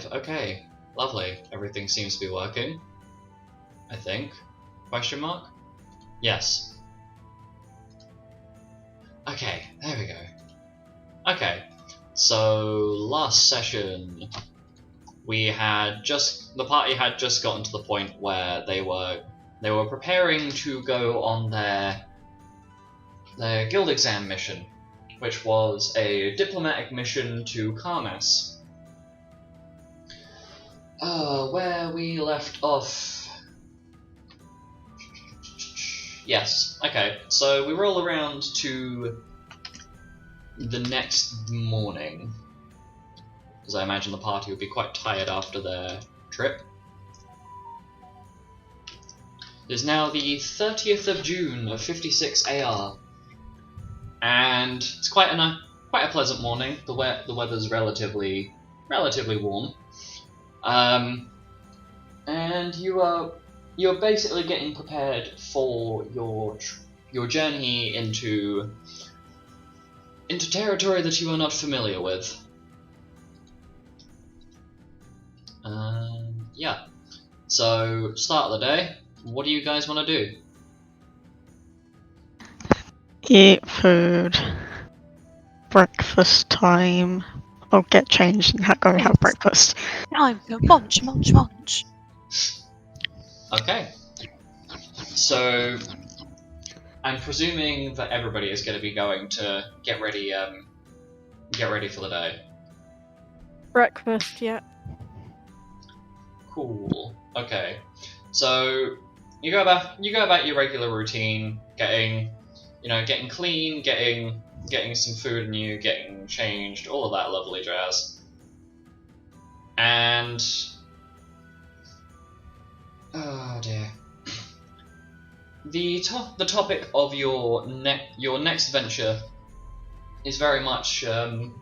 alive. Okay, lovely. Everything seems to be working. I think. Question mark? Yes. Okay, there we go. Okay, so last session the party had just gotten to the point where they were preparing to go on their guild exam mission, which was a diplomatic mission to Karnas. Where we left off. Yes, okay, so we roll around to the next morning, because I imagine the party would be quite tired after their trip. It is now the 30th of June of 56 AR, and it's quite a pleasant morning. The weather's relatively warm, and you're basically getting prepared for your journey into territory that you are not familiar with. Yeah. So, start of the day, what do you guys want to do? Eat food. Breakfast time. Or get changed and go have breakfast. Time for munch. Okay. So, I'm presuming that everybody is going to be going to get ready for the day. Breakfast, yeah. Cool. Okay. So you go about your regular routine, getting clean, getting some food in you, getting changed, all of that lovely jazz. And oh dear. The topic of your next venture is very much on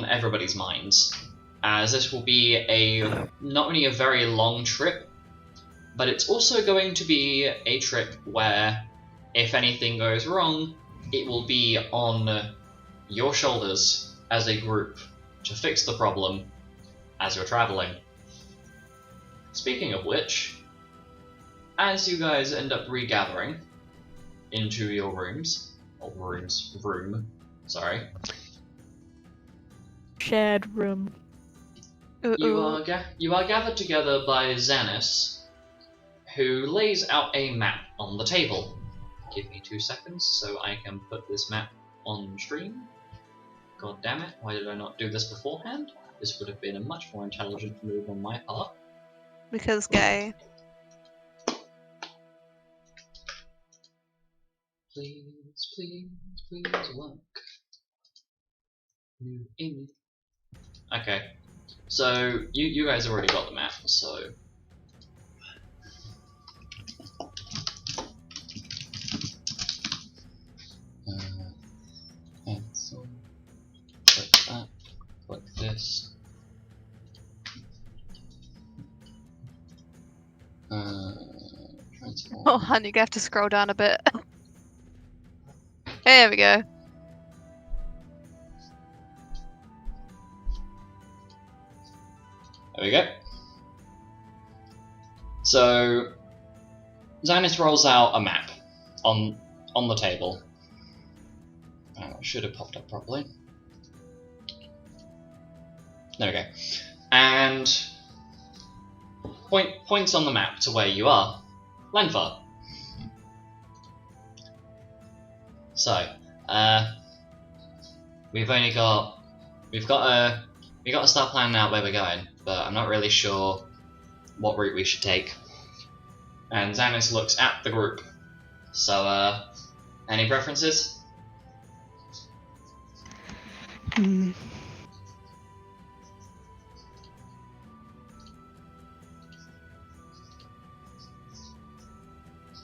everybody's minds, as this will be not only a very long trip, but it's also going to be a trip where, if anything goes wrong, it will be on your shoulders as a group to fix the problem as you're traveling. Speaking of which, as you guys end up regathering into your room, Shared room. You are gathered together by Xanis, who lays out a map on the table. Give me 2 seconds so I can put this map on stream. God damn it, why did I not do this beforehand? This would have been a much more intelligent move on my part. Because gay. Please work. New in. Okay, so you guys have already got the map, so pencil, click that, click this. Oh, honey, you have to scroll down a bit. There we go. There we go. So Xanis rolls out a map on the table. Oh, it should have popped up properly. There we go. And points on the map to where you are. Lenvar. So, we've got to start planning out where we're going, but I'm not really sure what route we should take. And Xanis looks at the group. So, any preferences?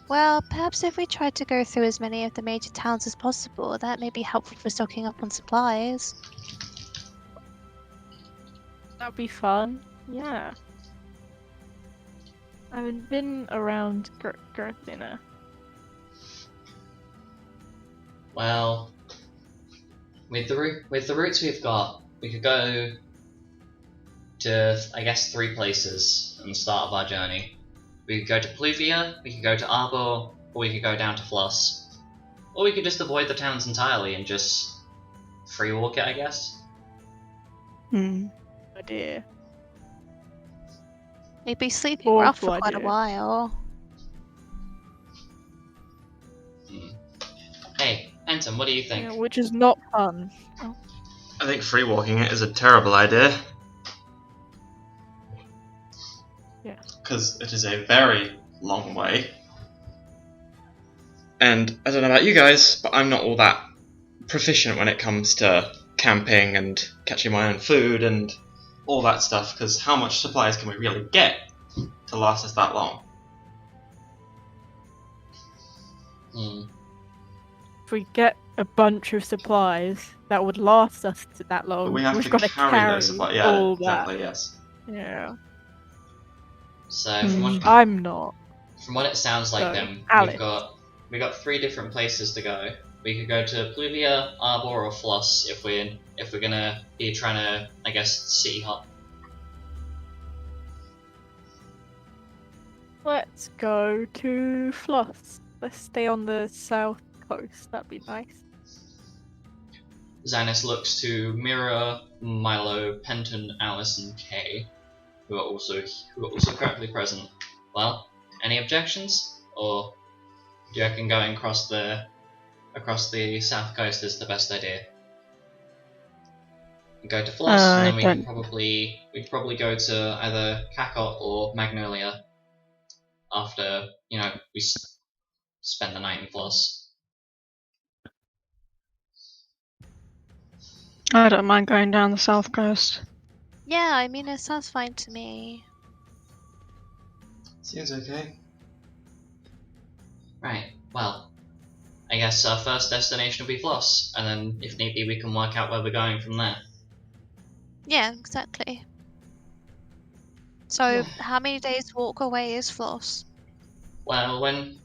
Well, perhaps if we tried to go through as many of the major towns as possible, that may be helpful for stocking up on supplies. That'd be fun. Yeah. I haven't been around Gerthina. Well, with the routes we've got, we could go to, I guess, 3 places at the start of our journey. We could go to Pluvia, we could go to Arbor, or we could go down to Flos. Or we could just avoid the towns entirely and just free walk it, I guess. Hmm. Idea. We'd be sleeping Awful rough for quite a idea. while. Hey, Penton, what do you think? Yeah, which is not fun. I think free walking it is a terrible idea. Yeah. Because it is a very long way. And I don't know about you guys, but I'm not all that proficient when it comes to camping and catching my own food and all that stuff, because how much supplies can we really get to last us that long? Hmm. If we get a bunch of supplies that would last us that long, But we have we've to got to carry those supplies. Yeah, all exactly, that. yes. Yeah. So from I'm not. what it sounds like, So, then Alek. we got 3 different places to go. We could go to Pluvia, Arbor, or Flos if we're gonna be trying to, I guess, city hop. Let's go to Flos. Let's stay on the south coast. That'd be nice. Xanis looks to Mira, Milo, Penton, Alice, and Cae, who are also currently present. Well, any objections, or do you reckon going across the south coast is the best idea? Go to Flos, and then we'd probably go to either Cae or Magnolia after we spend the night in Flos. I don't mind going down the south coast. Yeah, I mean, it sounds fine to me. Seems okay. Right. Well, I guess our first destination will be Flos, and then if need be, we can work out where we're going from there. Yeah, exactly. So, how many days walk away is Floss? Well, when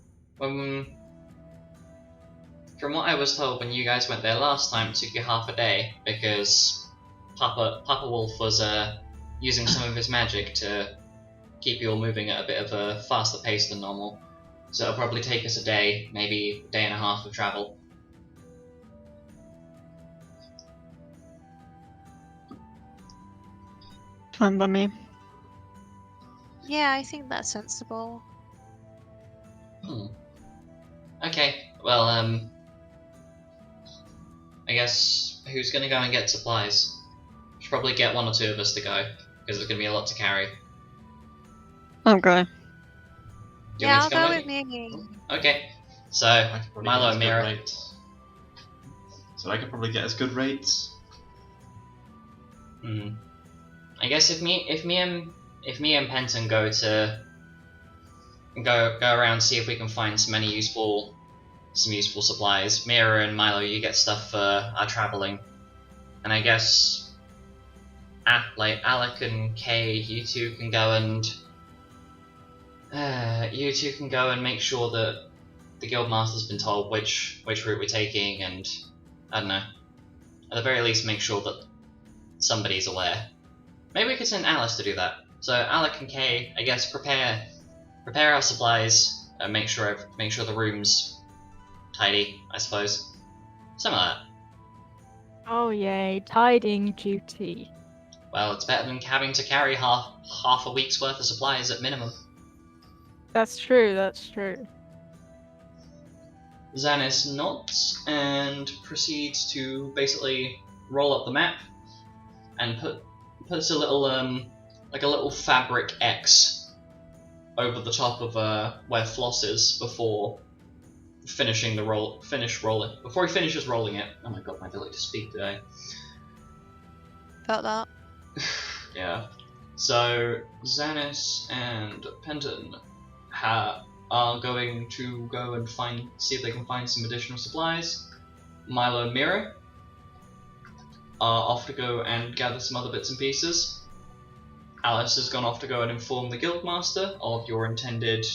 from what I was told, when you guys went there last time, it took you half a day because Papa Wolf was using some of his magic to keep you all moving at a bit of a faster pace than normal. So it'll probably take us a day, maybe a day and a half of travel. Fine by me. Yeah, I think that's sensible. Okay, well, I guess who's gonna go and get supplies? Should probably get 1 or 2 of us to go, because there's gonna be a lot to carry. I'll go. Do you Yeah, want I'll me to go come with me. Okay, so I could probably Milo get and us good Meria. rates. So I could probably get us good rates. I guess if me and Penton go around, see if we can find some useful supplies. Mira and Milo, you get stuff for our traveling, and I guess like Alek and Cae, you two can go and make sure that the Guildmaster's been told which route we're taking, and I don't know, at the very least make sure that somebody's aware. Maybe we could send Alice to do that. So Alek and Cae, I guess, prepare our supplies and make sure the room's tidy, I suppose. Something like that. Oh yay, tiding duty. Well, it's better than having to carry half a week's worth of supplies at minimum. That's true, that's true. Xanis nods and proceeds to basically roll up the map and puts a little like a little fabric X over the top of where Flos is before he finishes rolling it. Oh my god, my ability to speak today. Felt that. Yeah. So Xanis and Penton are going to go and see if they can find some additional supplies. Milo and Meria are off to go and gather some other bits and pieces. Alice has gone off to go and inform the Guildmaster of your intended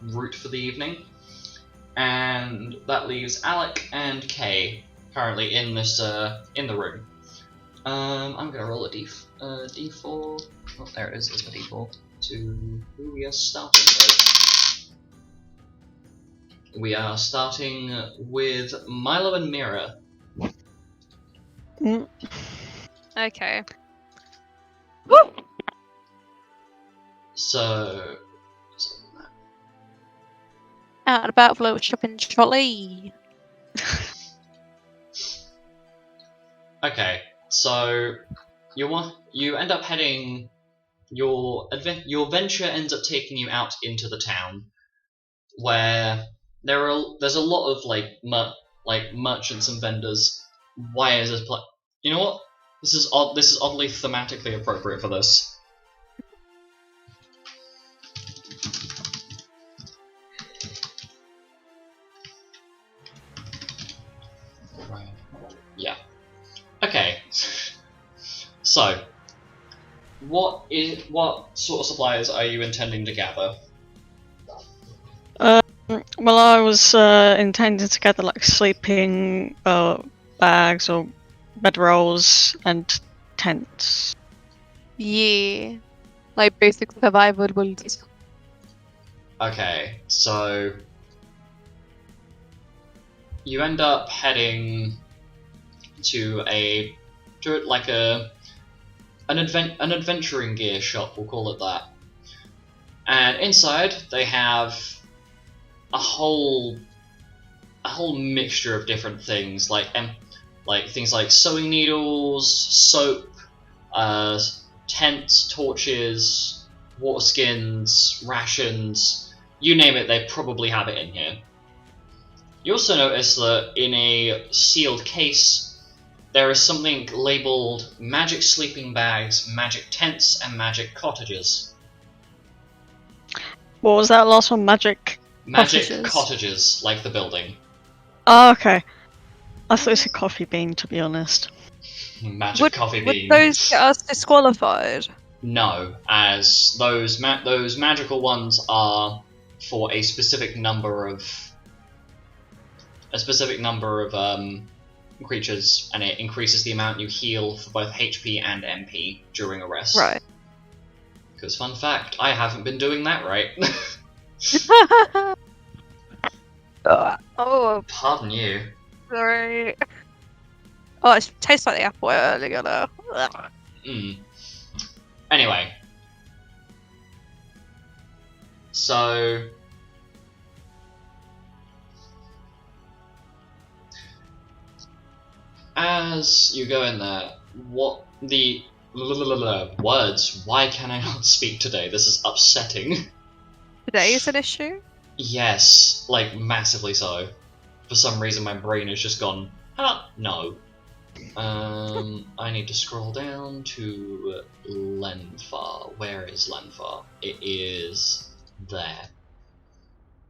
route for the evening. And that leaves Alek and Cae currently in the room. I'm gonna roll a d4. Oh, there it is. It's my d4. To who we are starting with. We are starting with Milo and Meria. Mm, Okay. So Out and about for a shopping trolley. okay, so you end up heading. Your venture ends up taking you out into the town, where there's a lot of like merchants and vendors. Why is this You know what? This is odd. This is oddly thematically appropriate for this. Right. Yeah. Okay. So, what sort of supplies are you intending to gather? well, I was intending to gather like sleeping bags or bedrolls and tents. Yeah. Like basic survival rules. Okay, so you end up heading to an adventuring gear shop, we'll call it that. And inside they have a whole mixture of different things, like things like sewing needles, soap, tents, torches, water skins, rations, you name it, they probably have it in here. You also notice that in a sealed case there is something labelled magic sleeping bags, magic tents, and magic cottages. What was that last one? Magic. Magic cottages, like the building. Oh, okay. I thought it was a coffee bean, to be honest. Magic coffee bean. Would those get us disqualified? No, as those magical ones are for a specific number of creatures, and it increases the amount you heal for both HP and MP during a rest. Right. Because fun fact, I haven't been doing that right. Oh, Pardon you. sorry. Oh, it tastes like the apple earlier though. Anyway. So as you go in there, what the words, why can I not speak today? This is upsetting. Today is an issue? Yes, like massively so. For some reason my brain has just gone, no. I need to scroll down to Lenfar. Where is Lenfar? It is there.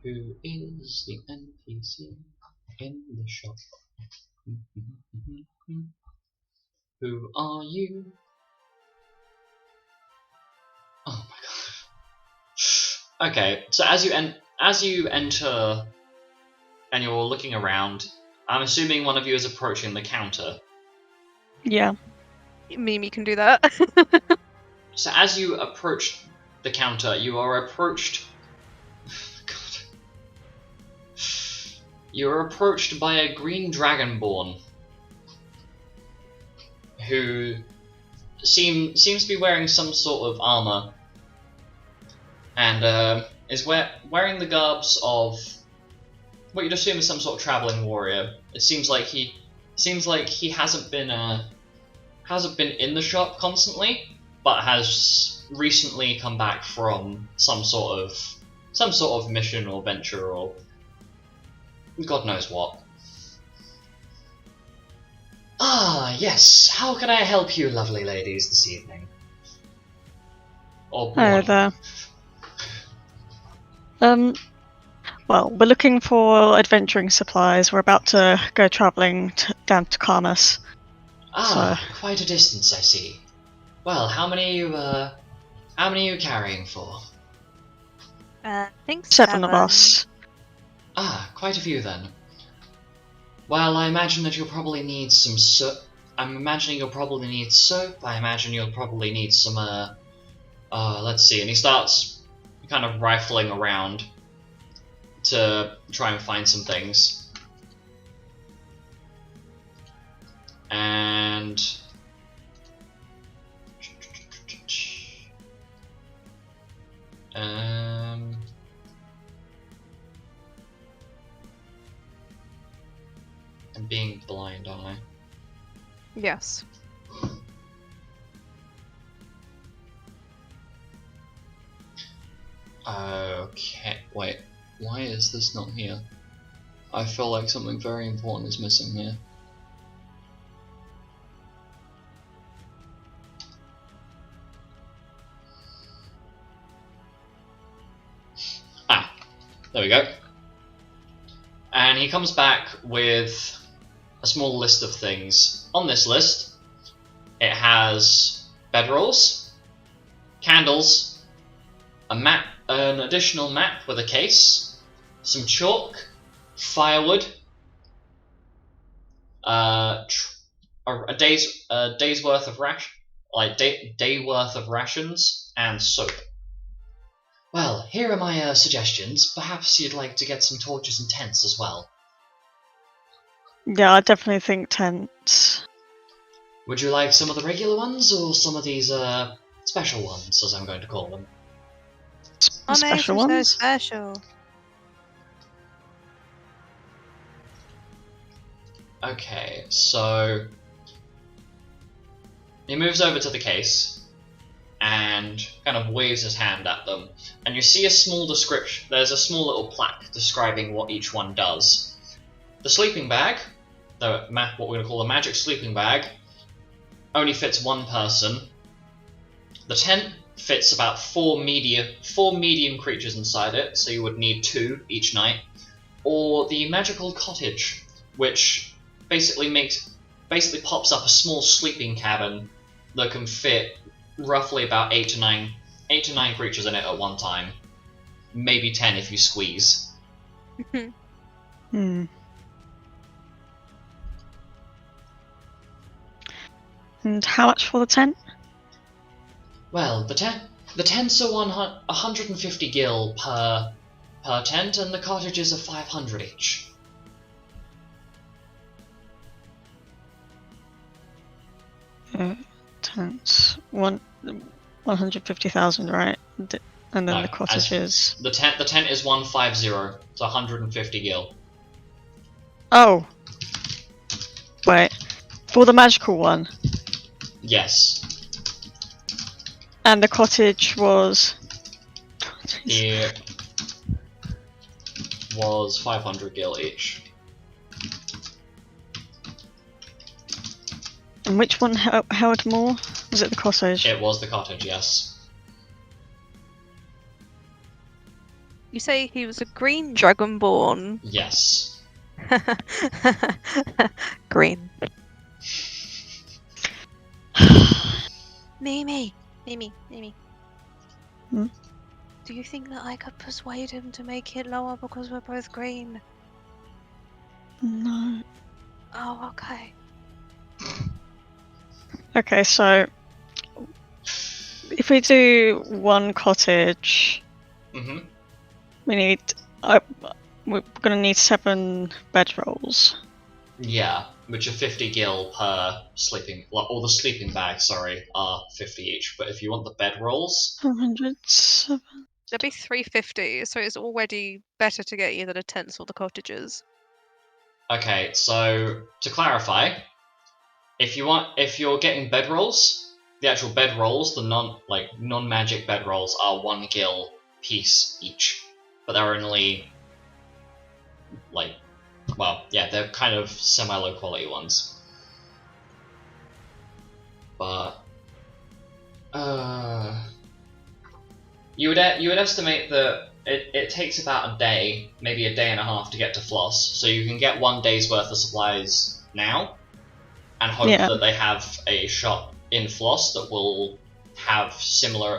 Who is the NPC in the shop? Who are you? Oh my god. Okay, so as you enter and you're looking around, I'm assuming one of you is approaching the counter. Yeah. Mimi can do that. So as you approach the counter, you are approached. God. You are approached by a green dragonborn who seems to be wearing some sort of armor, and is wearing the garbs of what you'd assume is some sort of traveling warrior. It seems like he hasn't been in the shop constantly, but has recently come back from some sort of mission or venture or God knows what. Ah, yes. How can I help you, lovely ladies, this evening? Or Hello morning? there. Well, we're looking for adventuring supplies. We're about to go travelling down to Karmas. Ah, quite a distance, I see. Well, how many are you carrying for? I think 7 of us. Ah, quite a few then. Well, I imagine that you'll probably need some I'm imagining you'll probably need soap. I imagine you'll probably need some, let's see. And he starts kind of rifling around to try and find some things. And... and being blind, aren't I? Yes. Okay, wait. Why is this not here? I feel like something very important is missing here. Ah, there we go. And he comes back with a small list of things. On this list, it has bedrolls, candles, a map, an additional map with a case, some chalk, firewood, a day's worth of day worth of rations, and soap. Well, here are my suggestions. Perhaps you'd like to get some torches and tents as well. Yeah, I definitely think tents. Would you like some of the regular ones, or some of these special ones, as I'm going to call them? Special so ones? special. Okay, so he moves over to the case and kind of waves his hand at them, and you see a small description. There's a small little plaque describing what each one does. The sleeping bag, what we're going to call the magic sleeping bag, only fits one person. The tent fits about four medium creatures inside it, so you would need 2 each night. Or the magical cottage, which basically pops up a small sleeping cabin that can fit roughly about 8 to 9 creatures in it at one time. Maybe 10 if you squeeze. Hmm. And how much for the tent? Well, the tents are 150 gil per tent, and the cottages are 500 each. Tents 150,000, right? And then No, the cottages. The tent is 150, so 150 gil. Oh, wait, for the magical one. Yes. And the cottage was. It was 500 gil each. And which one held more? Was it the cottage? It was the cottage, yes. You say he was a green dragonborn. Yes. Green. Mimi. Hmm? Do you think that I could persuade him to make it lower because we're both green? No. Oh, okay. Okay, so if we do one cottage, Mhm. we're gonna need 7 bedrolls. Yeah, which are 50 gil per sleeping. Or the sleeping bags, sorry, are 50 each. But if you want the bedrolls, 407. There'll be 350, so it's already better to get either the tents or the cottages. okay. So to clarify, if you're getting bedrolls, the actual bedrolls, the non-magic bedrolls, are 1 gil piece each, but they're only they're kind of semi-low quality ones. But you would estimate that it takes about a day, maybe a day and a half to get to Flos, so you can get 1 day's worth of supplies now, and hope that they have a shop in Flos that will have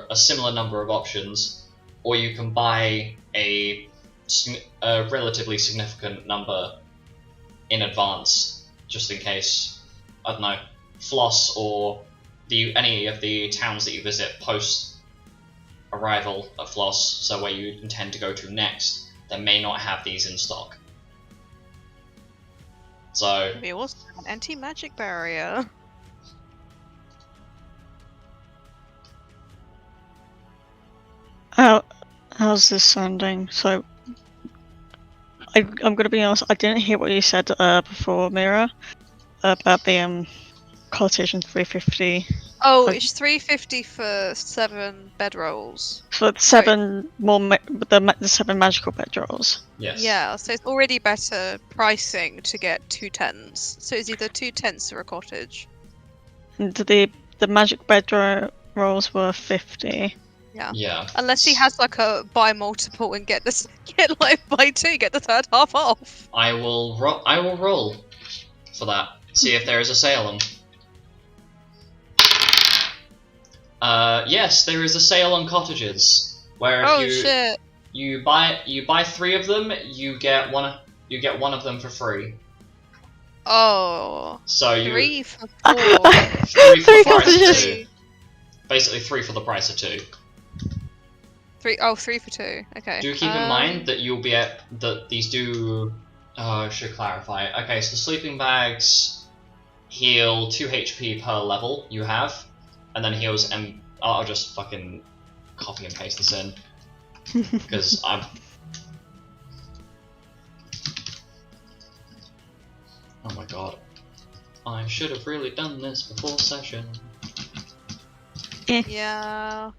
a similar number of options, or you can buy a relatively significant number in advance, just in case. I don't know. Flos or any of the towns that you visit post arrival at Flos, so where you intend to go to next, they may not have these in stock. So We also have an anti-magic barrier. How's this sounding? So, I'm gonna be honest. I didn't hear what you said before, Mira, about the qualification 350. Oh, Okay. it's 350 for 7 bedrolls. For the 7 the 7 magical bedrolls. yes. Yeah, so it's already better pricing to get 2 tents. So it's either 2 tents or a cottage. And the magic bedrolls were 50. Yeah. Unless he has like a buy multiple and get like buy 2, get the third half off. I will roll for that. See if there is a sale on. Yes, there is a sale on cottages. Where if Shit. you buy 3 of them, you get one of them for free. Oh. So 3 for 4. 3 for the price of cottages. 2. Basically 3 for the price of 2. 3 for 2. Okay. Do keep in mind that you'll be that these do. I should clarify. Okay, so the sleeping bags heal 2 HP per level you have, and then heals. And I'll just fucking copy and paste this in because I'm. Oh my god! I should have really done this before session. Yeah.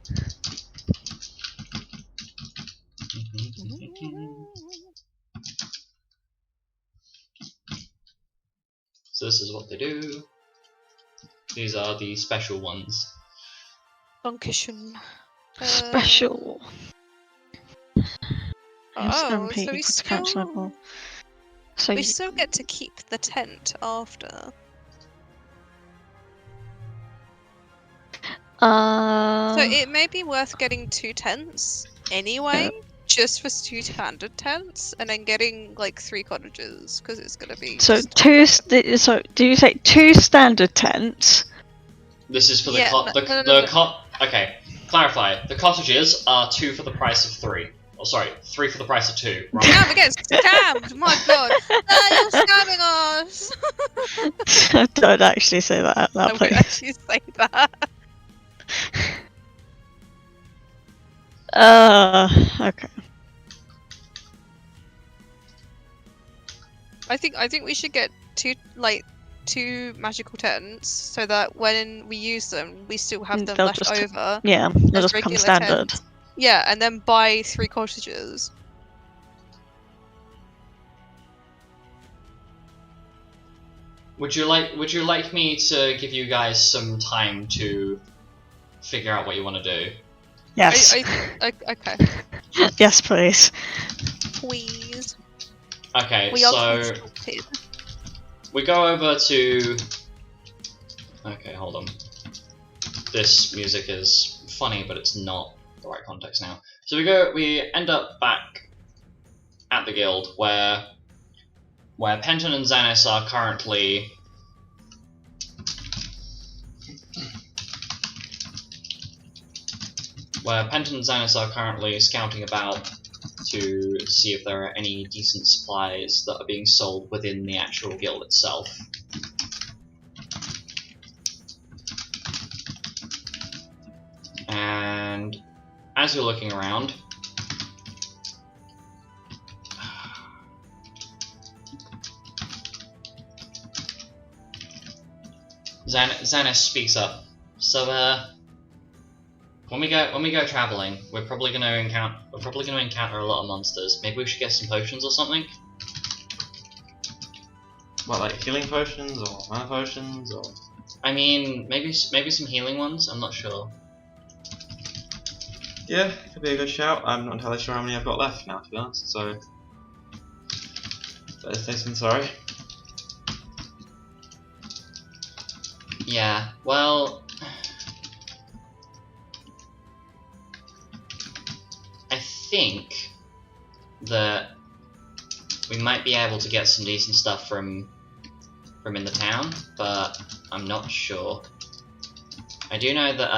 So this is what they do. These are the special ones. Dankeschön. Special. Oh, MP so equals to couch level. So we still get to keep the tent after. So it may be worth getting 2 tents anyway, just for 2 standard tents, and then getting like 3 cottages because it's gonna be. So just- so do you say 2 standard tents? This is for the Yeah, no. Okay, clarify. The cottages are 2 for the price of 3. Oh, sorry, 3 for the price of 2. Right. Damn, we get scammed! My god! You're scamming us! Don't actually say that out I loud, would please. actually say that. Okay. I think we should get 2 magical tents so that when we use them, we still have them They'll left just- over. Yeah, they'll as just become regular standard. tents. Yeah, and then buy 3 cottages. Would you like me to give you guys some time to figure out what you want to do? Yes. Okay. Yes, please. Please. Okay, We are so consulted. we go over to. Okay, hold on. This music is funny, but it's not the right context now. So we end up back at the guild where Penton and Xanis are currently scouting about to see if there are any decent supplies that are being sold within the actual guild itself. And as you're looking around, Xanis speaks up. So, when we go traveling, we're probably gonna encounter a lot of monsters. Maybe we should get some potions or something. What, like healing potions or mana potions or? I mean, maybe some healing ones. I'm not sure. Yeah, could be a good shout. I'm not entirely sure how many I've got left now, to be honest. So, better say some sorry. Yeah. Well, I think that we might be able to get some decent stuff from in the town, but I'm not sure. I do know that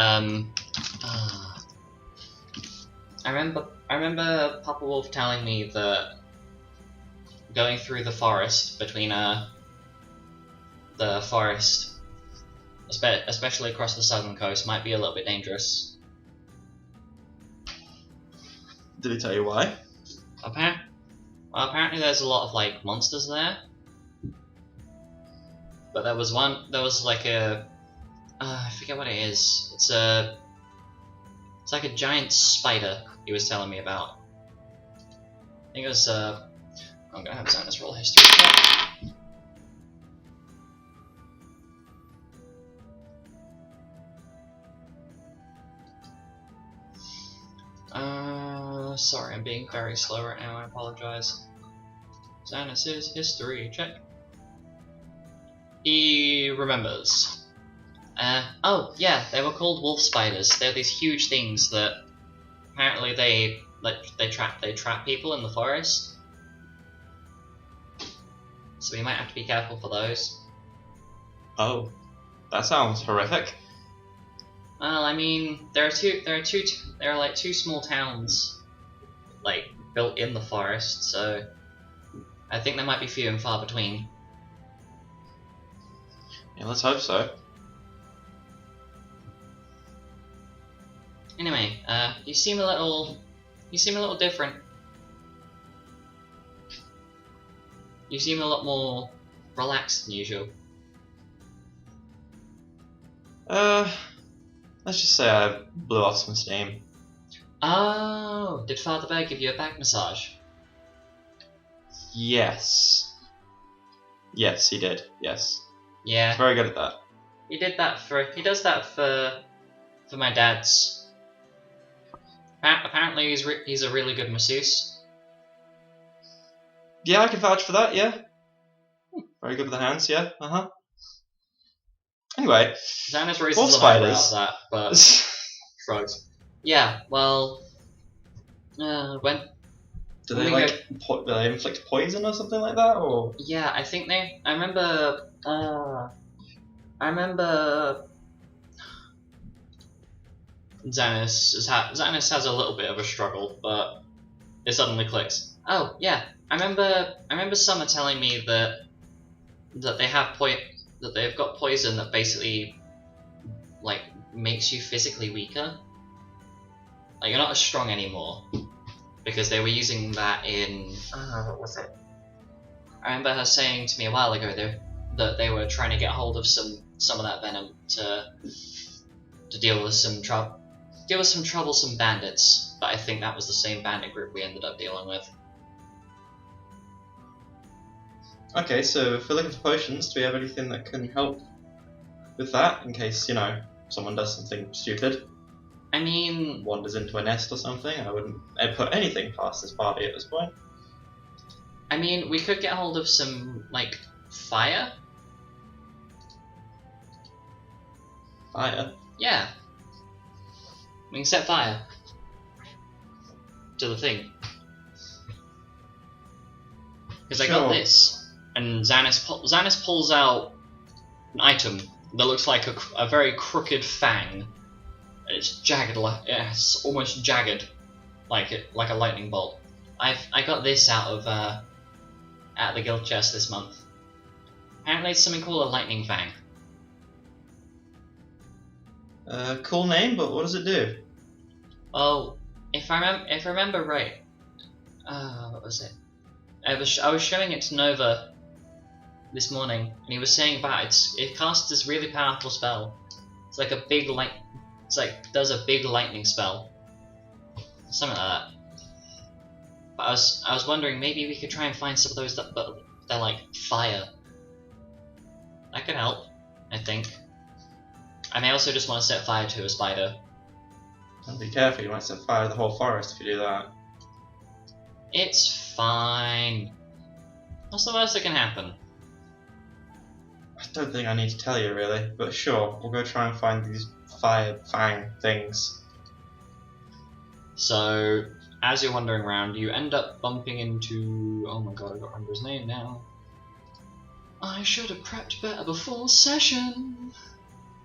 I remember Papa Wolf telling me that going through the forest between the forest, especially across the southern coast, might be a little bit dangerous. Did he tell you why? Apparently there's a lot of like monsters there. But there was like a I forget what it is. It's like a giant spider he was telling me about. I think it was I'm gonna have Xanus roll a history check. Sorry, I'm being very slow right now, I apologize. Xanus's history check. He remembers. Oh yeah, they were called wolf spiders. They're these huge things that apparently they trap people in the forest. So we might have to be careful for those. Oh, that sounds horrific. Well, I mean, there are like two small towns, like built in the forest, so I think there might be few and far between. Yeah, let's hope so. Anyway, you seem a little different. You seem a lot more relaxed than usual. Let's just say I blew off some steam. Oh, did Father Bear give you a back massage? Yes. Yes, he did. Yes. Yeah. Very good at that. He does that for my dad's. Apparently he's a really good masseuse. Yeah, I can vouch for that, yeah. Very good with the hands, yeah. Anyway. Xanus raises wolf some eyebrows spiders. at that, but shrugs. Yeah, well, when Do when they we like do they inflict poison or something like that, or? Yeah, I think they. I remember. Xanus has a little bit of a struggle, but it suddenly clicks. Oh yeah, I remember Summer telling me that they've got poison that basically like makes you physically weaker. Like you're not as strong anymore because they were using that in what was it? I remember her saying to me a while ago that they were trying to get hold of some of that venom to deal with some troublesome bandits, but I think that was the same bandit group we ended up dealing with. Okay, so if we're looking for potions, do we have anything that can help with that in case, someone does something stupid? I mean, Wanders into a nest or something? I wouldn't put anything past this party at this point. I mean, we could get hold of some like fire. Fire? Yeah, we can set fire to the thing. Because I got Sure. this. And Xanus pulls out an item that looks like a very crooked fang. It's jagged, it's almost jagged, like a lightning bolt. I got this out of the guild chest this month. Apparently, it's something called a lightning fang. Cool name, but what does it do? Well, if I remember right, what was it? I was showing it to Nova this morning, and he was saying about it casts this really powerful spell. It's like a big does a big lightning spell, something like that. But I was wondering maybe we could try and find some of those but they're like fire. That could help, I think. I may also just want to set fire to a spider. And be careful, you might set fire to the whole forest if you do that. It's fine. What's the worst that can happen? I don't think I need to tell you really, but sure, we'll go try and find these fire fang things. So, as you're wandering around, you end up bumping into... Oh my god, I don't remember his name now. I should have prepped better before session.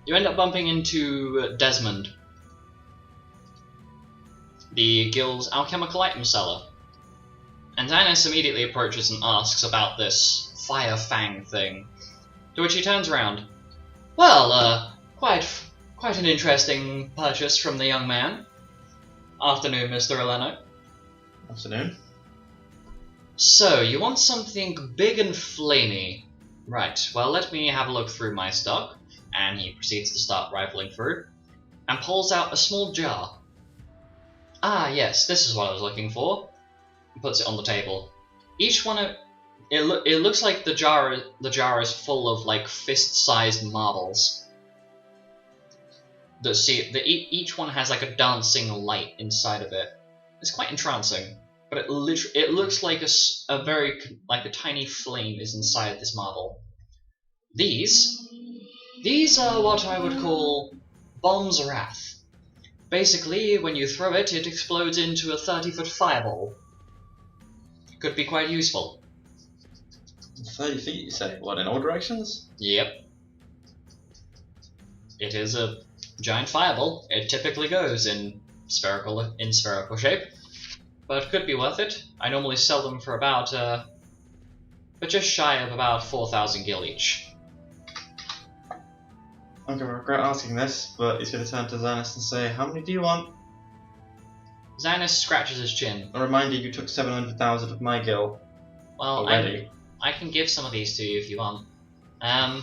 You end up bumping into Desmond, the guild's alchemical item seller. And Xanis immediately approaches and asks about this Fire Fang thing, to which he turns around. Well, quite an interesting purchase from the young man. Afternoon, Mr. Eleno. Afternoon. So, you want something big and flamey. Right, well, let me have a look through my stock. And he proceeds to start rifling through, and pulls out a small jar. Ah, yes, this is what I was looking for. He puts it on the table. Each one of it looks like the jar is full of like fist-sized marbles. Each one has like a dancing light inside of it. It's quite entrancing, but it looks like a very like a tiny flame is inside this marble. These are what I would call bombs of wrath. Basically, when you throw it, it explodes into a 30-foot fireball. Could be quite useful. 30 feet, you say? What, in all directions? Yep. It is a giant fireball. It typically goes in spherical shape, but could be worth it. I normally sell them for about, but just shy of about 4,000 gil each. I'm going to regret asking this, but he's going to turn to Xanis and say, how many do you want? Xanis scratches his chin. A reminder, you took 700,000 of my gil Well, already. I can give some of these to you if you want. And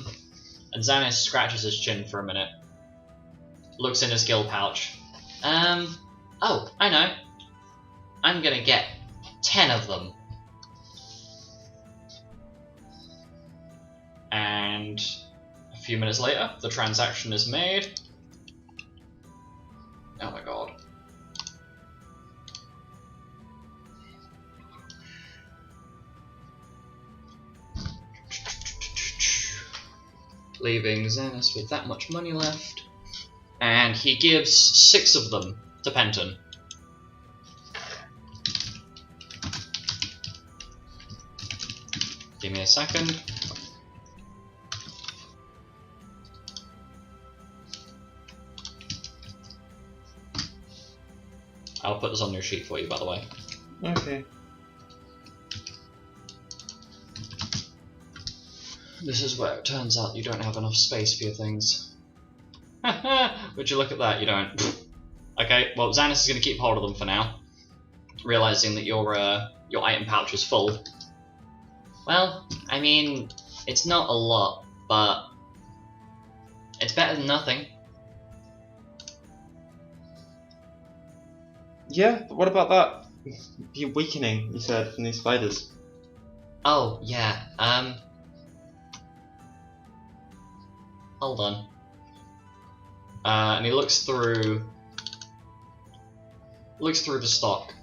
Xanis scratches his chin for a minute. Looks in his gil pouch. Oh, I know. I'm gonna get 10 of them. And a few minutes later, the transaction is made. Oh my god. Leaving Xanis with that much money left. And he gives 6 of them to Penton. Give me a second. I'll put this on your sheet for you, by the way. Okay. This is where it turns out you don't have enough space for your things. Would you look at that? You don't. Okay, well, Xanis is going to keep hold of them for now, realizing that your item pouch is full. Well, I mean, it's not a lot, but it's better than nothing. Yeah, but what about that? The weakening, you said, from these spiders. Oh, yeah, hold on. And he looks through the stock.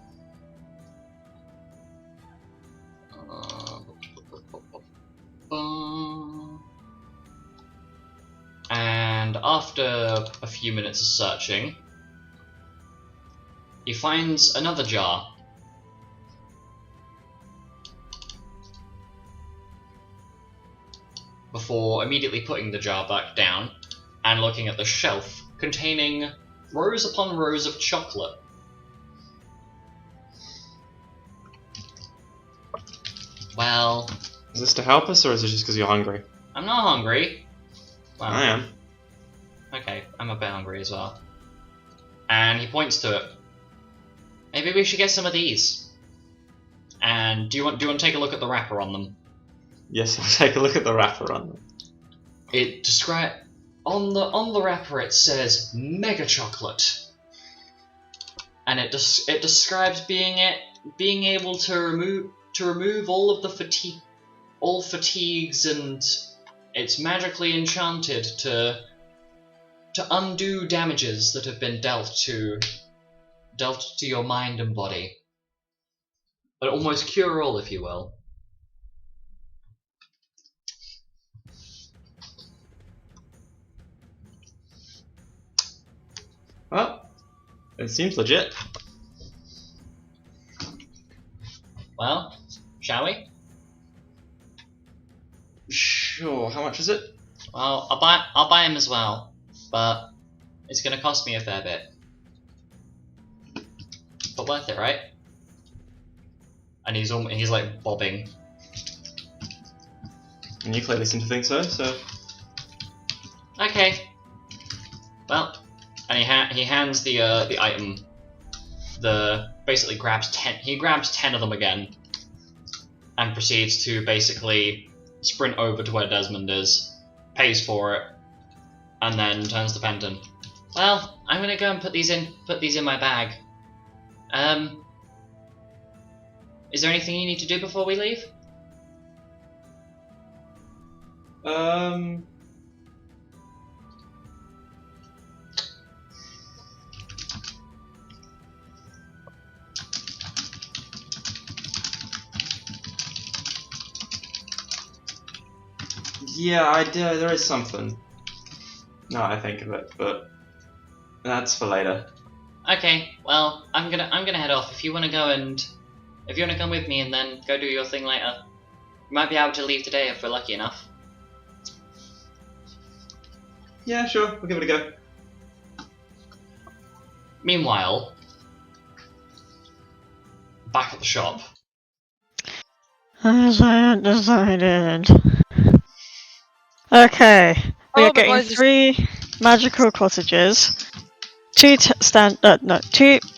And after a few minutes of searching, he finds another jar. Before immediately putting the jar back down and looking at the shelf containing rows upon rows of chocolate. Well, Is this to help us, or is it just because you're hungry? I'm not hungry. Well, I am. okay, I'm a bit hungry as well. And he points to it. Maybe we should get some of these. And do you want to take a look at the wrapper on them? Yes, I'll take a look at the wrapper on them. It on the wrapper it says Mega Chocolate, and it describes being able to remove all of the fatigues, and it's magically enchanted to undo damages that have been dealt to your mind and body, but almost cure all, if you will. Well, it seems legit. Well, shall we? Sure. How much is it? Well, I'll buy him as well, but it's gonna cost me a fair bit. But worth it, right? And he's like bobbing. And you clearly seem to think so. So. Okay. Well, and he hands the item. Basically grabs 10. He grabs 10 of them again, and proceeds to basically sprint over to where Desmond is, pays for it, and then turns to Penton. Well, I'm gonna go and put these in my bag. Is there anything you need to do before we leave? Yeah, I do. There is something. Now I think of it, but that's for later. Okay, well, I'm gonna head off. If you wanna come with me and then go do your thing later, you might be able to leave today if we're lucky enough. Yeah, sure. We'll give it a go. Meanwhile, back at the shop. As I had decided. Okay, we Oh are my getting God, 3 magical cottages, 2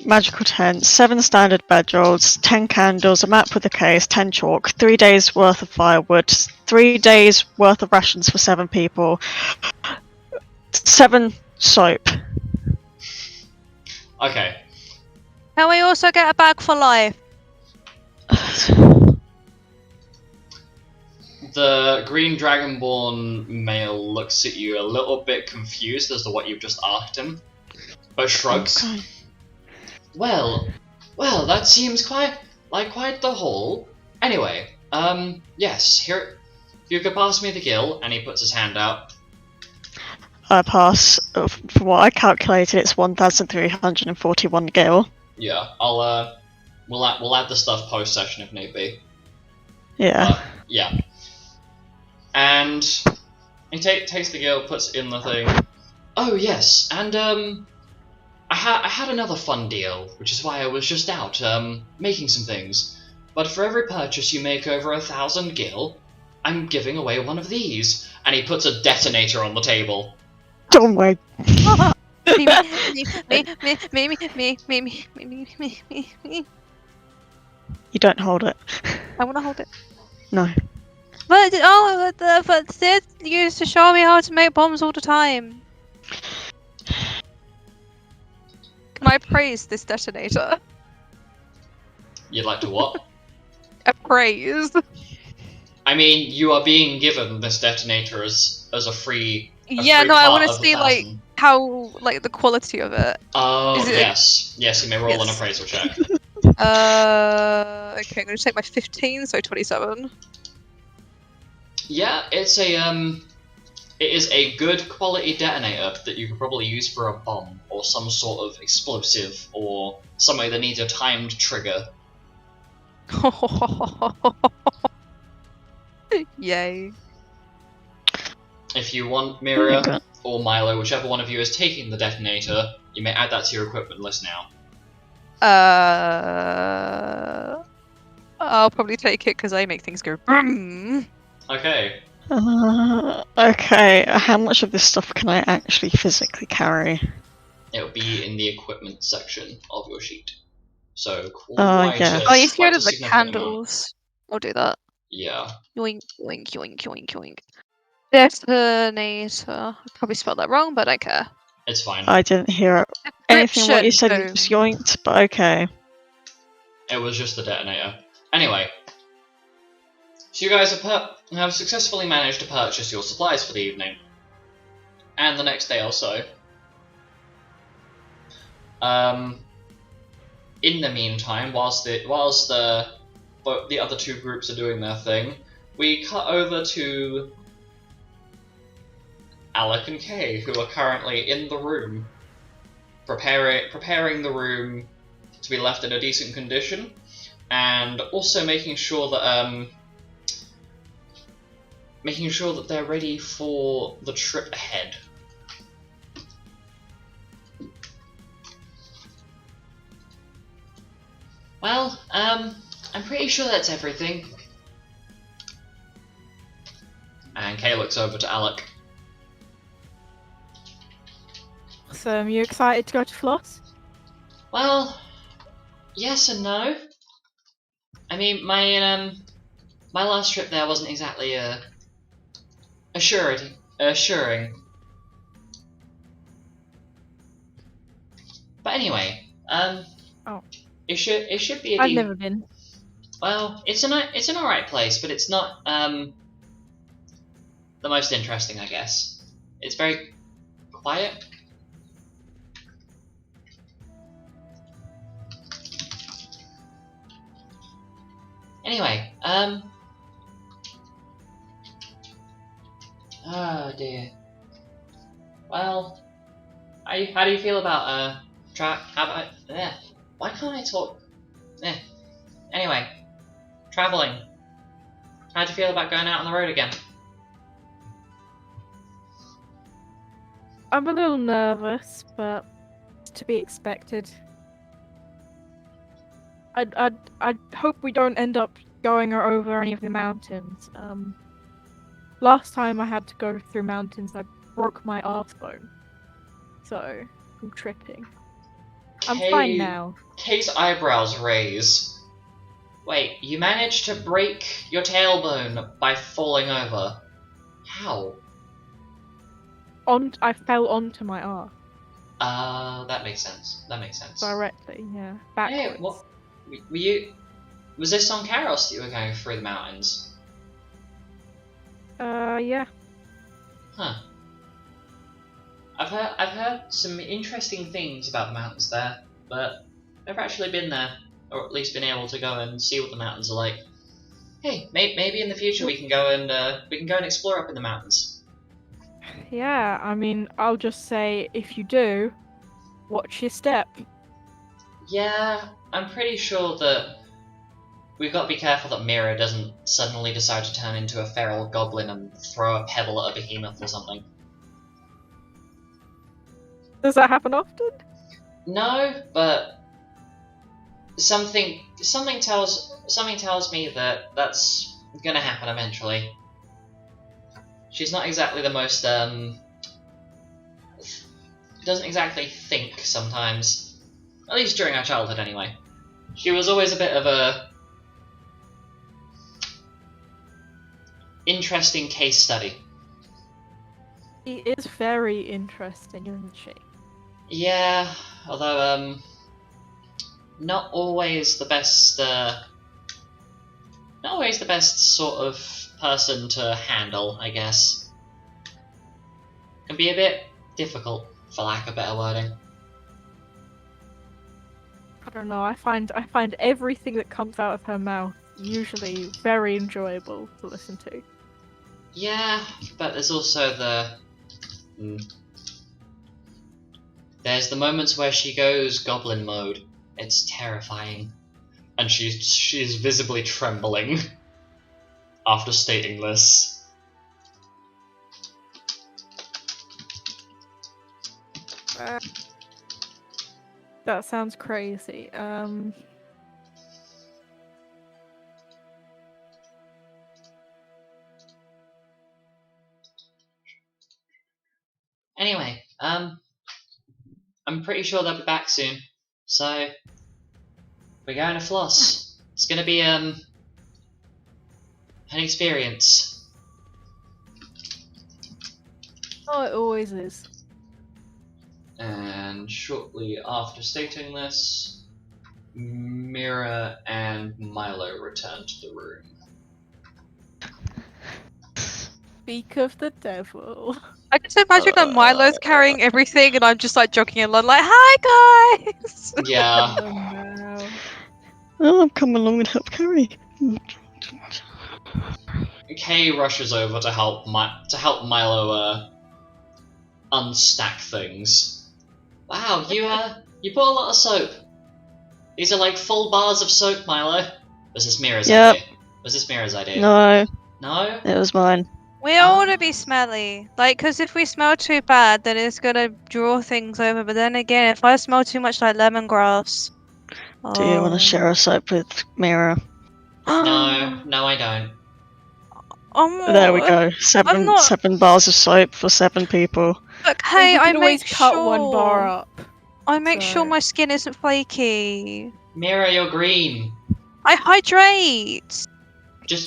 magical tents, 7 standard bedrolls, 10 candles, a map with a case, 10 chalk, 3 days worth of firewood, 3 days worth of rations for 7 people, 7 soap. Okay. Can we also get a bag for life? The Green Dragonborn male looks at you a little bit confused as to what you've just asked him, but shrugs. Okay. Well, that seems quite the haul. Anyway, yes, here, if you could pass me the gill, and he puts his hand out. I pass. From what I calculated, it's 1,341 gil. Yeah, we'll add the stuff post session if need be. Yeah. Yeah. And he takes the gill, puts it in the thing. Oh yes, and I had another fun deal, which is why I was just out making some things. But for every purchase you make over 1,000 gil, I'm giving away one of these. And he puts a detonator on the table. Oh my. Me. You don't hold it. I want to hold it. No. But Sid used to show me how to make bombs all the time. Can I praise this detonator? You'd like to what? Appraise. I mean, you are being given this detonator as a free. Yeah, free no, I part want to of the see like 1,000. how the quality of it. Oh Is it- yes, you may roll an Yes. appraisal check. Okay, I'm gonna take my 15, so 27. Yeah, it is a good quality detonator that you could probably use for a bomb or some sort of explosive or something that needs a timed trigger. Yay. If you want, Meria Okay. or Milo, whichever one of you is taking the detonator, you may add that to your equipment list now. I'll probably take it because I make things go boom. Okay. Okay, how much of this stuff can I actually physically carry? It'll be in the equipment section of your sheet. So quite yeah. a, Oh, you quite get a the significant amount. candles. I'll do that. Yeah. Yoink, yoink, yoink, yoink, yoink. Detonator. I probably spelled that wrong, but I don't care. It's fine. I didn't hear anything what you Description, said. You just yoinked, but okay. It was just the detonator. Anyway. So you guys have successfully managed to purchase your supplies for the evening. And the next day or so. In the meantime, whilst the other two groups are doing their thing, we cut over to Alek and Cae, who are currently in the room, preparing the room to be left in a decent condition, and also making sure that making sure that they're ready for the trip ahead. Well, I'm pretty sure that's everything. And Cae looks over to Alek. So, are you excited to go to Flos? Well, yes and no. I mean, my last trip there wasn't exactly assuring. But anyway, Oh. it should be a I've never been. Well, it's an alright place, but it's not the most interesting, I guess. It's very quiet. Anyway, oh dear. Well, how do you feel about why can't I talk? Anyway, traveling. How do you feel about going out on the road again? I'm a little nervous, but it's to be expected. I hope we don't end up going over any of the mountains. Last time I had to go through mountains, I broke my arse bone. So, I'm tripping. I'm fine now. Cae's eyebrows raise. Wait, you managed to break your tailbone by falling over. How? I fell onto my arse. That makes sense. Directly, yeah. Backwards. Hey, what? Were you? Was this on Karos that you were going through the mountains? Yeah. Huh. I've heard some interesting things about the mountains there, but I've never actually been there, or at least been able to go and see what the mountains are like. Hey, maybe in the future we can go and explore up in the mountains. Yeah, I mean, I'll just say, if you do, watch your step. Yeah, I'm pretty sure that we've got to be careful that Meria doesn't suddenly decide to turn into a feral goblin and throw a pebble at a behemoth or something. Does that happen often? No, but something tells me that that's gonna happen eventually. She's not exactly the most doesn't exactly think sometimes. At least during our childhood anyway. She was always a bit of a interesting case study. She is very interesting, isn't she? Yeah, although not always the best sort of person to handle, I guess. Can be a bit difficult, for lack of better wording. I don't know, I find everything that comes out of her mouth usually very enjoyable to listen to. Yeah, but there's also there's the moments where she goes goblin mode. It's terrifying. And she's visibly trembling after stating this. That sounds crazy. Anyway, I'm pretty sure they'll be back soon. So we're going to Flos. It's gonna be an experience. Oh, it always is. And shortly after stating this, Mira and Milo return to the room. Speak of the devil. I just imagine that Milo's carrying everything, and I'm just like joking along, like, "Hi guys." Yeah. Oh no. Oh, I've come along and help carry. Cae rushes over to help Milo unstack things. Wow, you bought a lot of soap. These are like full bars of soap, Milo. Was this Mira's Yep. idea? Was this Mira's idea? No, No? it was mine. We don't want to be smelly. Like, because if we smell too bad, then it's gonna draw things over. But then again, if I smell too much like lemongrass. Do you want to Oh. share a soap with Mira? No, I don't. There we Oh, go. not- 7 bars of soap for 7 people. But Well, hey, we I could always make cut sure. one bar up. I make sure so- my skin isn't flaky. Mira, you're green. I hydrate.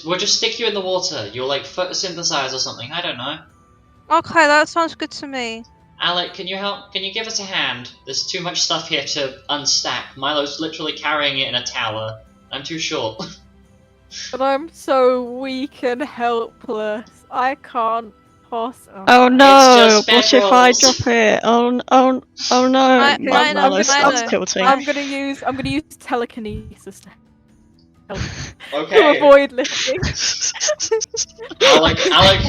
We'll just stick you in the water. You'll like photosynthesize or something. I don't know. Okay, that sounds good to me. Alec, can you help? Can you give us a hand? There's too much stuff here to unstack. Milo's literally carrying it in a tower. I'm too short. But I'm so weak and helpless. I can't toss. Oh no! just What if I bedrolls. drop it? Oh no! Milo starts tilting. I'm gonna use telekinesis to Okay. avoid lifting. Alec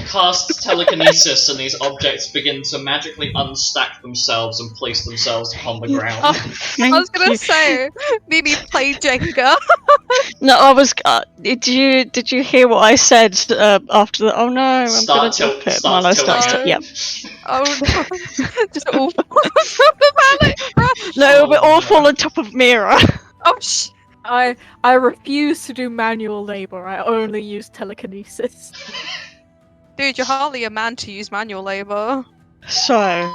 casts telekinesis, and these objects begin to magically unstack themselves and place themselves upon the ground. I was gonna say, maybe play Jenga. No, I was. Did you hear what I said after the? Oh no! I'm gonna drop it. Milo starts to. Yep. Oh no! Just all Alec. No, we're all fall on top of Mira. Oh sh! I refuse to do manual labor. I only use telekinesis. Dude, you're hardly a man to use manual labor. So.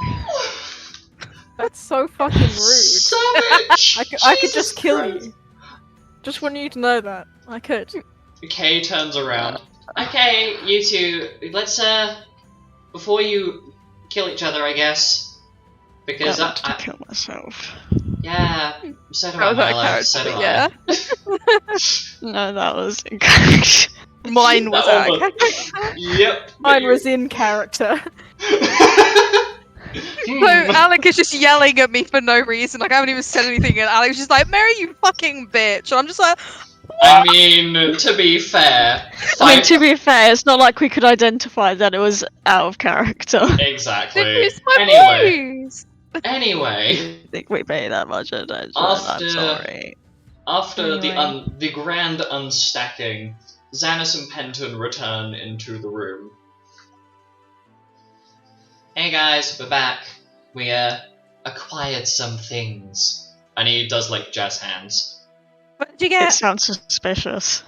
That's so fucking rude. Savage! I could just Jesus kill Christ. you. Just want you to know that. I could. Cae turns around. Okay, you two, let's before you kill each other, I guess, because I wanted to kill myself. yeah, so do That I, was that Milo, character, so do yeah. No, that was incorrect. Mine was That that. one Yep. Mine was in character. So Alec is just yelling at me for no reason. Like I haven't even said anything, and Alec's just like, "Mary, you fucking bitch!" And I'm just like, I mean, to be fair, I mean, to be fair, it's not like we could identify that it was out of character. exactly. "It's my Anyway, voice." I think we pay that much attention. I'm sorry. After Anyway. the grand unstacking, Xanis and Penton return into the room. Hey guys, we're back. We acquired some things. And he does like jazz hands. What did you It get? sounds suspicious.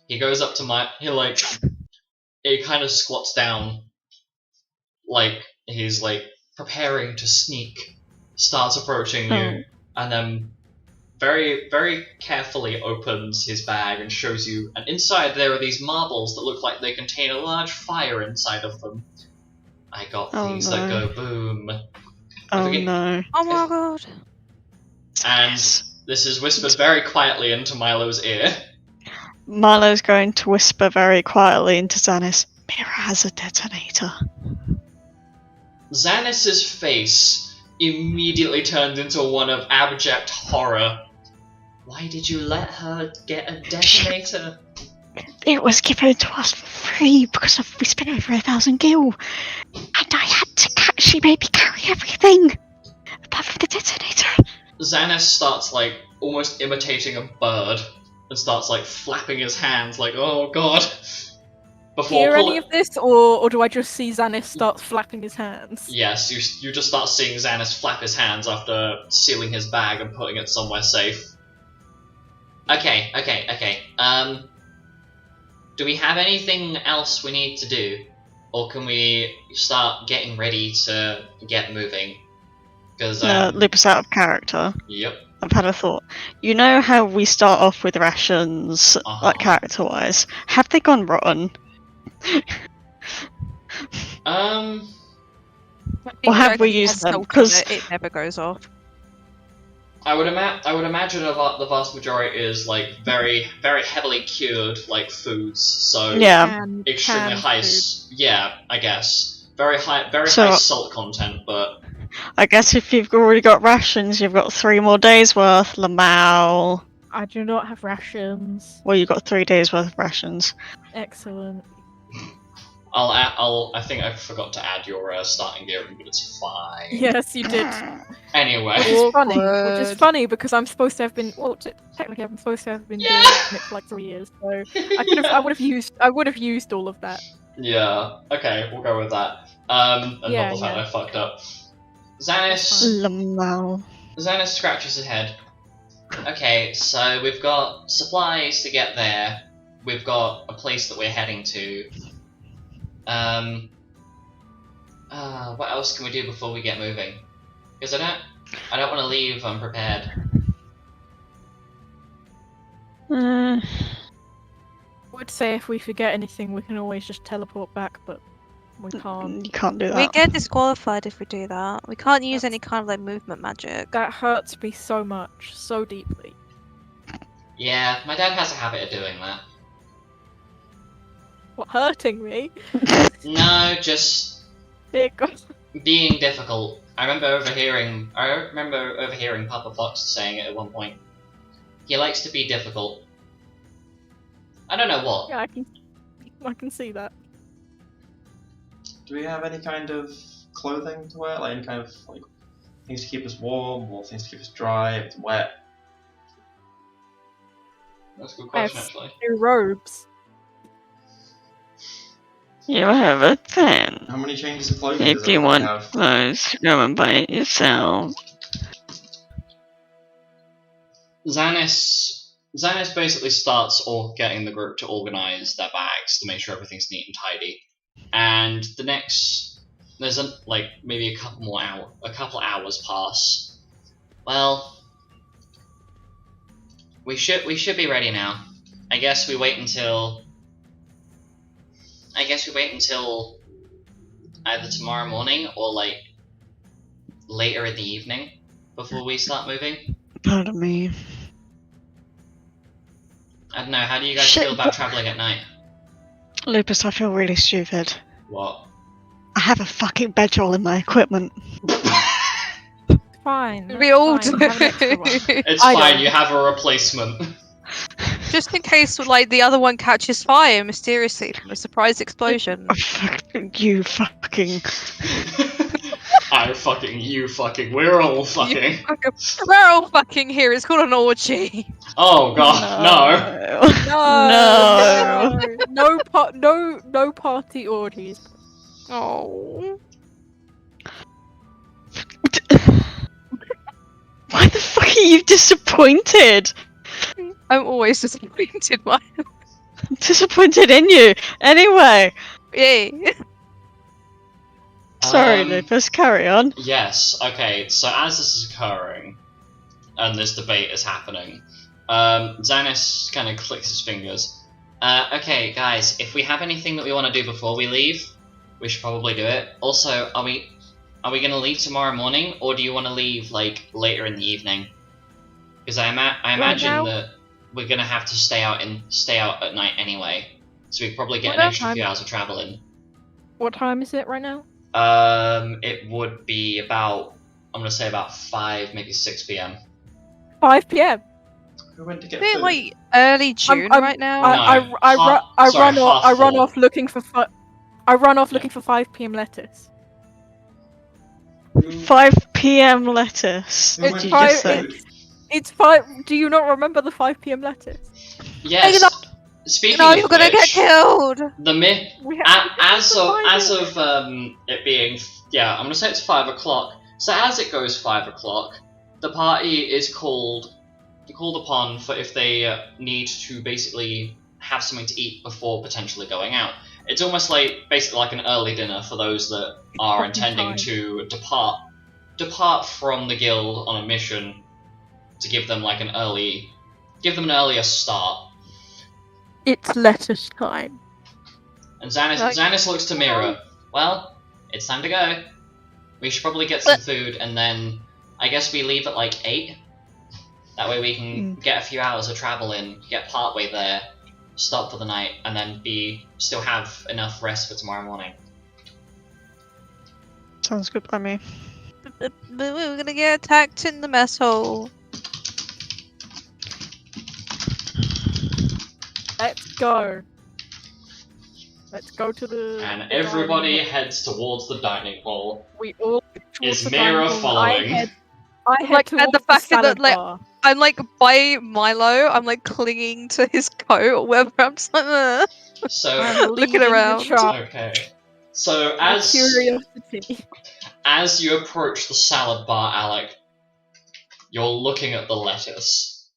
He goes up to he kind of squats down, like he's like preparing to sneak, starts approaching you, and then very, very carefully opens his bag and shows you, and inside there are these marbles that look like they contain a large fire inside of them. I got these that go boom. Oh forget- no. Oh my god. And this is whispered very quietly into Milo's ear. Milo's going to whisper very quietly into Xanis. Mira has a detonator. Xanis's face immediately turns into one of abject horror. Why did you let her get a detonator? It was given to us for free because we spent over 1,000 gil. And I had to she made me carry everything. Apart from the detonator. Xanis starts like almost imitating a bird and starts like flapping his hands like, oh god. Hear any of this, or do I just see Xanis start flapping his hands? Yes, you just start seeing Xanis flap his hands after sealing his bag and putting it somewhere safe. Okay. Do we have anything else we need to do? Or can we start getting ready to get moving? Because, Lupus out of character. Yep. I've had a thought. You know how we start off with rations, like character-wise? Have they gone rotten? Or have we used them? Because it never goes off. I would imagine the vast majority is like very, very heavily cured like foods, so yeah, extremely high. Yeah, I guess very high salt content. But I guess if you've already got rations, you've got 3 more days worth. Lamau. I do not have rations. Well, you've got 3 days worth of rations. Excellent. I think I forgot to add your starting gearing, but it's fine. Yes, you did. Anyway. Which is funny. Which Awkward. is funny because I'm supposed to have been. Well, technically, I'm supposed to have been Yeah. doing it for like 3 years. So I would have used all of that. Yeah. Okay, we'll go with that. And Yeah, not the fact yeah. I fucked up. That's Lamau. Zanus scratches his head. Okay, so we've got supplies to get there. We've got a place that we're heading to. What else can we do before we get moving? Because I don't want to leave unprepared. I would say if we forget anything, we can always just teleport back, but we can't. You can't do that. We get disqualified if we do that. We can't use any kind of like movement magic. That hurts me so much, so deeply. Yeah, my dad has a habit of doing that. What, hurting me? No, just Dear God. being difficult. I remember overhearing Papa Fox saying it at one point. He likes to be difficult. I don't know what. Yeah, I can see that. Do we have any kind of clothing to wear? Like any kind of like things to keep us warm or things to keep us dry if it's wet? That's a good I have question, actually. new robes. You have a 10. How many changes of clothing does If you everybody want have? those, go and buy it yourself. Zanus basically starts getting the group to organise their bags to make sure everything's neat and tidy. And there's maybe a couple hours pass. Well, we should be ready now. I guess we wait until either tomorrow morning or like later in the evening before we start moving. Pardon me. I don't know, how do you guys Shit, feel about travelling at night? Lupus, I feel really stupid. What? I have a fucking bedroll in my equipment. Fine. We all fine, do. have an extra one. It's I fine, don't. you have a replacement. Just in case, like, the other one catches fire mysteriously from a surprise explosion. Oh, fuck you fucking... You fucking, we're all fucking. We're all fucking here. It's called an orgy. Oh god, no. No. No party orgies. Oh. Why the fuck are you disappointed? I'm always disappointed by him. I'm disappointed in you. Anyway. Yay. Sorry, Lupus, carry on. Yes, okay, so as this is occurring, and this debate is happening, Zanus kind of clicks his fingers. Okay, guys, if we have anything that we want to do before we leave, we should probably do it. Also, are we going to leave tomorrow morning, or do you want to leave, like, later in the evening? Because I imagine that we're going to have to stay out at night anyway, so we probably get an extra few hours of traveling. What time is it right now? It would be about, I'm going to say about 5, maybe 6 p.m. 5 p.m. Who went to get Is it food? like early June right now? I run off looking for 5 p.m. lettuce. 5 p.m. lettuce. Who went Did to you get just say? food? It's 5. Do you not remember the 5 p.m. lettuce? Yes. Speaking No, of you're gonna which, get killed. the myth, as of it being, I'm gonna say it's 5 o'clock. So as it goes 5 o'clock, the party is called upon for if they need to basically have something to eat before potentially going out. It's almost basically like an early dinner for those that are intending to depart from the guild on a mission to give them an earlier start. It's lettuce time. And Zanus looks to Mira. Well, it's time to go. We should probably get some food, and then I guess we leave at 8. That way we can get a few hours of travel in, get partway there, stop for the night, and then still have enough rest for tomorrow morning. Sounds good by me. But we're gonna get attacked in the mess hall. Let's go. Let's go to the. And the everybody dining heads towards the dining hall. hall. We all. towards Is the dining Mira hall. following? I head Like, towards and the the fact that, salad like, bar. I'm like by Milo. I'm like clinging to his coat or whatever. I'm just like, So I'm looking leading the around. charge. okay. So My as curiosity. as you approach the salad bar, Alec, you're looking at the lettuce,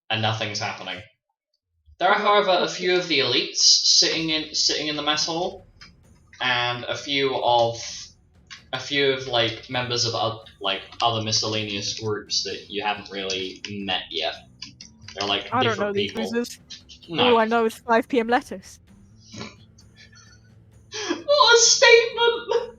and nothing's happening. There are, however, a few of the elites sitting in the mess hall, and a few of like members of other miscellaneous groups that you haven't really met yet. They're like I don't know different these people. losers. No. All I know is 5 p.m. lettuce. What a statement!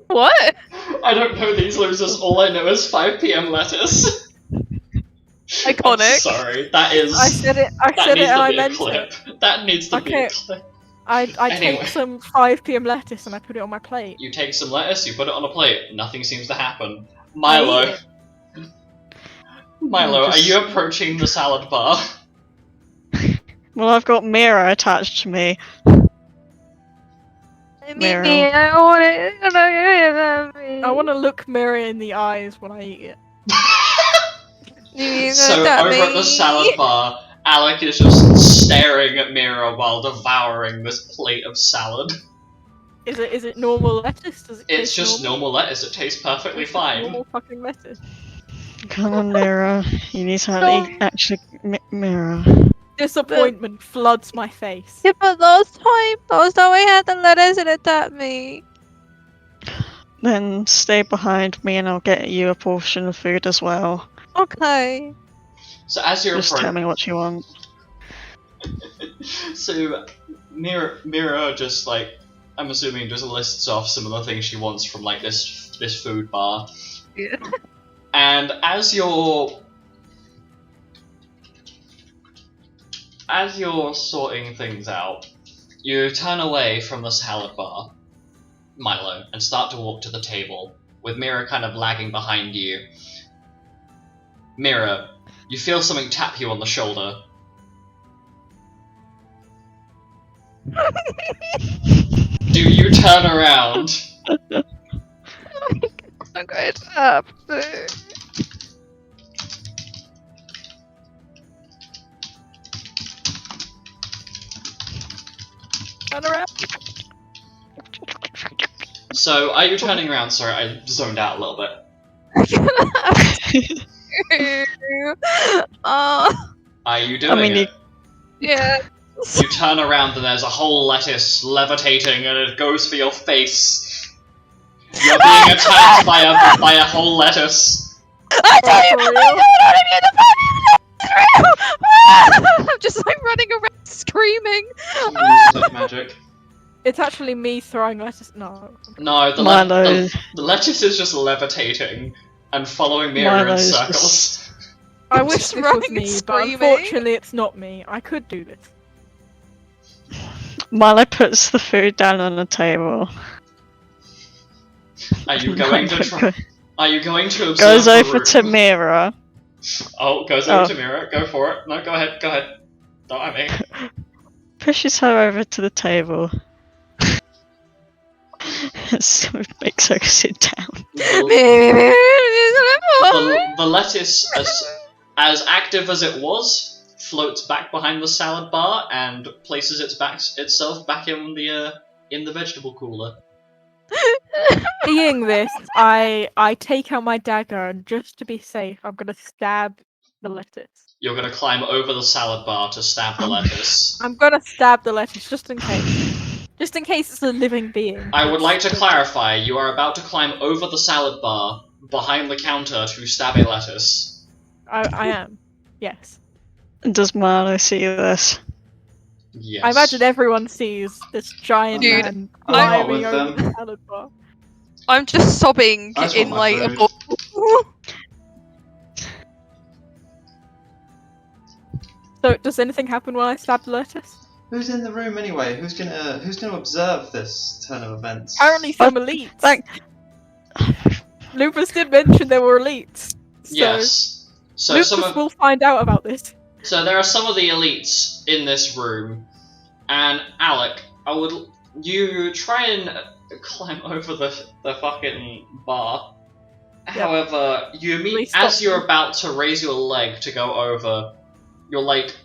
What? I don't know these losers. All I know is 5 p.m. lettuce. I'm Iconic. sorry, that is. I said it. I That said it, needs and to I be a meant clip. it. That needs to be a Okay. clip. I Anyway. take some 5 p.m. lettuce and I put it on my plate. You take some lettuce, you put it on a plate. Nothing seems to happen. I eat Milo, it. Milo, are just- you approaching the salad bar? Well, I've got Mira attached to me. Mira. I want to look Mira in the eyes when I eat it. So over at the salad bar, Alec is just staring at Mira while devouring this plate of salad. Is it normal lettuce? Does it It's taste just normal lettuce. It tastes perfectly It's just fine. Normal fucking lettuce. Come on, Mira. You need to No. actually, Mira. Disappointment floods my face. Yeah, but last time I had the lettuce and it tapped me. Then stay behind me, and I'll get you a portion of food as well. Okay. So as you're Just tell me what you want. So Mira just like, I'm assuming just lists off some of the things she wants from like this food bar. Yeah. And as you're sorting things out, you turn away from the salad bar, Milo, and start to walk to the table, with Mira kind of lagging behind you. Mira, you feel something tap you on the shoulder. Do you turn around? I'm going up. Turn around. So, are you turning around? Sorry, I zoned out a little bit. Are you doing mean, it? Yeah. You turn around and there's a whole lettuce levitating and it goes for your face. You're being attacked by a whole lettuce. I tell you, For I real? don't know I'm just like running around screaming. Like magic. It's actually me throwing lettuce. No. No, the Milo. lettuce is just levitating and following Mira in Milo's circles. I wish Just this was running and me, but screaming. unfortunately it's not me. I could do this. Milo puts the food down on the table. Are you going to try? Are you going to observe Goes the over room? to Mira. Oh, goes over to Mira. Go for it. No, go ahead. Go ahead. Don't at me. Pushes her over to the table. So it makes her sit down. The lettuce, as active as it was, floats back behind the salad bar and places itself back in the vegetable cooler. Seeing this, I take out my dagger and just to be safe, I'm gonna stab the lettuce. You're gonna climb over the salad bar to stab the lettuce. I'm gonna stab the lettuce just in case. Just in case it's a living being. I would like to clarify, you are about to climb over the salad bar behind the counter to stab a lettuce. I am. Yes. Does Milo see this? Yes. I imagine everyone sees this giant Dude, man I'm not climbing with over them. the salad bar. I'm just sobbing I just in want my like a food. ball. So, does anything happen when I stab the lettuce? Who's in the room anyway? Who's gonna observe this turn of events? Apparently some elites. Like, Lupus did mention there were elites. So Yes. So Lupus will find out about this. So there are some of the elites in this room, and Alec, You try and climb over the fucking bar. Yep. However, as you're about to raise your leg to go over, you're like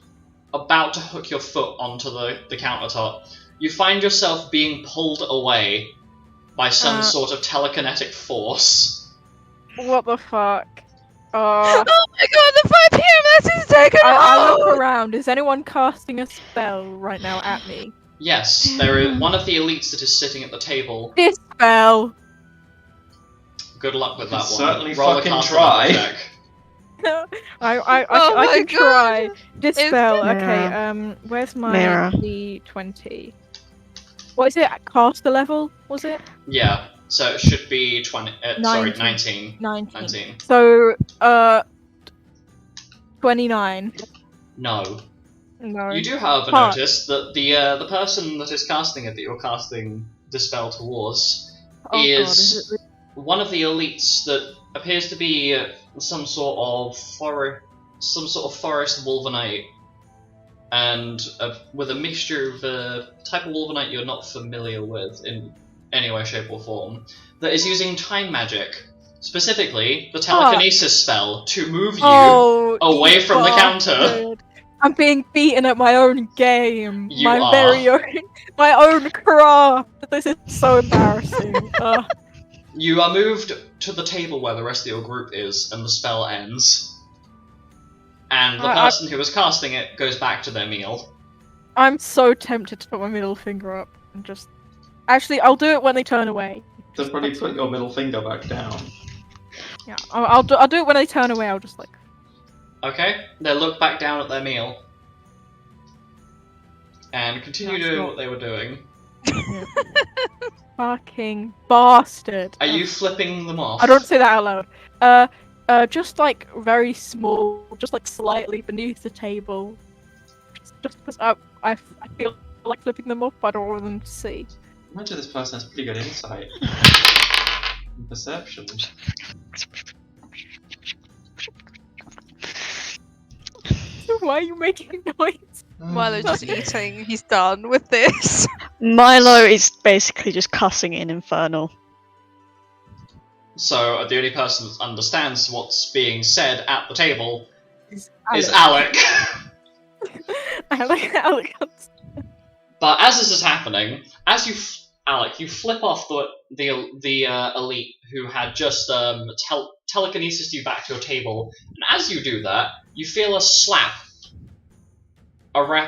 about to hook your foot onto the countertop. You find yourself being pulled away by some sort of telekinetic force. What the fuck? Oh my god, the 5 PM is taken I look around. Is anyone casting a spell right now at me? Yes, there is one of the elites that is sitting at the table. Dispel! Good luck with that one. Certainly Roll a fucking cast try. check. I Oh my can try. God. Dispel. It's- Okay. Where's my Mirror. D20? What is it? Caster level? Was it? Yeah, so it should be 19. 19. 19. So 29. No. No. You do, however, Fuck. notice that the person that is casting it, that you're casting Dispel towards, Oh is God, one of the elites that appears to be some sort of forest wolvenite, and with a mixture of a type of wolvenite you're not familiar with in any way, shape, or form, that is using time magic, specifically the telekinesis spell, to move you away from the counter. bastard. I'm being beaten at my own game. You my are. very own, my own craft. This is so embarrassing. You are moved to the table where the rest of your group is, and the spell ends. And the person who was casting it goes back to their meal. I'm so tempted to put my middle finger up and just. Actually, I'll do it when they turn away. Then probably put your middle finger back down. Yeah, I'll do it when they turn away. I'll just like. Okay, they look back down at their meal. And continue doing what they were doing. Fucking bastard. Are you flipping them off? I don't say that out loud. Just like very small, just like slightly beneath the table. Just because I feel like flipping them off, but I don't want them to see. Imagine this person has pretty good insight. And perception. Why are you making noise? Milo's just eating. He's done with this. Milo is basically just cussing in Infernal. So the only person that understands what's being said at the table Is is Alek. Alek. But as this is happening, as Alek, you flip off the elite who had just telekinesis you back to your table, and as you do that, you feel a slap.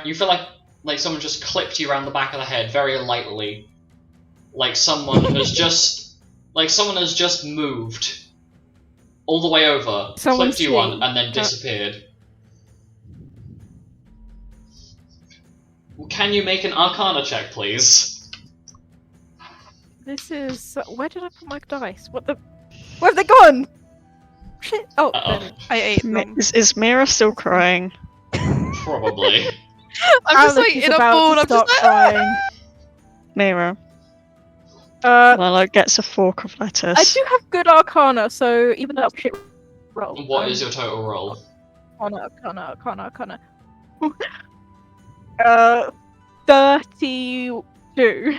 You feel like someone just clipped you around the back of the head very lightly, like someone has just moved all the way over, clipped you on, and then disappeared. Can you make an Arcana check, please? This is. Where did I put my dice? Where have they gone? Shit. Oh. Uh-oh. I ate them. Is Mira still crying? Probably. I'm just like in a ball. I'm just like. crying. Mira. Milo gets a fork of lettuce. I do have good Arcana, so even though that's shit roll. What is your total roll? Arcana. 32.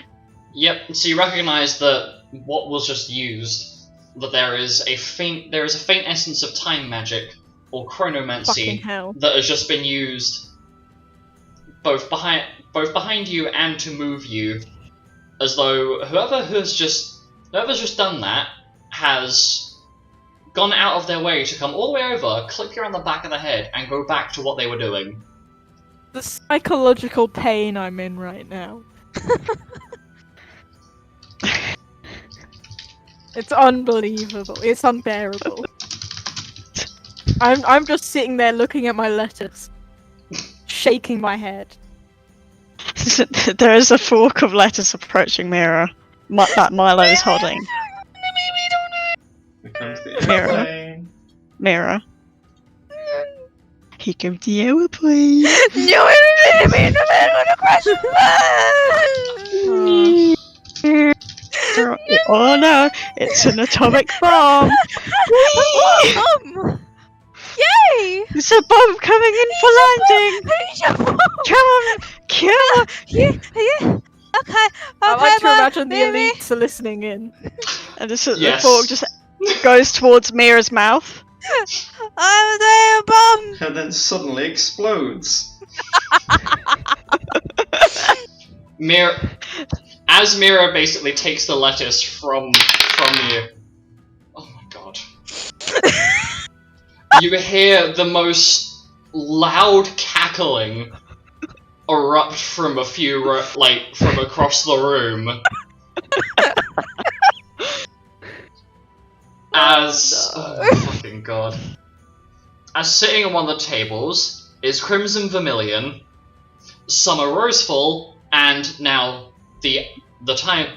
Yep. So you recognise that what was just used, that there is a faint essence of time magic or chronomancy Fucking hell. that has just been used both behind you and to move you, as though whoever's just done that has gone out of their way to come all the way over, clip you around the back of the head, and go back to what they were doing. The psychological pain I'm in right now. It's unbelievable. It's unbearable. I'm just sitting there looking at my lettuce, shaking my head. There is a fork of lettuce approaching Mira that Milo is holding. Here comes the airplane. Mira. Here comes the airplane. No, I'm gonna crash. Oh no, it's an atomic bomb! Yay! It's a bomb coming in for landing! Come on, kill! Yeah. Okay, I like to Mum, imagine the Mimi. elites are listening in. And this Yes. the fork just goes towards Mira's mouth. I'm there, Mum. And then suddenly explodes. As Mira basically takes the lettuce from you. Oh my god. You hear the most loud cackling erupt from a few from across the room. Oh my fucking god. As sitting on one of the tables is Crimson Vermilion, Summer Rosefall, and now the time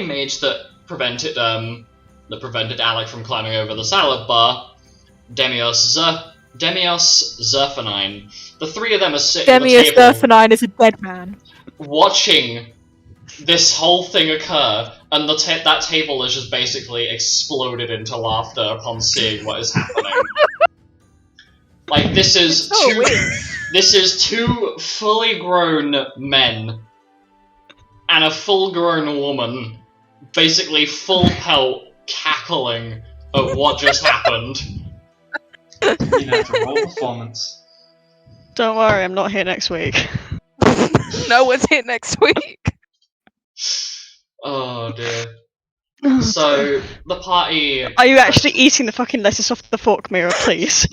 mage that prevented Alek from climbing over the salad bar, Demios Zerfanine. The three of them are sitting at the Demius table Durfanine is a dead man. watching this whole thing occur, and that table has just basically exploded into laughter upon seeing what is happening. Like, this is two fully grown men and a full grown woman, basically full pelt, cackling at what just happened. You know, to roll performance. Don't worry, I'm not here next week. No one's here next week. Oh dear. So, the party... Are you actually eating the fucking lettuce off the fork, Mira, please?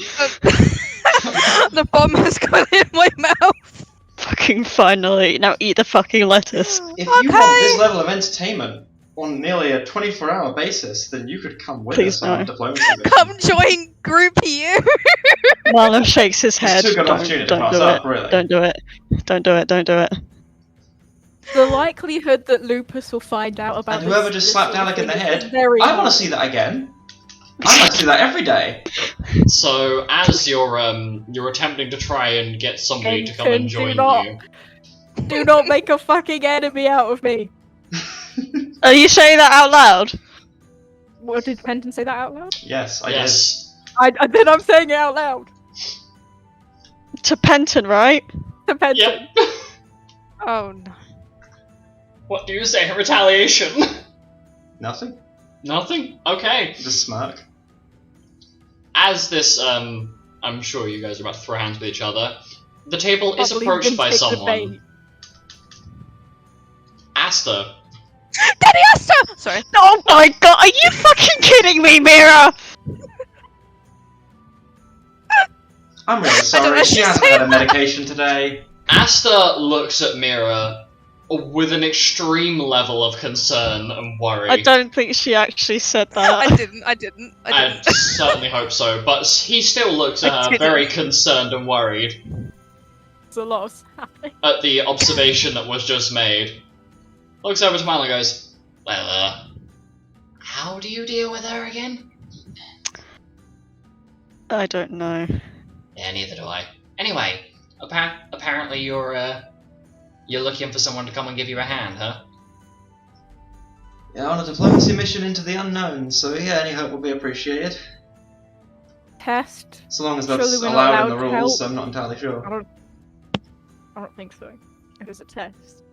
The bomb has gone in my mouth. Fucking finally. Now eat the fucking lettuce. If you want this level of entertainment on nearly a 24-hour basis, then you could come with Please us on no. a diplomacy mission. Come join Group U. Marlon shakes his head. It's too good an opportunity to Don't pass do up, it. really. Don't do it. Don't do it. Don't do it. The likelihood that Lupus will find out about And whoever this just slapped sort of Alec in the thing is head, very I want high. to see that again. I'd like to see that every day. So, as you're attempting to try and get somebody to come and Penton, join do not- you... Do not make a fucking enemy out of me. Are you saying that out loud? What did Penton say that out loud? Yes, I Yes. Then I'm saying it out loud. To Penton, right? To Penton. Yep. Oh no. What do you say? Retaliation? did. Nothing. Nothing? Okay. Just smirk. As this, I'm sure you guys are about to throw hands with each other, the table is Can't believe approached you by didn't take the someone. bait. Aster. Daddy Aster! Sorry. Oh my god, are you fucking kidding me, Mira? I'm really know sorry, what she she's hasn't had a medication today. Aster looks at Mira with an extreme level of concern and worry. I don't think she actually said that. I didn't. I certainly hope so, but he still looks at I her didn't. very concerned and worried There's a lot of happening. at the observation that was just made. Looks over to Milo and goes, well, how do you deal with her again? I don't know. Yeah, neither do I. Anyway, apparently you're looking for someone to come and give you a hand, huh? Yeah, on a diplomacy mission into the unknown, so yeah, any help will be appreciated. Test? So long as Surely that's we're not allowed in the allowed to rules, help. I'm not entirely sure. I don't think so. If it's a test,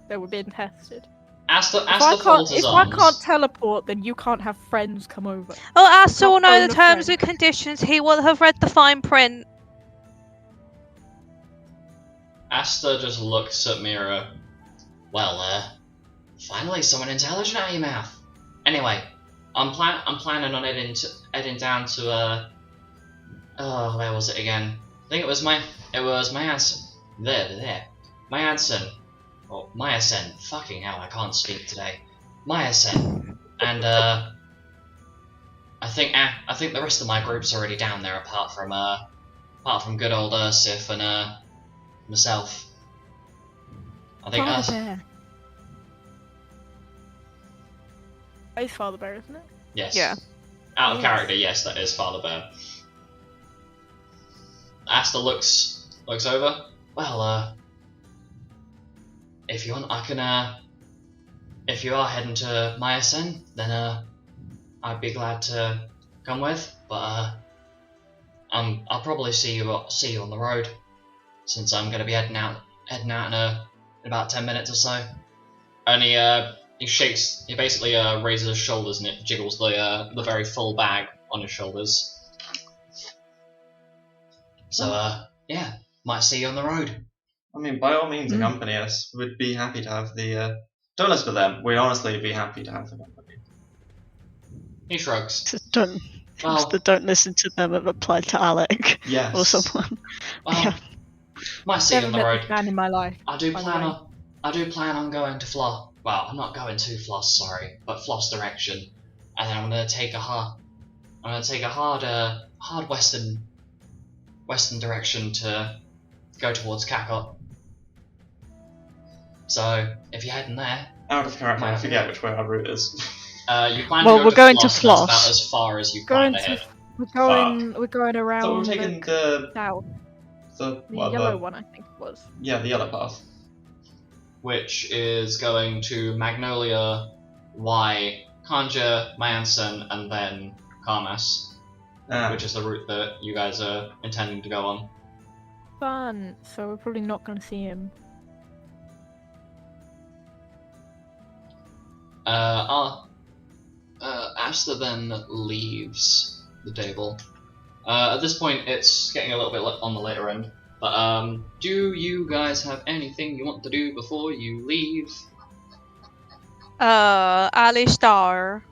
they were being tested. Aster If I folds his arms. can't teleport, then you can't have friends come over. Well, Aster will know phone the a terms friend. and conditions. He will have read the fine print. Aster just looks at Mira. Well, finally someone intelligent out of your mouth. Anyway, I'm planning on heading down to where was it again? I think it was my Madsen. Madsen. Or Myasen. Fucking hell, I can't speak today. Myasen. And I think the rest of my group's already down there apart from good old Ursif and myself. I think Father us. Bear. It's Father Bear, isn't it? Yes. Yeah. Out of Yes. character, yes, that is Father Bear. Aster looks over. Well, if you want, I can. If you are heading to Myasen, then I'd be glad to come with. But I'll probably see you on the road, since I'm gonna be heading out in about 10 minutes or so. And he basically raises his shoulders and it jiggles the very full bag on his shoulders. So, yeah, might see you on the road. I mean, by all means, accompany us. We'd be happy to have the. Don't listen to them. We'd honestly be happy to have the company. He shrugs. Just don't. Well, Just don't listen to them have applied to Alec Yes. or someone. well, Yeah. might see you on Never the met road. this man in my life. I do by the plan way. on going to Flos. Well, I'm not going to Flos, sorry, but Flos direction, and then I'm gonna take a hard western direction to go towards Cae. So if you're heading there, Out of character, I forget which way our route is. you plan Well, to go we're to going to Flos. That's Flos. about as far as you Going plan to head. We're going around So we're taking the south. the The well, yellow the, one, I think it was. yeah, the yellow path. Which is going to Magnolia, Y, Kanja, Manson, and then Karmas, which is the route that you guys are intending to go on. Fun. So we're probably not going to see him. Aster then leaves the table. At this point, it's getting a little bit on the later end. But do you guys have anything you want to do before you leave? Alistar.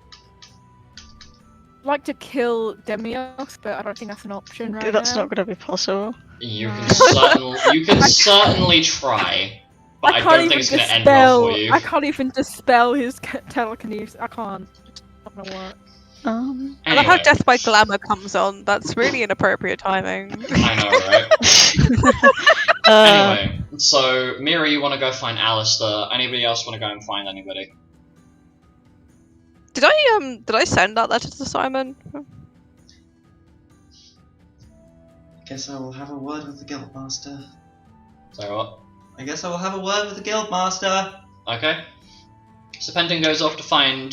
I'd like to kill Demios, but I don't think that's an option right That's now. not going to be possible. You No. can certainly try, but I can't don't think even it's going to end well for you. I can't even dispel his telekinesis. I can't. It's not gonna work. I love how Death by Glamour comes on. That's really inappropriate timing. I know, right? Anyway, so Mira, you want to go find Aster. Anybody else want to go and find anybody? Did I send that letter to Simon? Guess I will have a word with the Guildmaster. So what? I guess I will have a word with the Guildmaster. Okay. So Penton goes off to find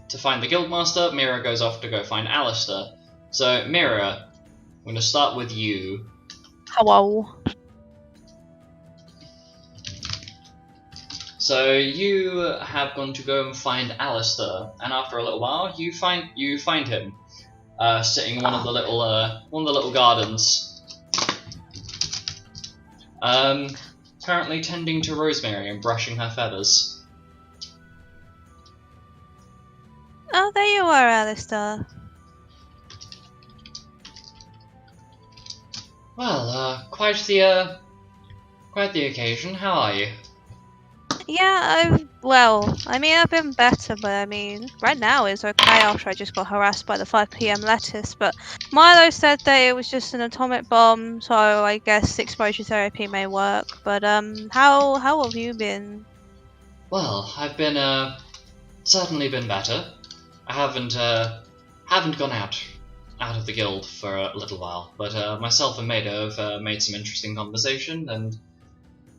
the Guildmaster. Mira goes off to go find Aster. So Mira, I'm going to start with you. Hello. So you have gone to go and find Aster, and after a little while, you find him sitting in one of the little gardens, currently tending to Rosemary and brushing her feathers. Oh, there you are, Alistar. Well, quite the occasion. How are you? Yeah, I've been better, but right now it's okay after I just got harassed by the 5 PM lettuce, but Milo said that it was just an atomic bomb, so I guess exposure therapy may work, but how have you been? Well, I've been, certainly been better. I haven't gone out of the guild for a little while, but myself and Maida have made some interesting conversation, and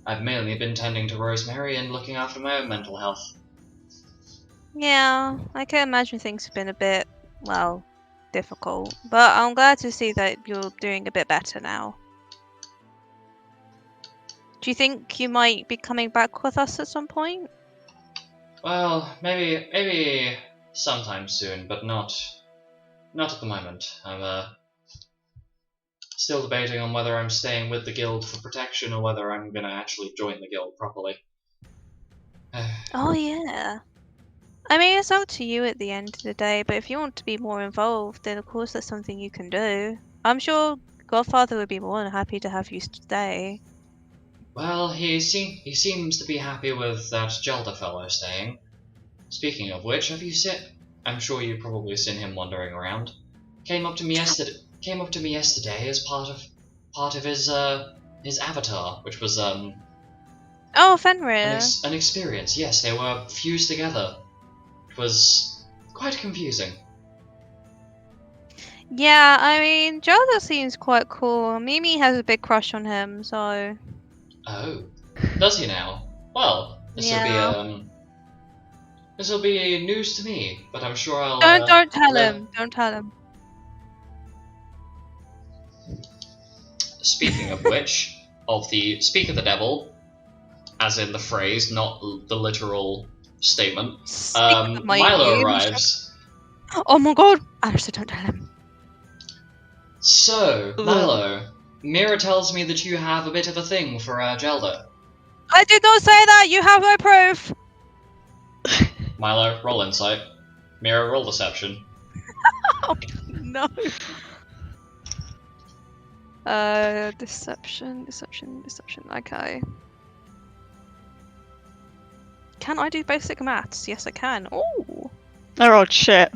I've mainly been tending to Rosemary and looking after my own mental health. Yeah, I can imagine things have been a bit, difficult, but I'm glad to see that you're doing a bit better now. Do you think you might be coming back with us at some point? Well, maybe sometime soon, but not at the moment. I'm still debating on whether I'm staying with the guild for protection or whether I'm gonna actually join the guild properly. Oh yeah. It's up to you at the end of the day, but if you want to be more involved, then of course that's something you can do. I'm sure Godfather would be more than happy to have you stay. Well, he seems to be happy with that Gelda fellow staying. Speaking of which, have you seen? I'm sure you've probably seen him wandering around. Came up to me yesterday as part of his avatar, which was Oh, Fenrir. an experience. Yes, they were fused together. It was quite confusing. Yeah, Gelda seems quite cool. Mimi has a big crush on him, so. Oh, does he now? Well, this will be news to me, but I'm sure I'll. Don't tell him. Don't tell him. Speaking of which, speak of the devil, as in the phrase, not the literal statement, Speak of my Milo immune arrives. Oh my god! Aster, don't tell him. So, Milo, Mira tells me that you have a bit of a thing for Gelda. I did not say that! You have no proof! Milo, roll insight. Mira, roll deception. Oh, no. Deception. Okay. Can I do basic maths? Yes, I can. Ooh. I rolled shit.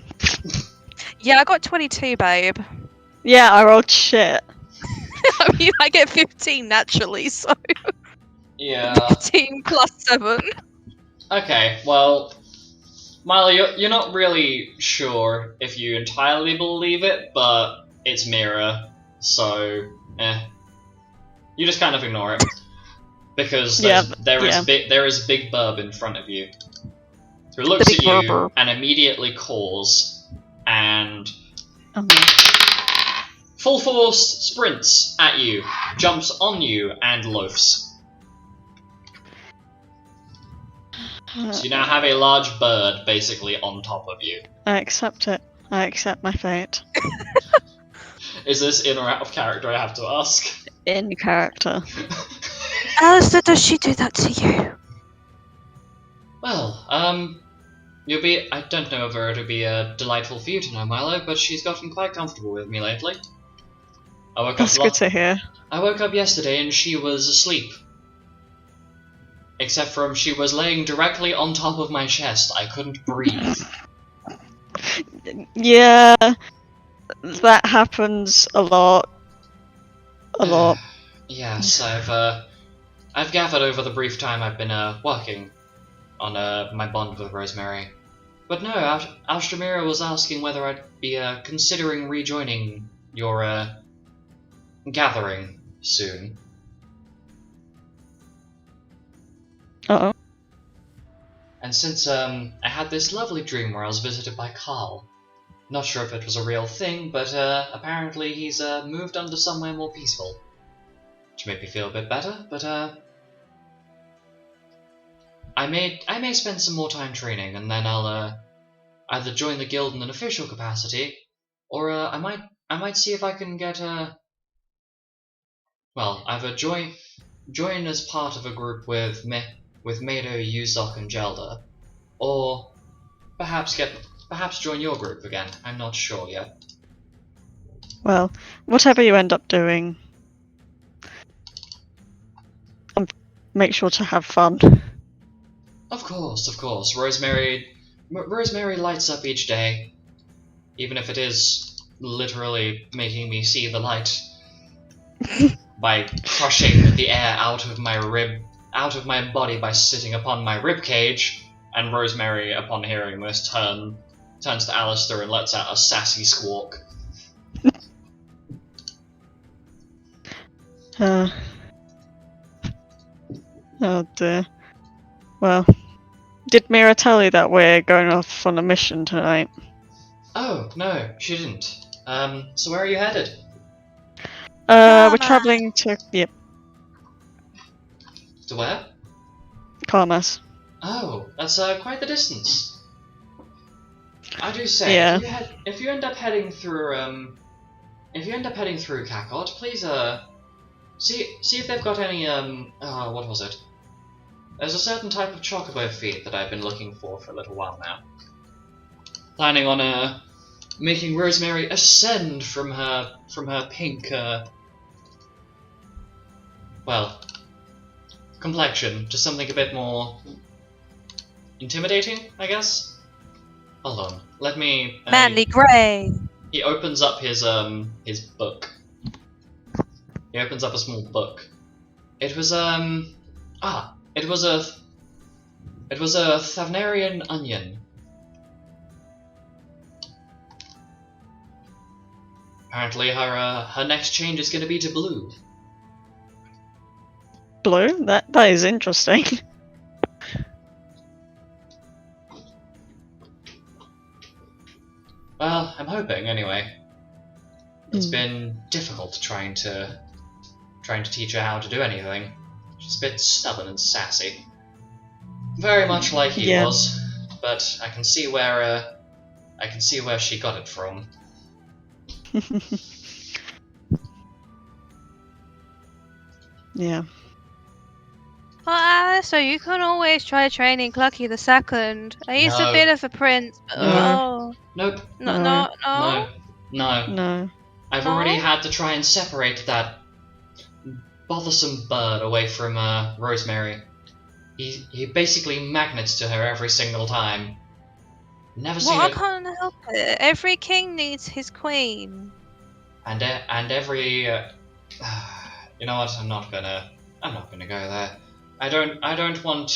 Yeah, I got 22, babe. Yeah, I rolled shit. I mean, I get 15 naturally, so Yeah. 15 plus 7. Okay, well, Milo, you're not really sure if you entirely believe it, but it's Mira, so, you just kind of ignore it. Because there is Big Burb in front of you, who looks at you and immediately calls, and full force sprints at you, jumps on you, and loafs. So you now have a large bird basically on top of you. I accept it. I accept my fate. Is this in or out of character, I have to ask? In character. Alistair, does she do that to you? Well, I don't know whether it'll be delightful for you to know, Milo, but she's gotten quite comfortable with me lately. That's good to hear. I woke up yesterday and she was asleep. Except for she was laying directly on top of my chest. I couldn't breathe. Yeah, that happens a lot. A lot. Yes, I've gathered over the brief time I've been working on my bond with Rosemary. But no, Alstamira was asking whether I'd be considering rejoining your gathering soon. Uh-oh. And since I had this lovely dream where I was visited by Carl, not sure if it was a real thing, but apparently he's moved on to somewhere more peaceful, which made me feel a bit better. But I may spend some more time training, and then I'll either join the guild in an official capacity, or I might see if I can get either join as part of a group with Mado, Yuzok, and Gelda, or perhaps join your group again. I'm not sure yet. Well, whatever you end up doing, make sure to have fun. Of course. Rosemary lights up each day, even if it is literally making me see the light by crushing the air out of my body by sitting upon my rib cage. And Rosemary, upon hearing this, turns to Alistair and lets out a sassy squawk. Oh dear. Well, did Mira tell you that we're going off on a mission tonight? Oh, no, she didn't. So where are you headed? We're travelling to... Yep, To where? Karmas. Oh, that's quite the distance. I do say, Yeah. if you end up heading through Kakot, please see if they've got any what was it? There's a certain type of chocobo feed that I've been looking for a little while now. Planning on making Rosemary ascend from her pink complexion to something a bit more intimidating, I guess. Hold on, let me. Manly grey. He opens up his book. He opens up a small book. It was It was a Thavnarian onion. Apparently, her next change is going to be to blue. Blue? That is interesting. Well, I'm hoping anyway. It's been difficult trying to teach her how to do anything. She's a bit stubborn and sassy. Very much like he Yeah. was, but I can see where she got it from. Yeah. Well, Alice, so you can always try training Clucky the Second. He's a No. bit of a prince. But, No. oh. Nope. No. No. No. I've No? already had to try and separate that bothersome bird away from Rosemary. He basically magnets to her every single time. Never seen Well, I it. can't help it. Every king needs his queen. And every you know what? I'm not gonna go there. I don't want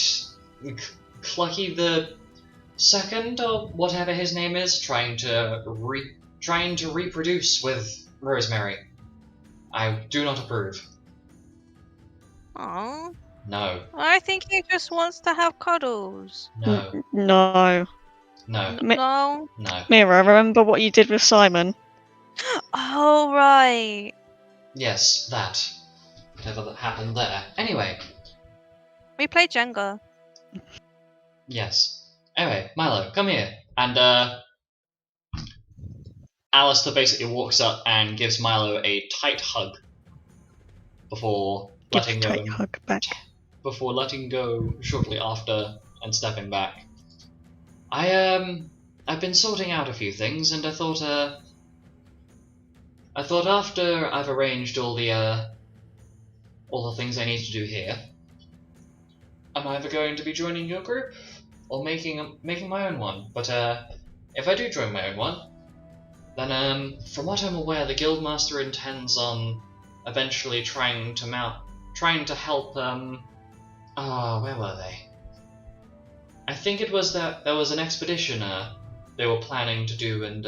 Clucky the Second or whatever his name is trying to reproduce with Rosemary. I do not approve. Oh, No. I think he just wants to have cuddles. No. No. No. No. No. Mira, remember what you did with Simon? Oh right. Yes, that. Whatever that happened there. Anyway. We played Jenga. Yes. Anyway, Milo, come here. And Alistair basically walks up and gives Milo a tight hug before Give letting a go. tight hug back. Before letting go shortly after and stepping back. I've been sorting out a few things, and I thought after I've arranged all the things I need to do here, I'm either going to be joining your group or making my own one. But if I do join my own one, then from what I'm aware, the Guildmaster intends on eventually trying to help where were they? I think it was that there was an expedition they were planning to do, and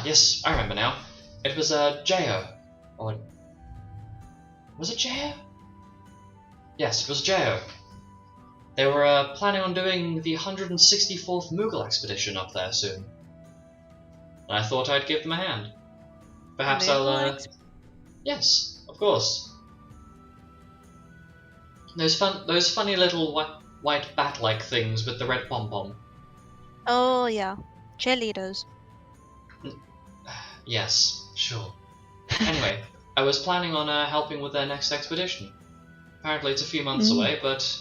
yes, I remember now. It was Jao, or was it Jao? Yes, it was Jao. They were planning on doing the 164th Moogle expedition up there soon, and I thought I'd give them a hand. Perhaps I'll. Yes, of course. Those funny little white bat-like things with the red pom-pom. Oh yeah. Cheerleaders. Yes, sure. Anyway, I was planning on helping with their next expedition. Apparently it's a few months away, but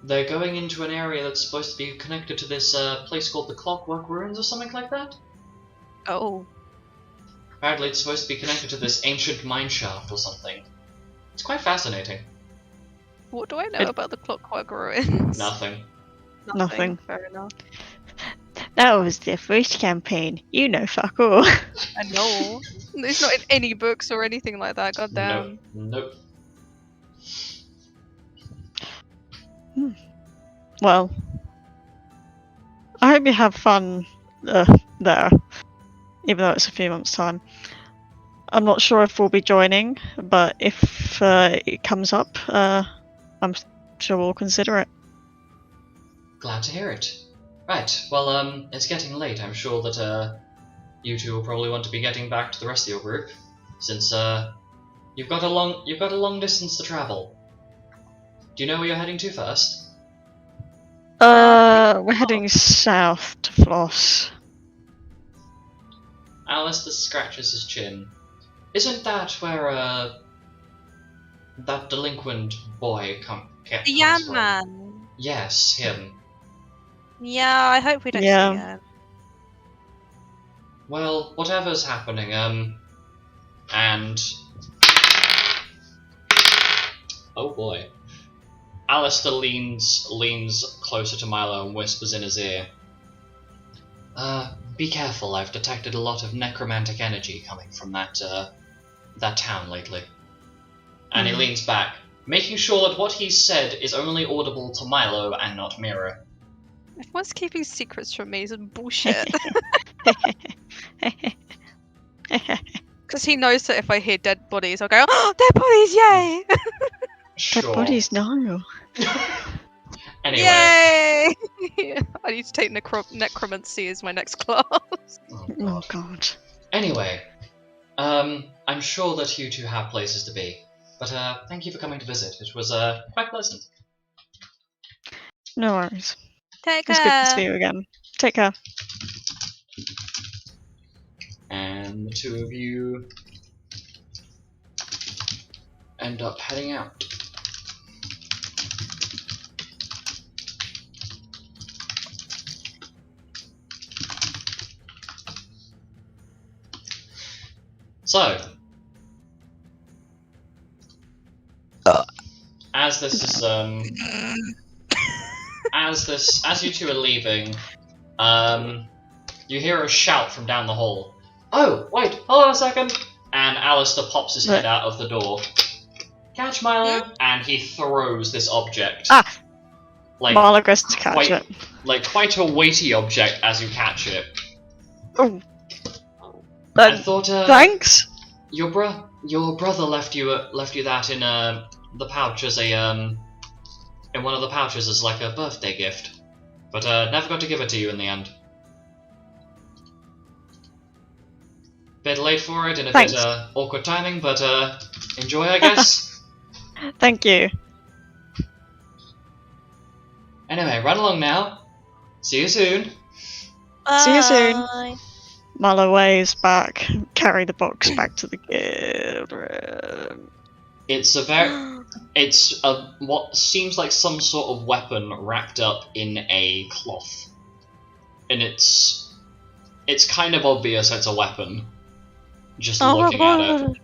they're going into an area that's supposed to be connected to this place called the Clockwork Ruins or something like that. Oh. Apparently it's supposed to be connected to this ancient mine shaft or something. It's quite fascinating. What do I know about the Clockwork Ruins? Nothing. Nothing. Fair enough. That was the first campaign. You know fuck all. I know. It's not in any books or anything like that. God damn. Nope. Well, I hope you have fun there, even though it's a few months' time. I'm not sure if we'll be joining, but if it comes up, I'm sure we'll consider it. Glad to hear it. Right, well, it's getting late. I'm sure that you two will probably want to be getting back to the rest of your group, since you've got a long distance to travel. Do you know where you're heading to first? We're heading south to Flos. Alistair scratches his chin. Isn't that where that delinquent boy comes The from? Yam Man. Yes, him. Yeah, I hope we don't Yeah. see him. Well, whatever's happening, and oh boy. Alistair leans closer to Milo and whispers in his ear. Be careful, I've detected a lot of necromantic energy coming from that town lately. And he leans back, making sure that what he said is only audible to Milo and not Mira. Everyone's keeping secrets from me is bullshit. Because he knows that if I hear dead bodies, I'll go, oh, dead bodies, yay! Sure. Dead bodies, no. Anyway. Yay! I need to take necromancy as my next class. Oh, Oh god. Anyway, I'm sure that you two have places to be. But thank you for coming to visit. It was quite pleasant. No worries. Take It's good to see care. you again. Take care. And the two of you end up heading out. So, as this is as you two are leaving, you hear a shout from down the hall. Oh, wait, hold on a second! And Alistair pops his head out of the door. Catch Milo, and he throws this object. Like Milo goes to catch it. Like quite a weighty object as you catch it. Oh. I thought, Thanks. Your brother left you that in the pouch as a in one of the pouches as like a birthday gift, but never got to give it to you in the end. Bit late for it and a bit awkward timing, but enjoy, I guess. Thank you. Anyway, run along now. See you soon. See you soon. Bye. Milo waves back, carry the box back to the guild room. It's what seems like some sort of weapon wrapped up in a cloth, and it's kind of obvious it's a weapon. Just looking at it,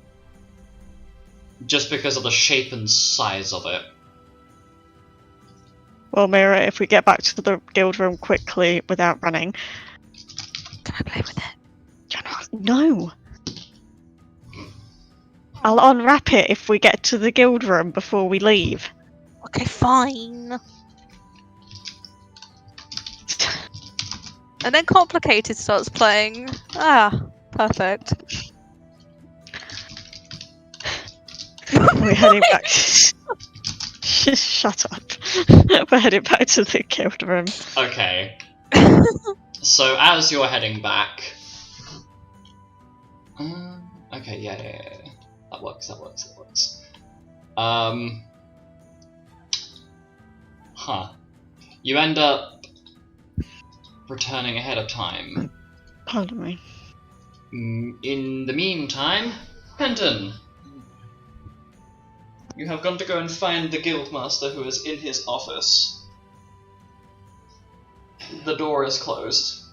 just because of the shape and size of it. Well, Mira, if we get back to the guild room quickly without running. Can I play with it? No. I'll unwrap it if we get to the guild room before we leave. Okay, fine. And then Complicated starts playing. Ah, perfect. We're heading back. Shut up. We're heading back to the guild room. Okay. So as you're heading back, okay, yeah, that works. You end up returning ahead of time. Pardon me. In the meantime, Penton, you have gone to go and find the Guildmaster, who is in his office. The door is closed.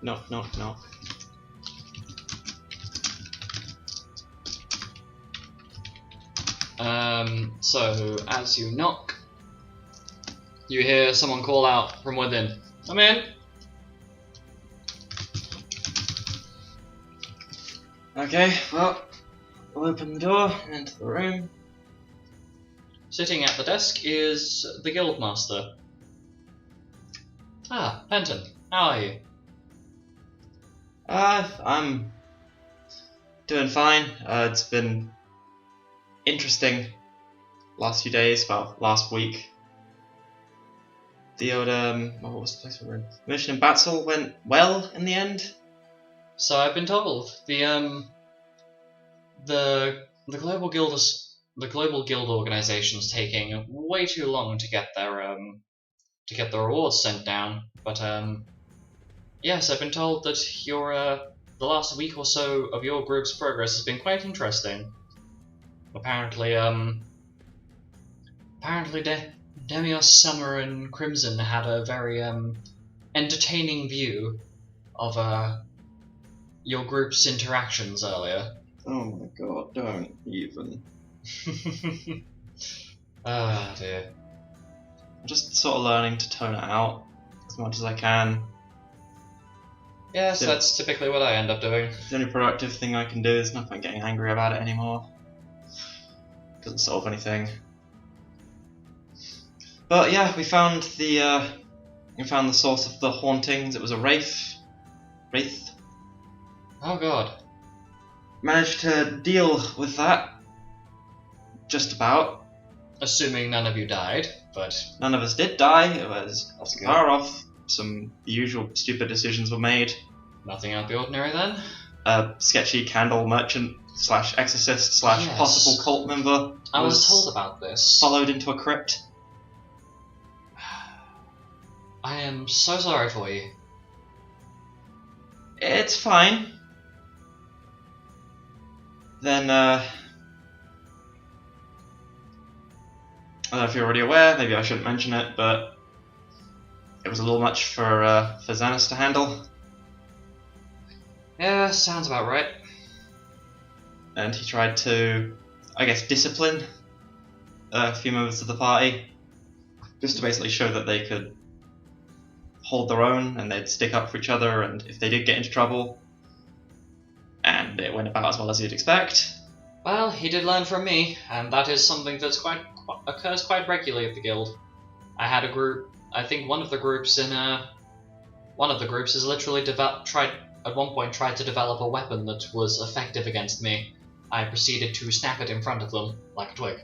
No. So as you knock, you hear someone call out from within, "Come in." Okay, well, we'll open the door and enter the room. Sitting at the desk is the Guildmaster. Ah, Penton, how are you? I'm doing fine. It's been interesting last few days, well, last week. The old, what was the place we were in? Mission in Battle went well in the end. So I've been told the global guild organization's taking way too long to get their rewards sent down. But yes, I've been told that the last week or so of your group's progress has been quite interesting. Apparently, Demios, Summer, and Crimson had a very entertaining view of your group's interactions earlier. Oh my god, don't even. Ah, dear. I'm just sort of learning to tone it out as much as I can. Yes, Yeah. that's typically what I end up doing. The only productive thing I can do is not getting angry about it anymore. Doesn't solve anything. But yeah, we found the source of the hauntings. It was a wraith. Oh god. Managed to deal with that. Just about. Assuming none of you died, but None of us did die. It was that's good. far off. Some usual stupid decisions were made. Nothing out of the ordinary then. a sketchy candle merchant / exorcist / Yes. possible cult member I was told about this. followed into a crypt. I am so sorry for you. It's fine. Then, I don't know if you're already aware, maybe I shouldn't mention it, but it was a little much for Xanas to handle. Yeah, sounds about right. And he tried to, I guess, discipline a few members of the party, just to basically show that they could hold their own and they'd stick up for each other, and if they did get into trouble, and it went about as well as you'd expect. Well, he did learn from me, and that is something that's occurs quite regularly at the guild. I had a group. I think one of the groups has literally tried to develop a weapon that was effective against me. I proceeded to snap it in front of them like a twig,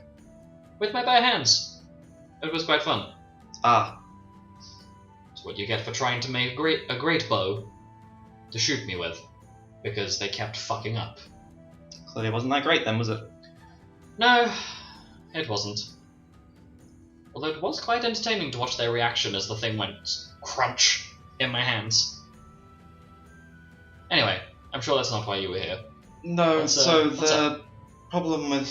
with my bare hands. It was quite fun. Ah, It's what you get for trying to make a great bow to shoot me with, because they kept fucking up. clearly wasn't that great then, was it? No, it wasn't. Although it was quite entertaining to watch their reaction as the thing went crunch in my hands. Anyway, I'm sure that's not why you were here. No, What's the problem with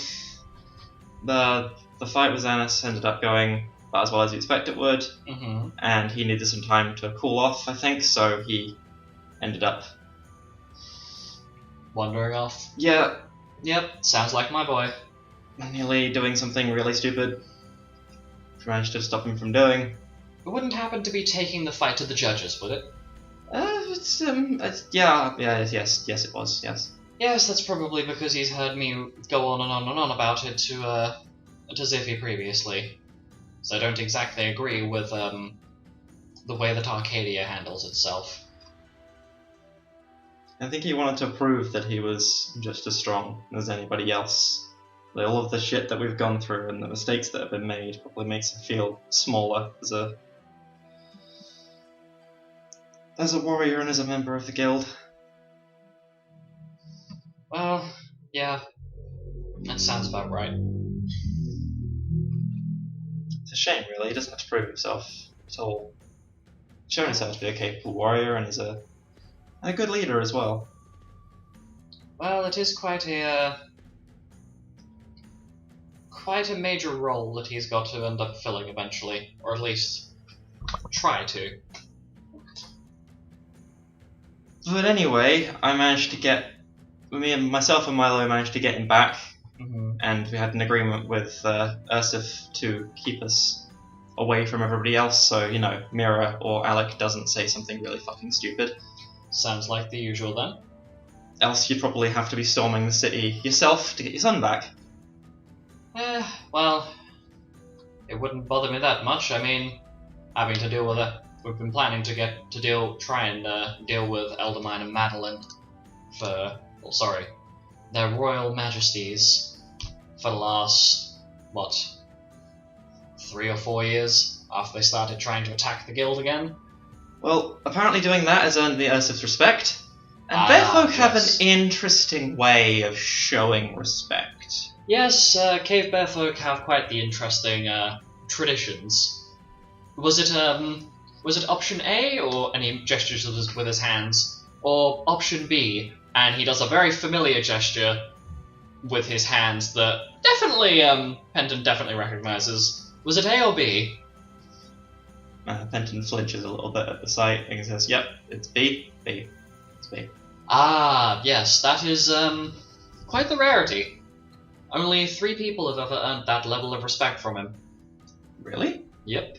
the fight with Xanas ended up going about as well as you expect it would, Mm-hmm. and he needed some time to cool off, I think, so he ended up... Wandering off. Yeah, Yep, sounds like my boy. nearly doing something really stupid. Managed to stop him from doing. It wouldn't happen to be taking the fight to the judges, would it? Yes, it was, yes. Yes, that's probably because he's heard me go on and on and on about it to Ziffy previously. So I don't exactly agree with the way that Arcadia handles itself. I think he wanted to prove that he was just as strong as anybody else. Like, all of the shit that we've gone through and the mistakes that have been made probably makes him feel smaller as a warrior and as a member of the guild. Well, yeah, that sounds about right. It's a shame, really. He doesn't have to prove himself at all. He's shown himself to be a capable warrior and is a good leader as well. Well, it is quite a major role that he's got to end up filling eventually, or at least try to. But anyway, myself and Milo managed to get him back, Mm-hmm. and we had an agreement with Ursif to keep us away from everybody else, so, Mira or Alek doesn't say something really fucking stupid. Sounds like the usual then. Else you'd probably have to be storming the city yourself to get your son back. Well, it wouldn't bother me that much. I mean, having to deal with it, we've been planning to try and deal with Eldermine and Madeline their royal majesties for the last, 3 or 4 years after they started trying to attack the guild again. Well, apparently doing that has earned the Ursif's respect, and their Ah, folk have yes. an interesting way of showing respect. Yes, Cave Bear folk have quite the interesting traditions. Was it option A, or any gestures with his hands, or option B, and he does a very familiar gesture with his hands that definitely Penton definitely recognizes. Was it A or B? Penton flinches a little bit at the sight and says, "Yep, it's B. It's B." Ah, yes, that is quite the rarity. Only 3 people have ever earned that level of respect from him. Really? Yep.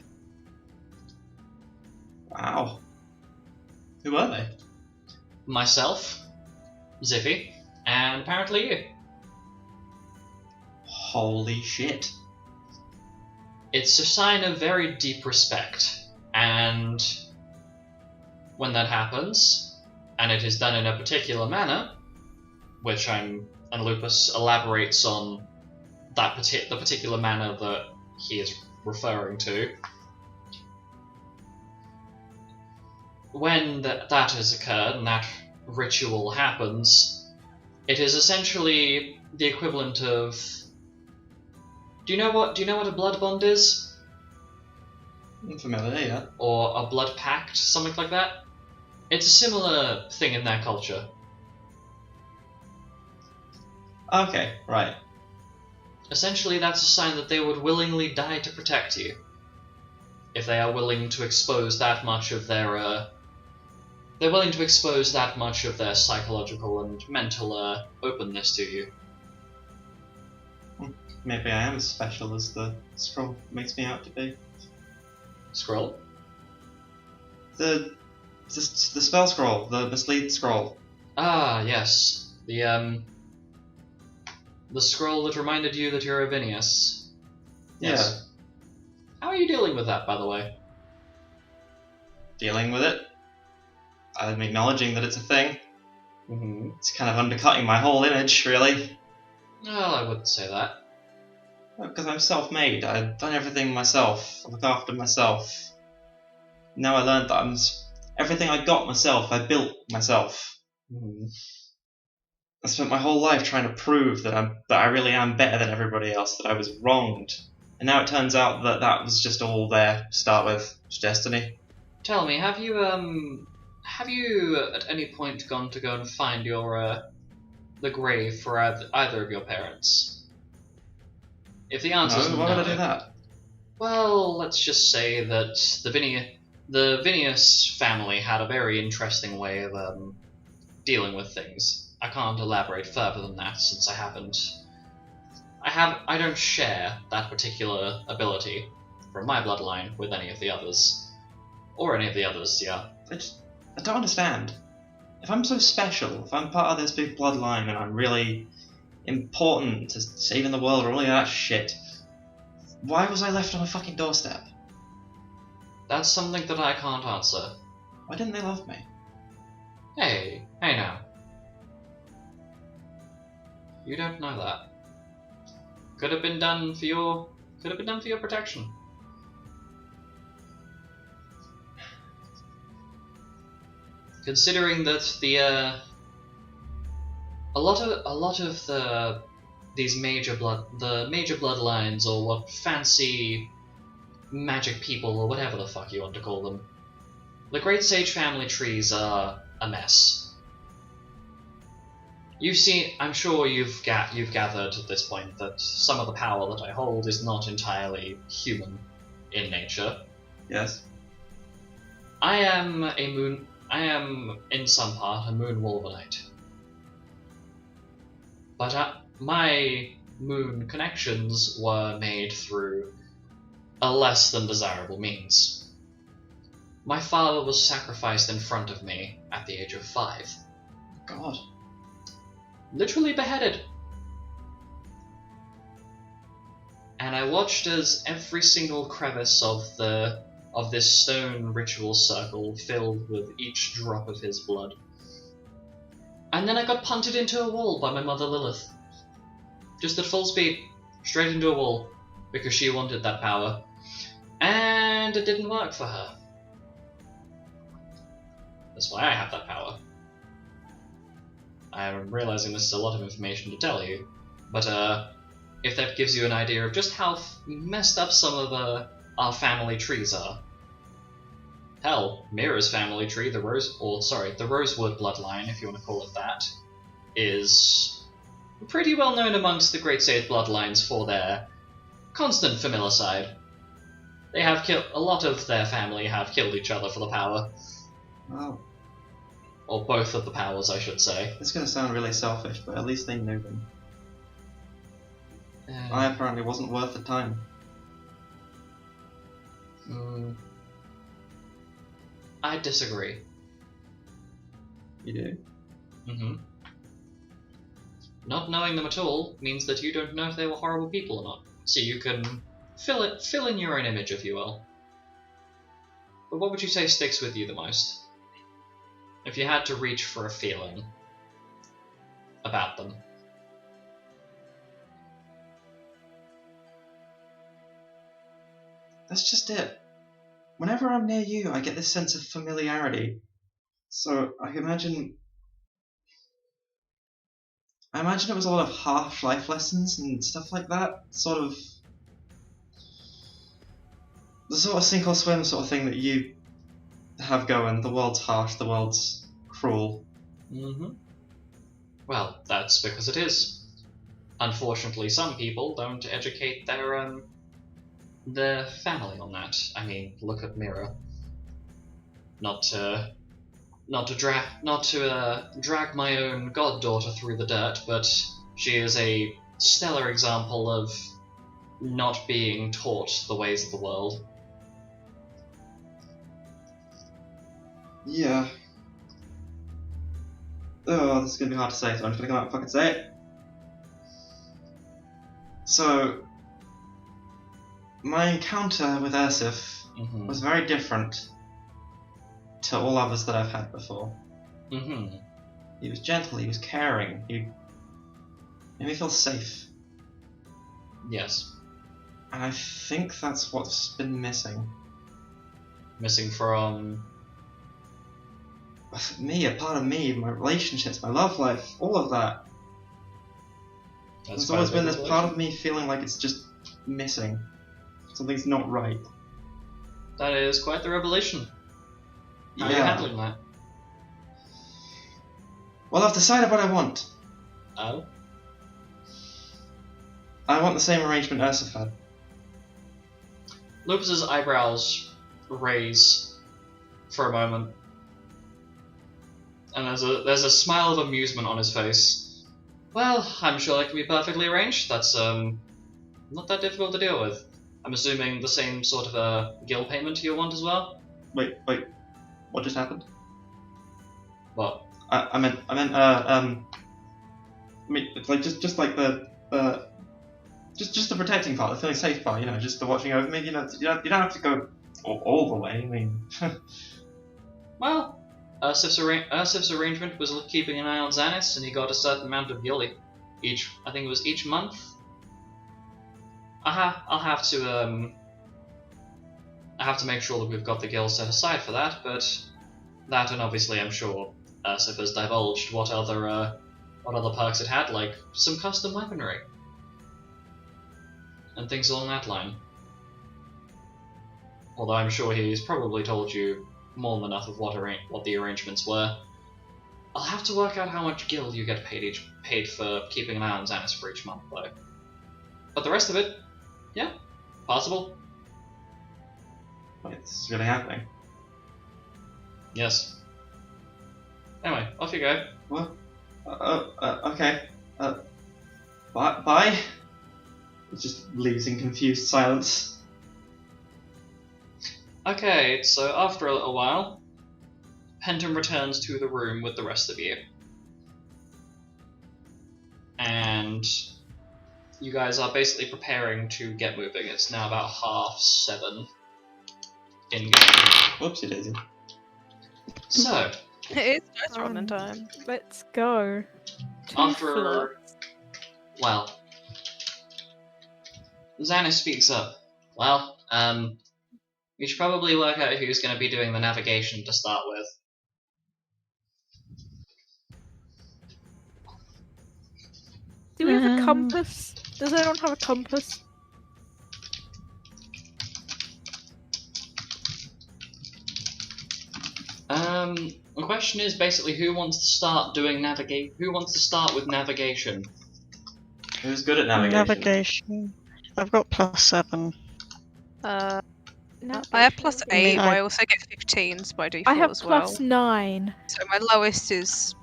Wow. Who are they? Myself, Ziffy, and apparently you. Holy shit. It's a sign of very deep respect, and when that happens, and it is done in a particular manner, and Lupus elaborates on the particular manner that he is referring to. When that has occurred, and that ritual happens, it is essentially the equivalent of. Do you know what a blood bond is? I'm familiar, yeah. Or a blood pact, something like that? It's a similar thing in their culture. Okay, right. Essentially, that's a sign that they would willingly die to protect you. If they are willing to expose that much of their, they're willing to expose that much of their psychological and mental openness to you. Maybe I am as special as the scroll makes me out to be. Scroll? The spell scroll, the mislead scroll. Ah, yes. The scroll that reminded you that you're a Vinius. Yes. How are you dealing with that, by the way? Dealing with it. I'm acknowledging that it's a thing. Mm-hmm. It's kind of undercutting my whole image, really. Well, I wouldn't say that. Because I'm self-made. I've done everything myself. I look after myself. Now I learned that everything I got myself, I built myself. Mm-hmm. I spent my whole life trying to prove that I really am better than everybody else, that I was wronged. And now it turns out that was just all there to start with. It's destiny. Tell me, have you at any point gone and find the grave for either of your parents? If the answer is no, why would I do that? Well, let's just say that the Vinius family had a very interesting way of dealing with things. I can't elaborate further than that since I don't share that particular ability from my bloodline with any of the others. Or any of the others, yeah. I don't understand. If I'm so special, if I'm part of this big bloodline and I'm really important to saving the world or all of that shit, why was I left on a fucking doorstep? That's something that I can't answer. Why didn't they love me? Hey now. You don't know that. Could have been done for your protection. Considering that a lot of these major bloodlines, or what fancy magic people, or whatever the fuck you want to call them, the Great Sage family trees are a mess. I'm sure you've gathered at this point that some of the power that I hold is not entirely human in nature. Yes. I am in some part a moon wolvenite. But my moon connections were made through a less than desirable means. My father was sacrificed in front of me at the age of 5. God. Literally beheaded. And I watched as every single crevice of this stone ritual circle filled with each drop of his blood. And then I got punted into a wall by my mother Lilith. Just at full speed, straight into a wall, because she wanted that power. And it didn't work for her. That's why I have that power. I'm realizing this is a lot of information to tell you, but if that gives you an idea of just how messed up some of our family trees are. Hell, Mira's family tree, the Rosewood bloodline, if you want to call it that, is pretty well known amongst the Great Sage bloodlines for their constant familicide. They have a lot of their family have killed each other for the power. Wow. Or both of the powers, I should say. This is going to sound really selfish, but at least they knew them. I apparently wasn't worth the time. I disagree. You do? Mm-hmm. Not knowing them at all means that you don't know if they were horrible people or not. So you can fill in your own image, if you will. But what would you say sticks with you the most? If you had to reach for a feeling about them. That's just it. Whenever I'm near you, I get this sense of familiarity. So I imagine I imagine it was a lot of harsh life lessons and stuff like that. Sort of the sort of sink or swim sort of thing that you have going. The world's harsh, the world's cruel. Mm-hmm. Well, that's because it is. Unfortunately, some people don't educate their family on that. I mean, look at Mira. Not to drag my own goddaughter through the dirt, but she is a stellar example of not being taught the ways of the world. Yeah. Oh, this is gonna be hard to say, so I'm just gonna come out and fucking say it. So, my encounter with Ursif Mm-hmm. was very different to all others that I've had before. Mm-hmm. He was gentle, he was caring, he made me feel safe. Yes. And I think that's what's been missing. Missing from... Me, a part of me, my relationships, my love life, all of that. There's always been this part of me feeling like it's just missing. Something's not right. That is quite the revelation. How are you handling that? Well, I've decided what I want. Oh? I want the same arrangement Ursif had. Lupus's eyebrows raise for a moment. And there's a smile of amusement on his face. Well, I'm sure that can be perfectly arranged. That's not that difficult to deal with. I'm assuming the same sort of a guild payment you'll want as well? Wait, what just happened? What? I mean, it's like just like the just the protecting part, the feeling safe part, just the watching over me. You don't have to go all the way. I mean, Well, Ursif's arrangement was keeping an eye on Xanis, and he got a certain amount of guild each month. I'll have to make sure that we've got the guild set aside for that, but that, and obviously I'm sure Ursif has divulged what other perks it had, like some custom weaponry and things along that line. Although I'm sure he's probably told you more than enough of what the arrangements were. I'll have to work out how much guild you get paid for keeping an eye on Xanis for each month, though. But the rest of it, yeah, possible. wait, this is really happening. Yes. Anyway, off you go. What? Okay. Bye. It just leaves in confused silence. Okay, so after a little while, Penton returns to the room with the rest of you. And you guys are basically preparing to get moving. It's now about 7:30 in game. Whoopsie daisy. So, It is dice rolling time. Let's go. after... Well, Xanis speaks up. Well, we should probably work out who's going to be doing the navigation to start with. Do we have a compass? Does anyone have a compass? The question is basically who wants to start with navigation? Who's good at navigation? Navigation. I've got +7. I have +8, but I also get 15s by default I have as well. +9. So my lowest is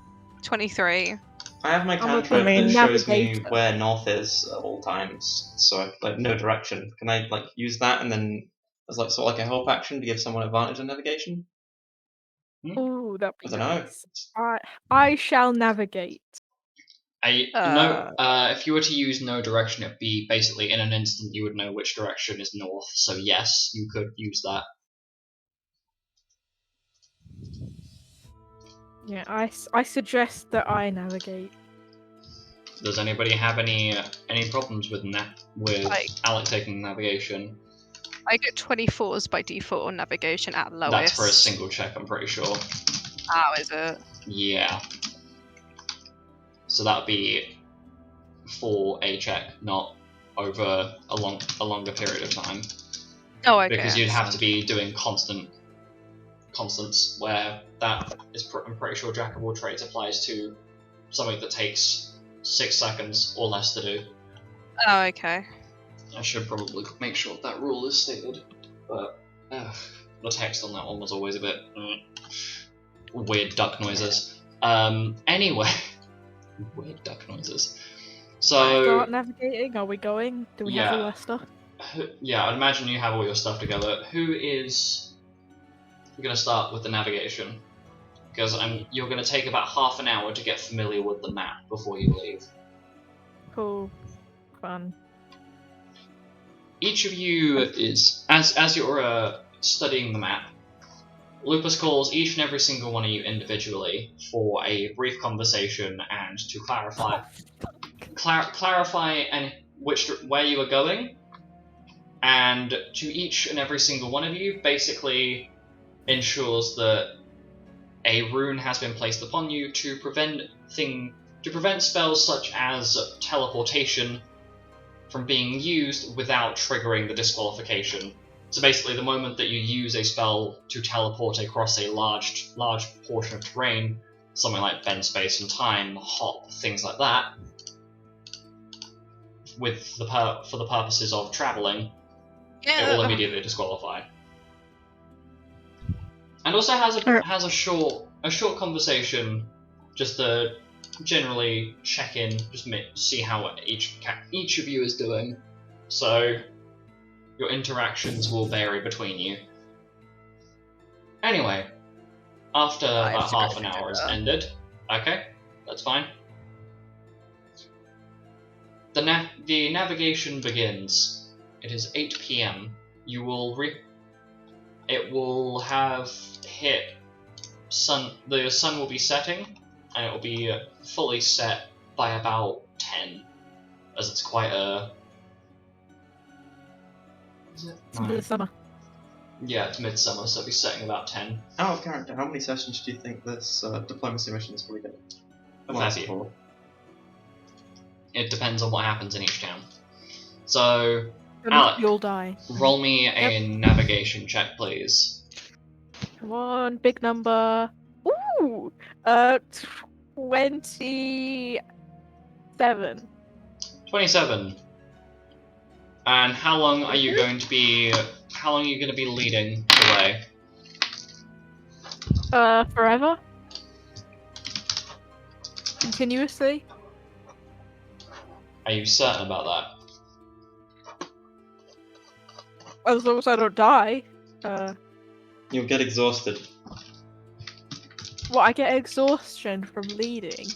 23. I have my I'm a cantrip that shows me navigator. where north is at all times, so like no direction. Can I use that and then as sort of a help action to give someone advantage on navigation? Ooh, that'd be I don't know. nice. I shall navigate. If you were to use no direction, it'd be basically in an instant you would know which direction is north. So yes, you could use that. Yeah, I suggest that I navigate. Does anybody have any problems with Alek taking navigation? I get 24s by default on navigation at lowest. That's for a single check, I'm pretty sure. How is it? Yeah. So that would be for a check, not over a longer period of time. Oh, okay. Because you'd have to be doing constants, where that is I'm pretty sure Jack of all trades applies to something that takes 6 seconds or less to do. Oh, okay. I should probably make sure that rule is stated, but the text on that one was always a bit weird duck noises. Anyway, weird duck noises. So Start navigating. Are we going? Do we have all our stuff? yeah, I'd imagine you have all your stuff together. Who is going to start with the navigation? Because you're going to take about half an hour to get familiar with the map before you leave. Cool. Fun. Each of you is, as you're studying the map, Lupus calls each and every single one of you individually for a brief conversation and to clarify and where you are going, and to each and every single one of you basically ensures that a rune has been placed upon you to prevent spells such as teleportation from being used without triggering the disqualification. So basically, the moment that you use a spell to teleport across a large portion of terrain, something like bend space and time, hop, things like that, for the purposes of traveling, it will immediately disqualify. And also has a short conversation, just to generally check in, just see how each of you is doing. So your interactions will vary between you. Anyway, after about half an hour has ended, okay, that's fine. The navigation begins. It is 8 PM. You will it will have hit sun. The sun will be setting, and it will be fully set by about 10, as it's quite a. It's midsummer. Yeah, it's midsummer, so it'll be setting about 10. Out of character, how many sessions do you think this diplomacy mission is probably going to last for? It depends on what happens in each town. So, Alek, Alek, you'll die. roll me a navigation check, please. Come on, big number. Ooh, 27. 27. And how long are you going to be? How long are you going to be leading the way? Forever. Continuously. Are you certain about that? As long as I don't die. You'll get exhausted. What, I get exhaustion from leading?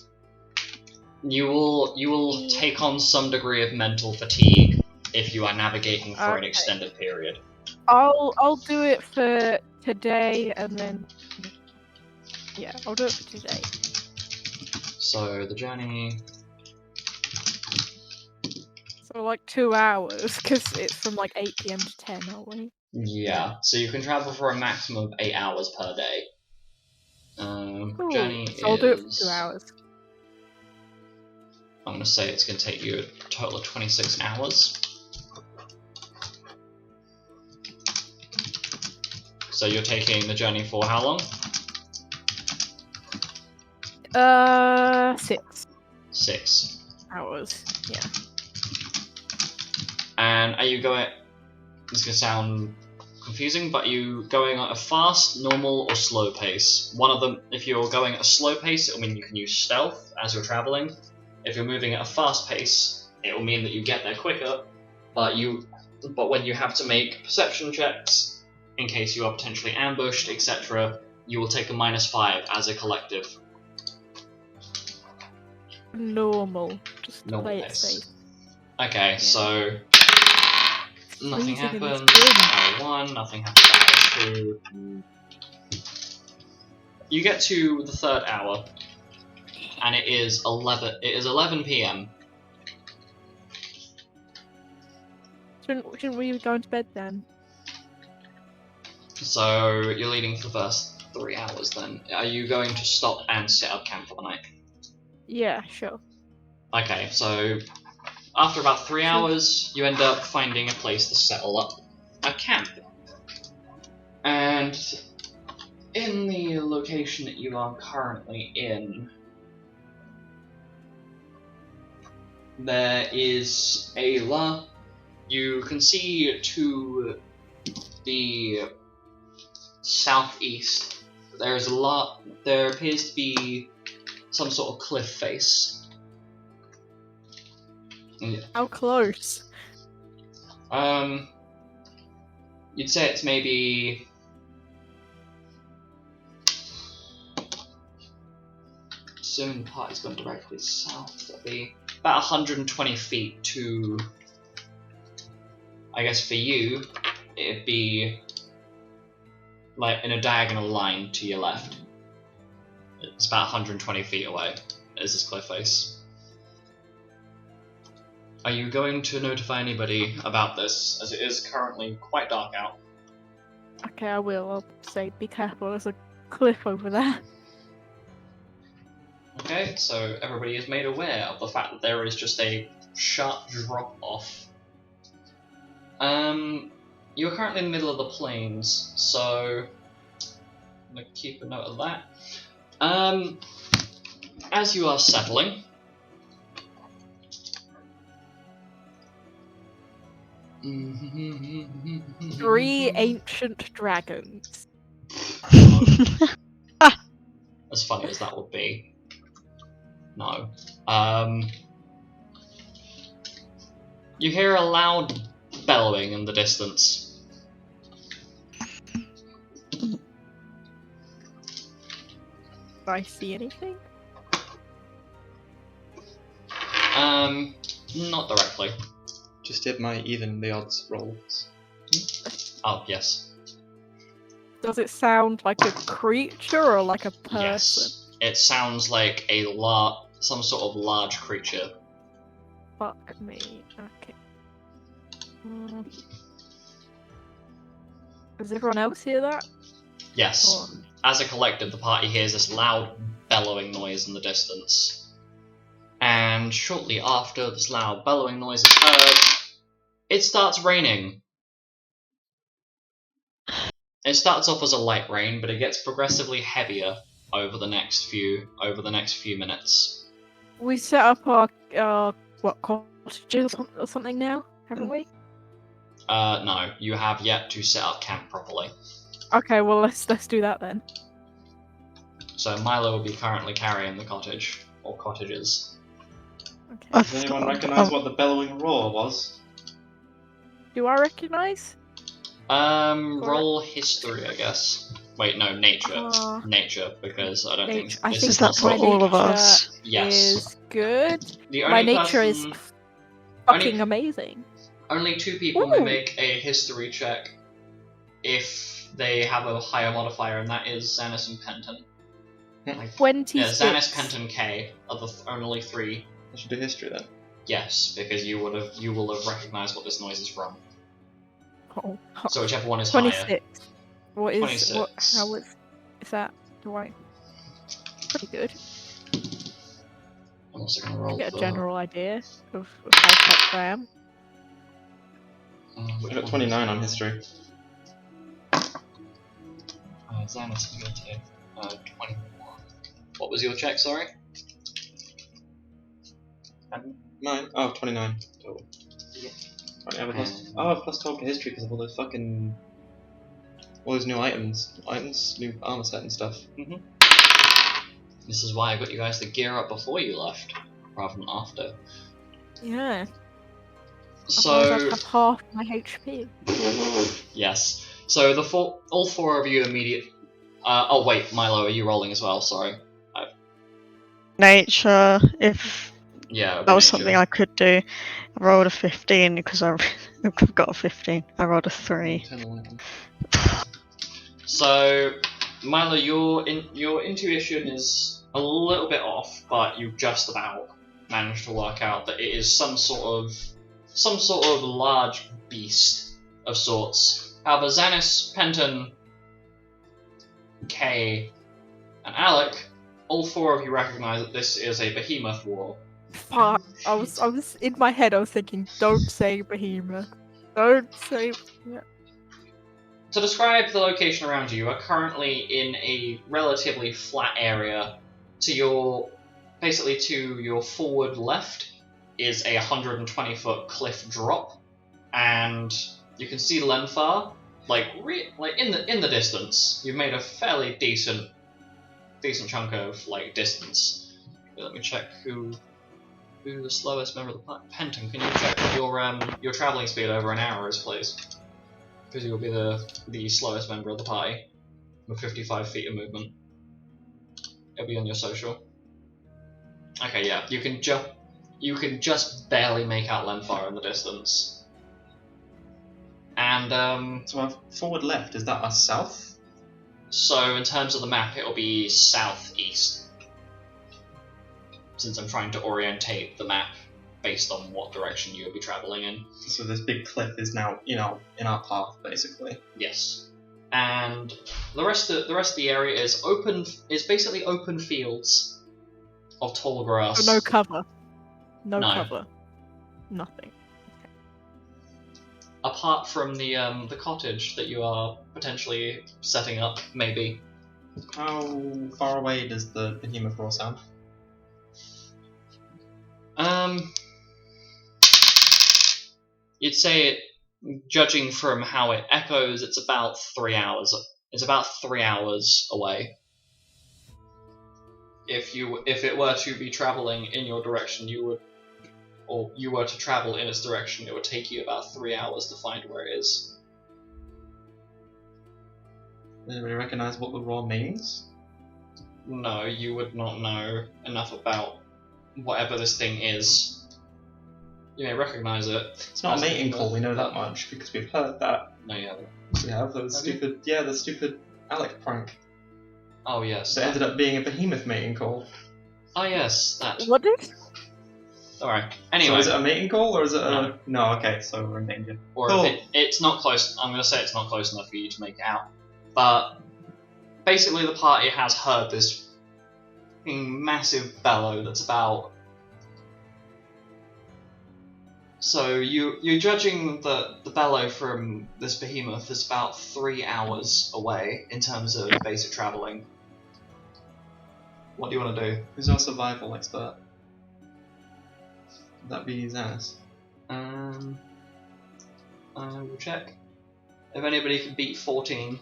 You will take on some degree of mental fatigue if you are navigating for an extended period. I'll do it for today, and then yeah, I'll do it for today. So the journey. So like 2 hours, because it's from like 8 PM to 10, aren't we? Yeah, so you can travel for a maximum of 8 hours per day. Cool. Journey So I'll do it for 2 hours. I'm going to say it's going to take you a total of 26 hours. So you're taking the journey for how long? 6 hours. Yeah. And are you going? This is going to sound confusing, but are you going at a fast, normal, or slow pace? One of them, if you're going at a slow pace, it'll mean you can use stealth as you're traveling. If you're moving at a fast pace, it will mean that you get there quicker, but when you have to make perception checks, in case you are potentially ambushed, etc., you will take a -5 as a collective. Normal. Just Normal play it pace. safe. Okay, Yeah. so nothing Freezing in this happened. room. Hour 1, nothing happened. Hour 2. You get to the 3rd hour, and it is 11 PM. Shouldn't we be going to bed then? So you're leading for the first 3 hours. Then are you going to stop and set up camp for the night? Yeah, sure. Okay, so After about 3 hours, you end up finding a place to settle up a camp. And in the location that you are currently in, there is you can see to the southeast, there appears to be some sort of cliff face. How close? You'd say it's maybe assuming the party's gone directly south, that'd be about 120 feet to, I guess for you, it'd be like in a diagonal line to your left. It's about 120 feet away, is this cliff face. Are you going to notify anybody about this, as it is currently quite dark out? Okay, I will. I'll say be careful, there's a cliff over there. Okay, so everybody is made aware of the fact that there is just a sharp drop off. You're currently in the middle of the plains, so I'm going to keep a note of that. As you are settling, Three ancient dragons. as funny as that would be. No. You hear a loud bellowing in the distance. Do I see anything? Not directly. Just did my even the odds rolls. Oh, yes. Does it sound like a creature or like a person? Yes. It sounds like some sort of large creature. Fuck me. Okay. Does everyone else hear that? Yes. Or... As a collective, the party hears this loud bellowing noise in the distance. And shortly after this loud bellowing noise is heard, it starts raining. It starts off as a light rain, but it gets progressively heavier over the next few minutes. We set up our cottages or something now, haven't we? No, you have yet to set up camp properly. Okay, well let's do that then. So Milo will be currently carrying the cottage, or cottages. Okay. Does anyone recognise what the bellowing roar was? Do I recognise? Roll history, I guess. Wait, no, nature. Nature, because I don't think I this think is that for my all of nature us? Yes. is good. The My only nature is person- fucking amazing. Only 2 people may Ooh. make a history check if they have a higher modifier, and that is Xanis and Penton. 26. Yeah, Xanis, Penton, Cae are the only 3. I should do history then. Yes, because you will have recognised what this noise is from. Oh. So whichever one is higher. 26. What is 26. how is that? Do I? Pretty good. I'm also going to roll Get a for... general idea of how fucked I am. I got 29 on history. Xanis, you got 21. What was your check, sorry? Mine? Oh, 29 total. Yeah. Right, I have a plus. Oh, I have plus 12 to history because of all those fucking. All those new items. New armor set and stuff. This is why I got you guys to gear up before you left, rather than after. Yeah. So Otherwise I'd have half my HP. yes. So all 4 of you immediately. Oh wait, Milo, are you rolling as well? Sorry. Nature, if Yeah. that was nature. something I could do. I rolled a 15 because I've got a 15. I rolled a 3. 10, 11. So, Milo, your intuition is a little bit off, but you just about managed to work out that it is some sort of large beast of sorts. However, Xanis, Penton, Cae, and Alek, all 4 of you recognize that this is a behemoth Fuck. I was in my head. I was thinking, don't say behemoth. Don't say. Yeah. To describe the location around you, you are currently in a relatively flat area. Basically to your forward left is a 120-foot cliff drop, and you can see Lenfar, like in the distance. You've made a fairly decent chunk of distance. Let me check who the slowest member of the party. Penton, can you check what your traveling speed over an hour is, please? Because you'll be the slowest member of the party with 55 feet of movement. It'll be on your social. Okay, yeah, you can just barely make out Lenfar in the distance. And So our forward left, is that us south? so in terms of the map, it'll be southeast. Since I'm trying to orientate the map based on what direction you'll be traveling in. So this big cliff is now in our path, basically. Yes. And the rest of the area is basically open fields of tall grass. So no cover. No No. cover. Nothing. Apart from the cottage that you are potentially setting up, maybe. How far away does the behemoth roar sound? You'd say it, judging from how it echoes, it's about 3 hours. It's about 3 hours away. If it were to be traveling in your direction, you were to travel in its direction, it would take you about 3 hours to find where it is. Does anybody recognise what the roar means? No, you would not know enough about whatever this thing is. You may recognise it. It's not a as mating the- call, we know that much, because we've heard that. No, you haven't. We have the Have stupid Alek prank. Oh yes. So it ended up being a behemoth mating call. Oh yes, that. What did? Alright. So Anyway, is it a mating call, or is it a... No. No, okay, so we're in danger. or Cool. if it's not close. I'm going to say it's not close enough for you to make it out. But basically, the party has heard this massive bellow that's about. So you're judging the bellow from this behemoth is about 3 hours away in terms of basic traveling. What do you want to do? Who's our survival expert? Would that be Xanis? I will check. If anybody can beat 14,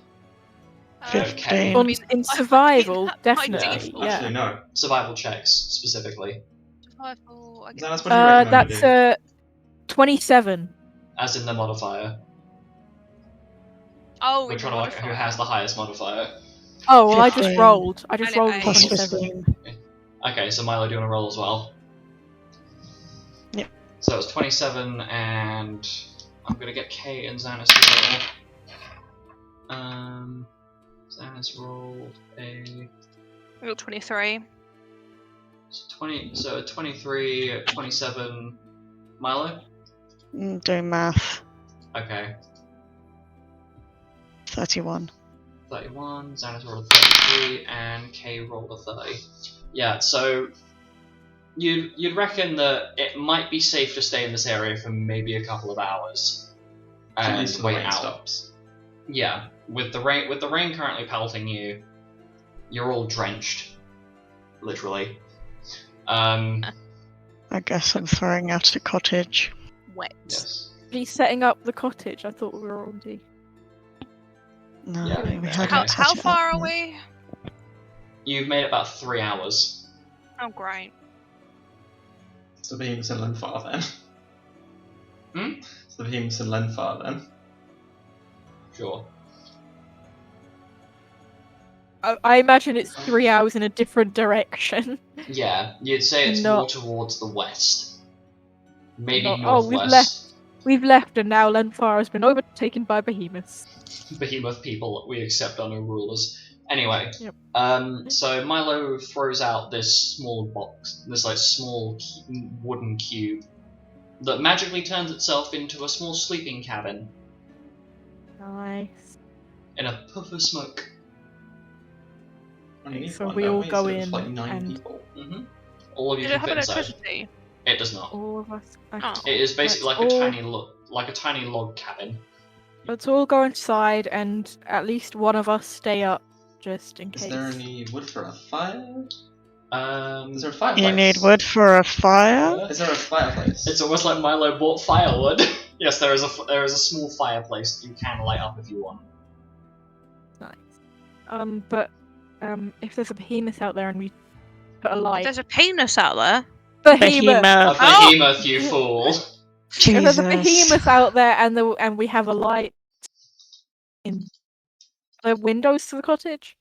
15. On, in survival, by definitely. default. Yeah. Actually, no. survival checks specifically, Survival, I guess. Xanis, what do you recommend we That's do? 27. as in the modifier. Oh, We're in trying to work out who modifier. has the highest modifier. Oh well, I just 15. rolled. I just And it rolled ain't. Plus 27. 15. Okay, so Milo, do you want to roll as well? Yep. So it's 27, and I'm gonna get Cae and Xanis to roll. Xanis rolled a We got 23. 23, 27. Milo. Doing math. Okay. 31. 31, Xanis rolled a 33, and Cae rolled a 30. Yeah, so you'd reckon that it might be safe to stay in this area for maybe a couple of hours At and least the wait rain out. stops. Yeah, with the rain currently pelting you, you're all drenched, literally. I guess I'm throwing out a cottage. Wet. Yes. He's setting up the cottage. I thought we were already. No, Yeah, we okay. hadn't How set it far up are yet. we? You've made about 3 hours. Oh, great. So the behemoths in Lenfar then. Hmm? So the behemoths in Lenfar then. Sure. I imagine it's 3 hours in a different direction. Yeah, you'd say it's No. more towards the west. Maybe No. Oh, northwest. We've left, and now Lenfar has been overtaken by behemoths. Behemoth people, we accept our new rulers. Anyway, Yep. So Milo throws out this small box, this small wooden cube that magically turns itself into a small sleeping cabin Nice. in a puff of smoke. I need So one, we don't all go instead of, in like 9 and- people. All of you Did it can have fit inside. electricity? It does not. All of us. Okay. Oh. It is basically Let's like a tiny log cabin. Let's all go inside and at least one of us stay up just in case. Is there any wood for a fire? Is there a You fireplace? need wood for a fire? Is there a fireplace? It's almost like Milo bought firewood. Yes, there is a small fireplace that you can light up if you want. Nice. But if there's a behemoth out there and we put a light. There's a penis out there. A Behemoth. behemoth, you fool. If there's a Jesus. behemoth out there and we have a light in the windows to the cottage.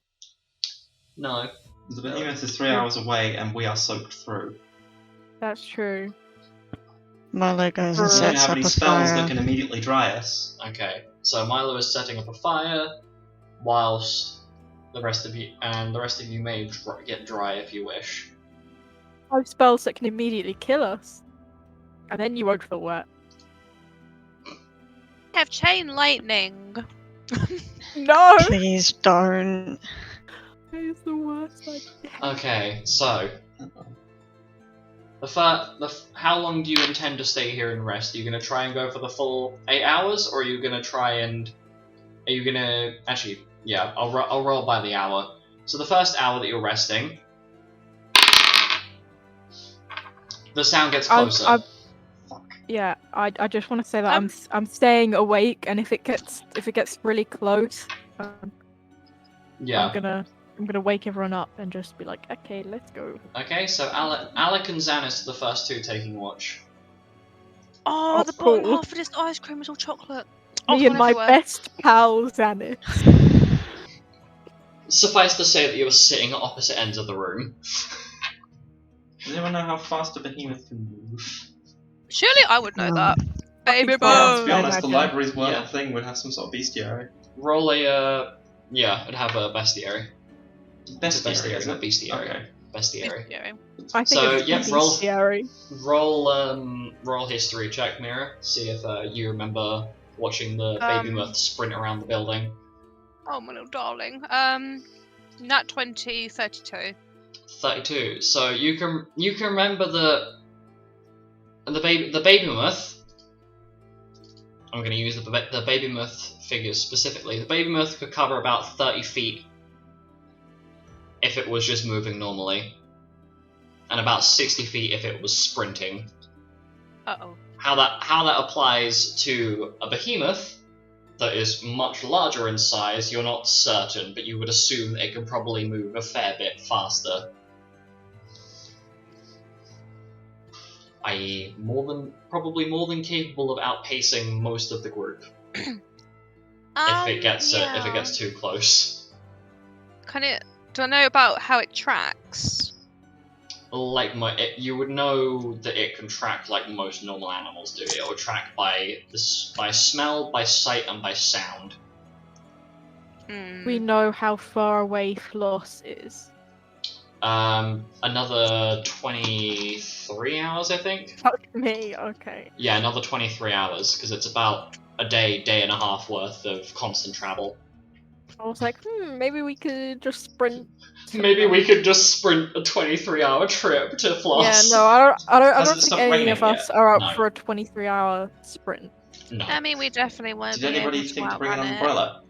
No. The behemoth is 3 hours away and we are soaked through. That's true. Milo goes We and We don't sets have up any a spells fire. that can immediately dry us. Okay. So Milo is setting up a fire, whilst the rest of you may get dry if you wish. 5 spells that can immediately kill us. And then you won't feel wet. Have chain lightning. No! Please don't. It's the worst idea. Okay, so how long do you intend to stay here and rest? Are you gonna try and go for the full 8 hours, or are you gonna actually? Yeah, I'll roll by the hour. So the first hour that you're resting, the sound gets closer. Yeah, I just want to say that I'm staying awake, and if it gets really close, Yeah. I'm gonna wake everyone up and just be like, okay, let's go. Okay, so Alek and Xanis are the first two taking watch. Oh, Oh, the bottom cool. half of this ice cream is all chocolate. Me and my best pal Xanis. Suffice to say that you were sitting at opposite ends of the room. Does anyone know how fast a behemoth can move? Surely I would know No. that. Baby To be boom. honest, the imagine. library's one Yeah. thing would have some sort of bestiary. Roll a it'd have a bestiary. It's a Bestiary, is not it? bestiary. Okay. Bestiary. Yeah. I think So, it's yep, roll. scary. Roll history check, Mira. See if you remember watching the baby moth sprint around the building. Oh, my little darling. Nat 20, 32. 32. So you can remember the baby moth. I'm going to use the baby moth figures specifically. The baby moth could cover about 30 feet if it was just moving normally, and about 60 feet if it was sprinting. Uh-oh. How that applies to a behemoth that is much larger in size, you're not certain, but you would assume that it can probably move a fair bit faster. I.e., probably more than capable of outpacing most of the group if it gets too close. Do I know about how it tracks? Like you would know that it can track like most normal animals do. It will track by smell, by sight, and by sound. We know how far away Flos is. Another 23 hours, I think. Fuck me, okay. Yeah, another 23 hours, because it's about a day and a half worth of constant travel. I was like, maybe we could just sprint. Maybe we could just sprint a 23-hour trip to Flos. Yeah, no, I don't Hasn't think stopped any raining of us yet? are up No. for a 23-hour sprint. No. I mean, we definitely won't Did be anybody able to think to bring an outrun it. umbrella?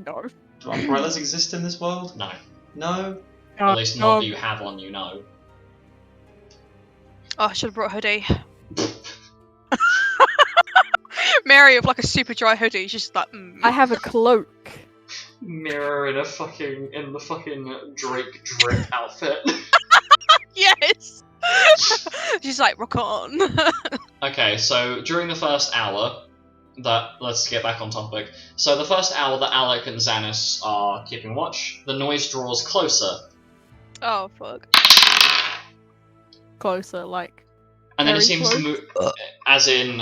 No. Do umbrellas exist in this world? No. No? At least not that you have on, you know. Oh, I should have brought a hoodie. Mary with like a super dry hoodie, she's just like, I have a cloak. Mirror in the fucking Drake drip outfit. Yes! She's like, rock on. Okay, so during the first hour, let's get back on topic. So the first hour that Alek and Xanis are keeping watch, the noise draws closer. Oh, fuck. Closer, like. And then it Very seems to move, as in,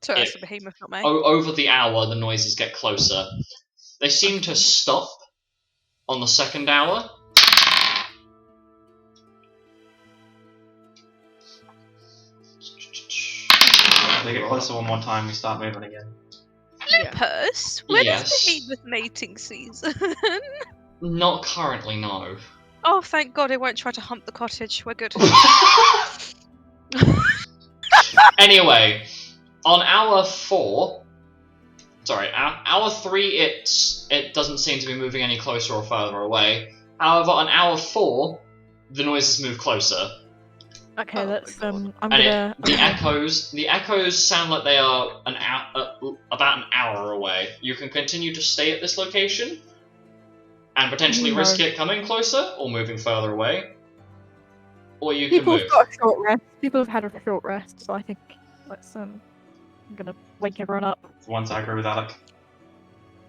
Sorry, Yeah. that's a behemoth, not me. over the hour, the noises get closer. They seem to stop on the second hour. They get closer one more time, we start moving again. Lupus? When Yes. is behemoth mating season? Not currently, no. Oh, thank God it won't try to hump the cottage. We're good. Anyway, on hour 4, sorry, hour 3, it doesn't seem to be moving any closer or further away. However, on hour 4, the noises move closer. Okay, Oh that's my God. I'm And gonna. the echoes sound like they are about an hour away. You can continue to stay at this location and potentially No. risk it coming closer or moving further away, or you can People move. have got a short rest. People have had a short rest, so I think let's I'm gonna wake everyone up. For once, I agree with Alec.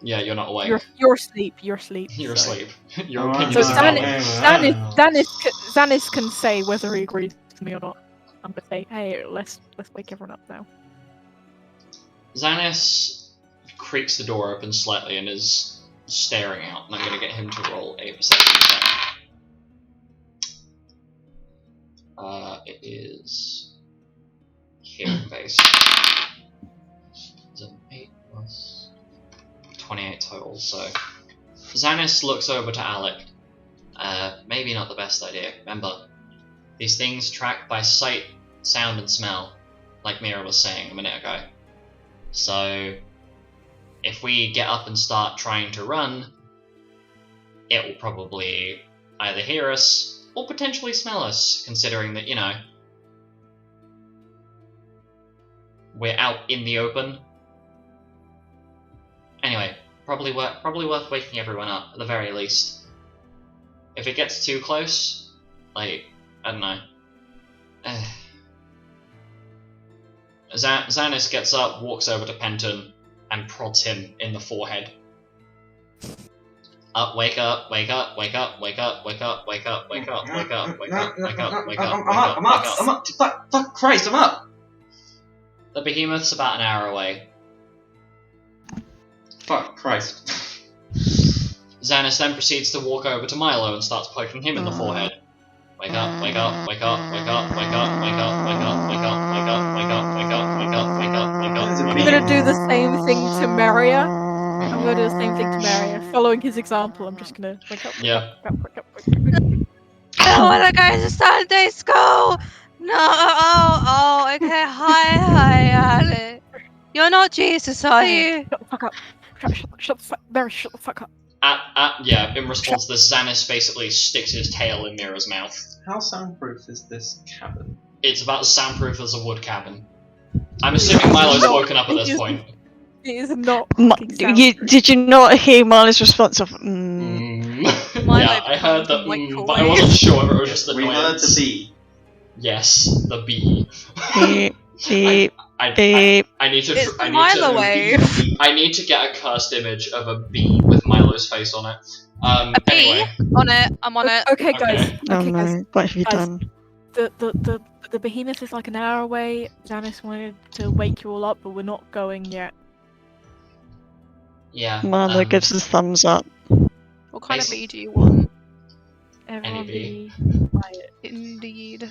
Yeah, you're not awake. You're asleep. You're asleep. You're so. asleep. Your Oh, opinion So is Zanis- invalid. Zanis can say whether he agrees with me or not. I'm gonna say, hey, let's wake everyone up now. Xanis creaks the door open slightly and is staring out, and I'm going to get him to roll a perception check. It is hearing based. It's an 8 plus 28 total, so Xanis looks over to Alek. Maybe not the best idea. Remember, these things track by sight, sound, and smell, like Mira was saying a minute ago. So, if we get up and start trying to run, it will probably either hear us or potentially smell us, considering that, you know, we're out in the open. Anyway, probably worth waking everyone up, at the very least. If it gets too close, like, I don't know. Xanis gets up, walks over to Penton, and prods him in the forehead. Wake up, wake up, wake up, wake up, wake up, wake up, wake up, wake up, wake up, wake up, wake up, I'm up! Fuck Christ, I'm up! The behemoth's about an hour away. Fuck Christ. Xanis then proceeds to walk over to Milo and starts poking him in the forehead. Wake up, wake up, wake up, wake up, wake up, wake up, wake up, wake up, wake up, wake up, wake up, wake up, wake up, wake up. I'm gonna do the same thing to Meria. I'm gonna do the same thing to Meria. Following his example, I'm just gonna wake up, wake Yeah. up, wake up, wake up, wake up. I wanna go to Sunday school! No, oh, okay, hi, Alec. You're not Jesus, are you? Shut the fuck up. Shut the fuck, Meria, shut the fuck up. Yeah, in response to this, Xanis basically sticks his tail in Mira's mouth. How soundproof is this cabin? It's about as soundproof as a wood cabin. I'm assuming Milo's woken up at this point. It is not. Did you not hear Milo's response of Milo Yeah, I heard that, microwave. but I wasn't sure if it was just the We heard annoyance. the bee. Yes, the bee. beep, beep, I beep? need to. It's I the need to. Milo wave. I need to get a cursed image of a bee with Milo's face on it. A bee? Anyway, On it, I'm on it. Okay, guys. Oh Okay, guys. no, what have you Guys. done? The behemoth is like an hour away. Janice wanted to wake you all up, but we're not going yet. yeah. Milo gives us thumbs up. What kind of Basi- bee do you want? Everyone bee. be quiet. Indeed.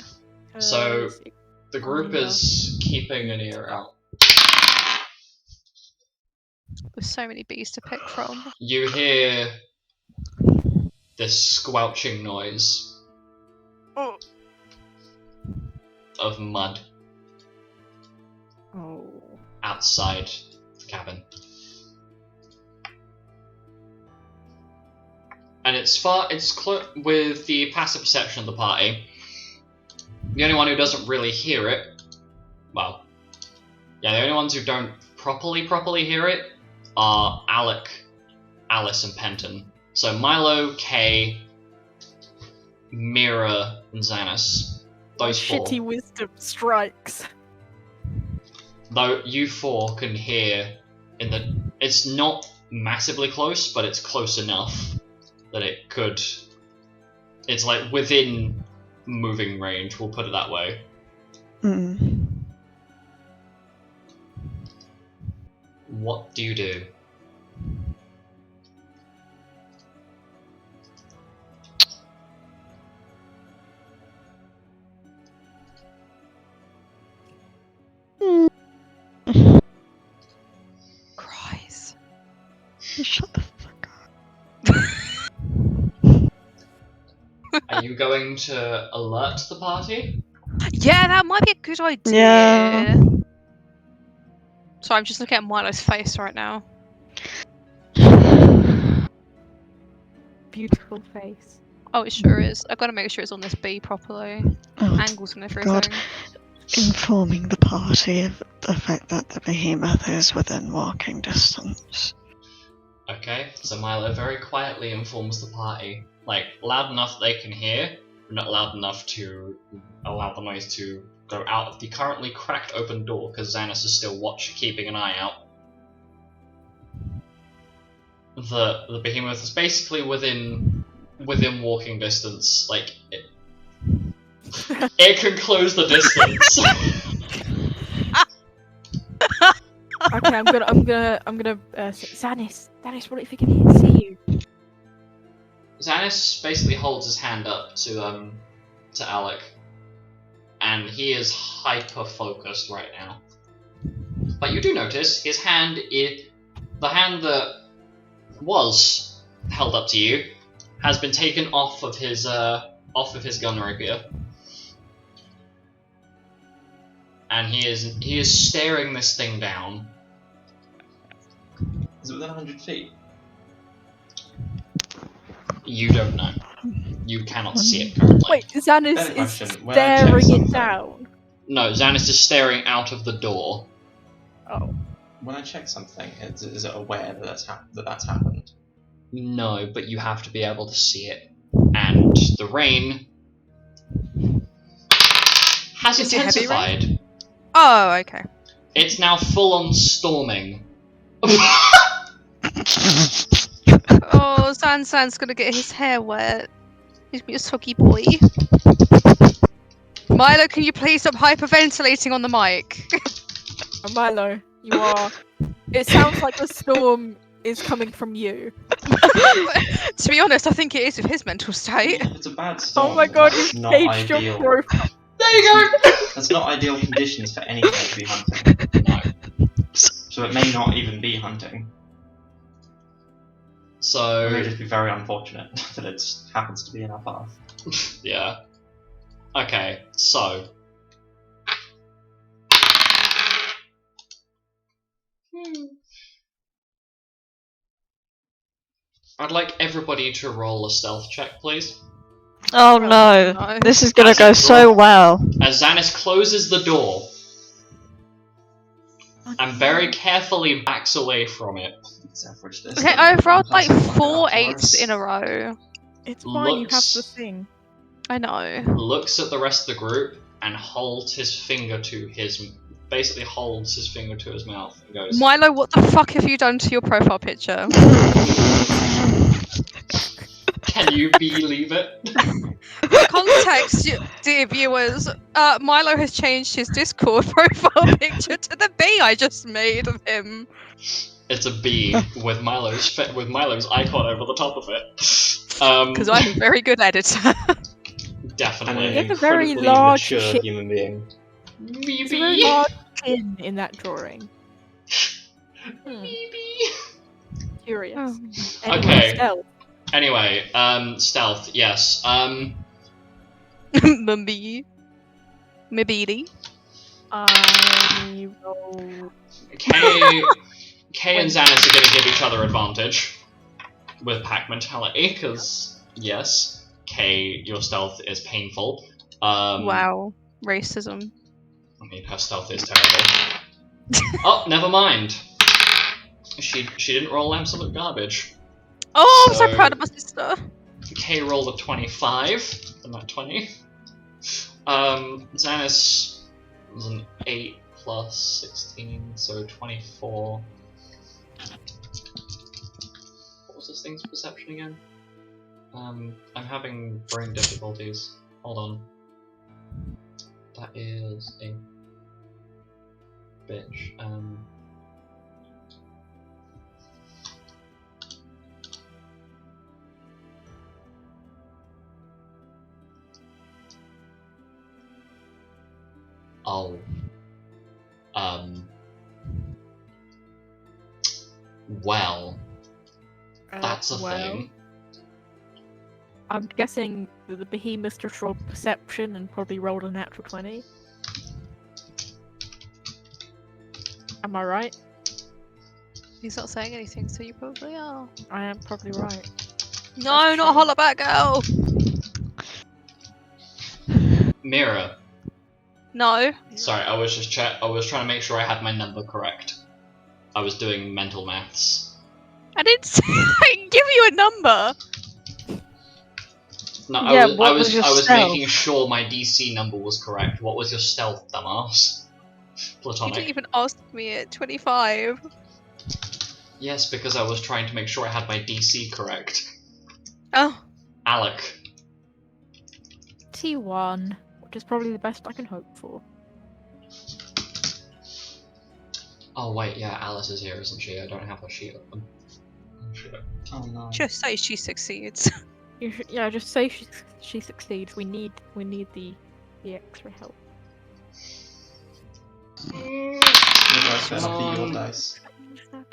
So, the group is keeping an ear out. There's so many bees to pick from. You hear this squelching noise of mud Oh. outside the cabin. And with the passive perception of the party, the only one who doesn't really hear it, well, yeah, the only ones who don't properly hear it are Alek, Alice, and Penton. So Milo, Cae, Mira, and Xanis. Those four. Shitty wisdom strikes. Though you four can hear it's not massively close, but it's close enough that it's like within moving range, we'll put it that way. Mm. What do you do? Cries. Shut the fuck up. Are you going to alert the party? Yeah, that might be a good idea. Yeah. So I'm just looking at Milo's face right now. Beautiful face. Oh, it sure is. I've got to make sure it's on this B properly. Oh, Angles and everything. God. Informing the party of the fact that the behemoth is within walking distance. Okay, so Milo very quietly informs the party, like loud enough they can hear, but not loud enough to allow the noise to go out of the currently cracked open door, because Xanis is still keeping an eye out. The behemoth is basically within walking distance. Like it can close the distance. Okay, I'm gonna say, Xanis, what if he can see you? Xanis basically holds his hand up to Alek, and he is hyper focused right now. But you do notice his hand, the hand that was held up to you, has been taken off of his gun rapier, and he is staring this thing down. Is it within 100 feet? You don't know. You cannot see it currently. Wait, Xanis Better is question, when I check staring it something- down. No, Xanis is staring out of the door. Oh. When I check something, is it aware that that's happened? No, but you have to be able to see it. And the rain has Is it heavy rain? intensified. Oh, okay. It's now full on storming. Oh, San's gonna get his hair wet. He's gonna be a soggy boy. Milo, can you please stop hyperventilating on the mic? Milo, you are. It sounds like the storm is coming from you. To be honest, I think it is with his mental state. If it's a bad storm, Oh my god, that's you've not changed your ideal. profile. There you go! That's not ideal conditions for anything to be hunting. No. So it may not even be hunting. It So, may just be very unfortunate that it happens to be in our path. yeah. Okay, so. I'd like everybody to roll a stealth check, please. Oh no, No. this is gonna As go it so well. As Xanis closes the door and very carefully backs away from it, Let's average this. Okay, I've rolled like Plus, fuck it 4 up for 8s us. in a row. It's fine, you have Looks- the thing. I know. looks at the rest of the group, and holds his finger to his mouth and goes, Milo, what the fuck have you done to your profile picture? "Can you believe it?" Context, dear viewers. Milo has changed his Discord profile picture to the bee I just made of him. It's a bee with Milo's icon over the top of it. Because I'm a very good editor. And Definitely. an He has a very incredibly large mature chin. human being. There's a very large chin in that drawing. Curious. Oh. Anyway, Okay. stealth. Anyway, stealth, yes. Mumby. Mibidi. I roll. Cae and Xanis are going to give each other advantage with pack mentality, because, yes, Cae, your stealth is painful. Wow. Racism. I mean, her stealth is terrible. Oh, never mind. She didn't roll absolute garbage. Oh, I'm so So- proud of my sister. Cae rolled a 25, and not 20. Xanis was an 8 plus 16, so 24. What was this thing's perception again? I'm having brain difficulties. Hold on. That is a bitch. Oh. Well, that's a thing. I'm guessing that the behemoth just rolled perception and probably rolled a natural 20. Am I right? He's not saying anything, so you probably are. I am probably right. No, not true. Hollaback Girl! Mira. No. Sorry, I was trying to make sure I had my number correct. I was doing mental maths. I didn't say I can give you a number! No, Yeah, I what was was your I was stealth? making sure my DC number was correct. What was your stealth, dumbass? You Platonic. didn't even ask me at 25. Yes, because I was trying to make sure I had my DC correct. Oh. Alek. T1, which is probably the best I can hope for. Oh wait, yeah, Alice is here, isn't she? I don't have her sheet open. Oh, shit. Oh no. Just say she succeeds. You should, yeah, just say she succeeds. We need the extra help. Your dice better not be your dice.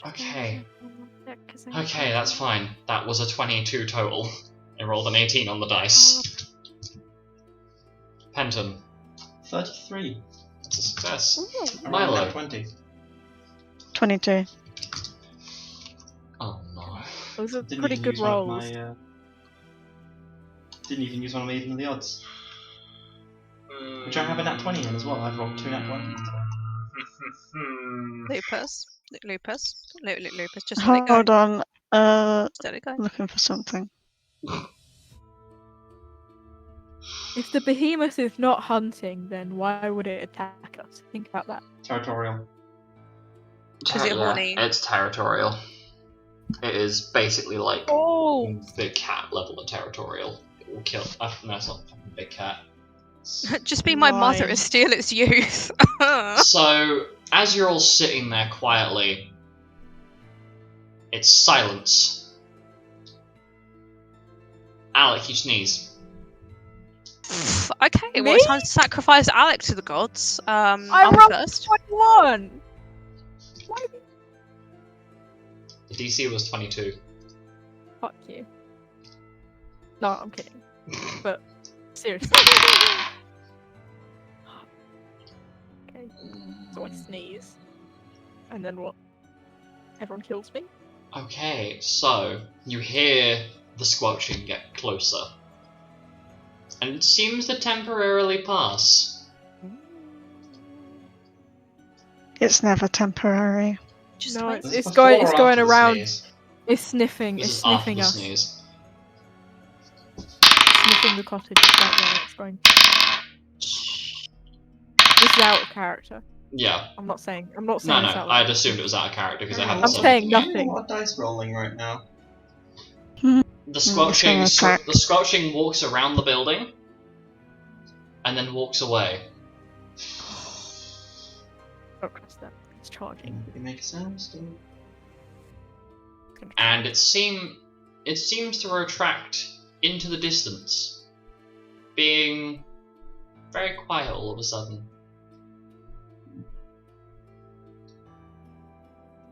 Okay. Okay, that's fine. That was a 22 total. I rolled an 18 on the dice. Penton. 33. That's a success. I rolled Milo. a 20. 22. Oh no. Those are Didn't pretty even good use one of rolls. my, didn't even use one of my even of the odds. Which I have a nat 20 in as well. I've rolled 2 nat 20s today. Lupus. Lupus. Just let it go. Hold on. Just let it go. Looking for something. If the behemoth is not hunting, then why would it attack us? Think about that. Territorial. Is it horny? It's territorial. It is basically like Oh! big cat level of territorial. It will kill. No, it's not fucking big cat. Just be my mother Right. and steal its youth. So, as you're all sitting there quietly, it's silence. Alek, you sneeze. Okay, well, Me? it's time to sacrifice Alek to the gods. I I'm rolled first. 21! The DC was 22. Fuck you. No, I'm kidding. But, seriously. Okay, so I sneeze. And then what? Everyone kills me? Okay, so you hear the squelching get closer. And it seems to temporarily pass. It's never temporary. Just No, wait. Was it's this going- before it's or going after the around. sneeze? It's sniffing. This It's is after sniffing the us. sneeze. Sniffing the cottage. It's right there. It's going. This is out of character. Yeah. I'm not saying No, this out loud. I'd assumed it was out of character because I hadn't I'm said saying anything yet. nothing. What dice rolling right now? The squelching, It's gonna attack. the squelching walks around the building, and then walks away. Don't trust that. It's charging. Did it make a sound still? And it seems to retract into the distance, being very quiet all of a sudden.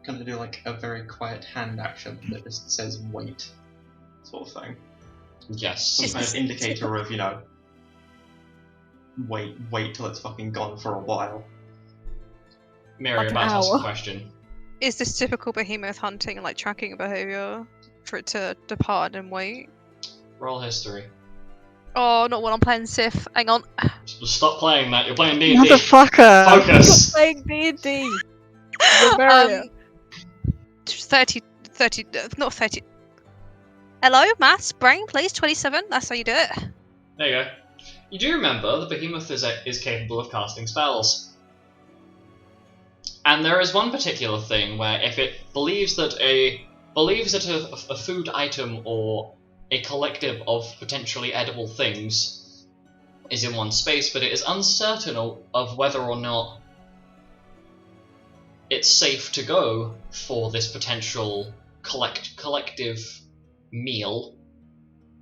Gonna do like a very quiet hand action that just says wait, sort of thing. Yes. Some Is kind of this indicator of, you know, wait till it's fucking gone for a while. Mary, Like you're an about to ask a hour. question. Is this typical behemoth hunting and like tracking behavior for it to depart and wait? Roll history. Oh, not when I'm playing Sif. Hang on. Stop playing that. You're playing D&D. Motherfucker! Focus. Playing D&D. Meria. 30, not 30. Hello, maths, brain, please. 27. That's how you do it. There you go. You do remember the behemoth is capable of casting spells. And there is one particular thing where if it believes that a food item or a collective of potentially edible things is in one space, but it is uncertain of whether or not it's safe to go for this potential collective meal,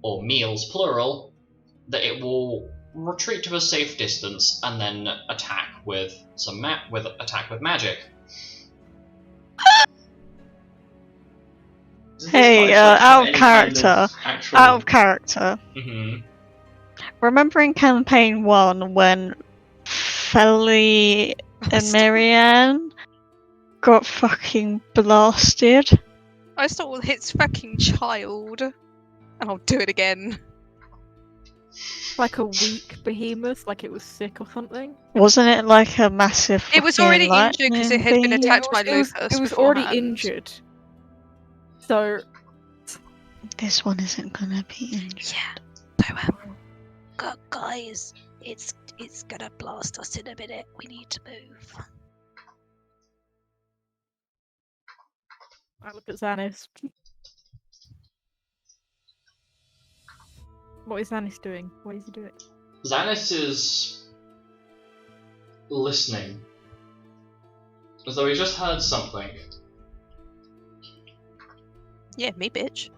or meals plural, that it will retreat to a safe distance and then attack with magic. Hey, out of character. Out of character. Mhm. Remembering campaign 1 when Feli and Marianne got fucking blasted? I stole its fucking child. And I'll do it again. Like a weak behemoth, like it was sick or something. Wasn't it like a massive It was fucking already injured because it had been lightning attacked by it was, Lucas. it was already beforehand. injured. So This one isn't gonna be injured. Yeah. So, guys, it's gonna blast us in a minute. We need to move. I look at Xanis. What is Xanis doing? What is he doing? Xanis is listening, as though he just heard something. Yeah, me bitch.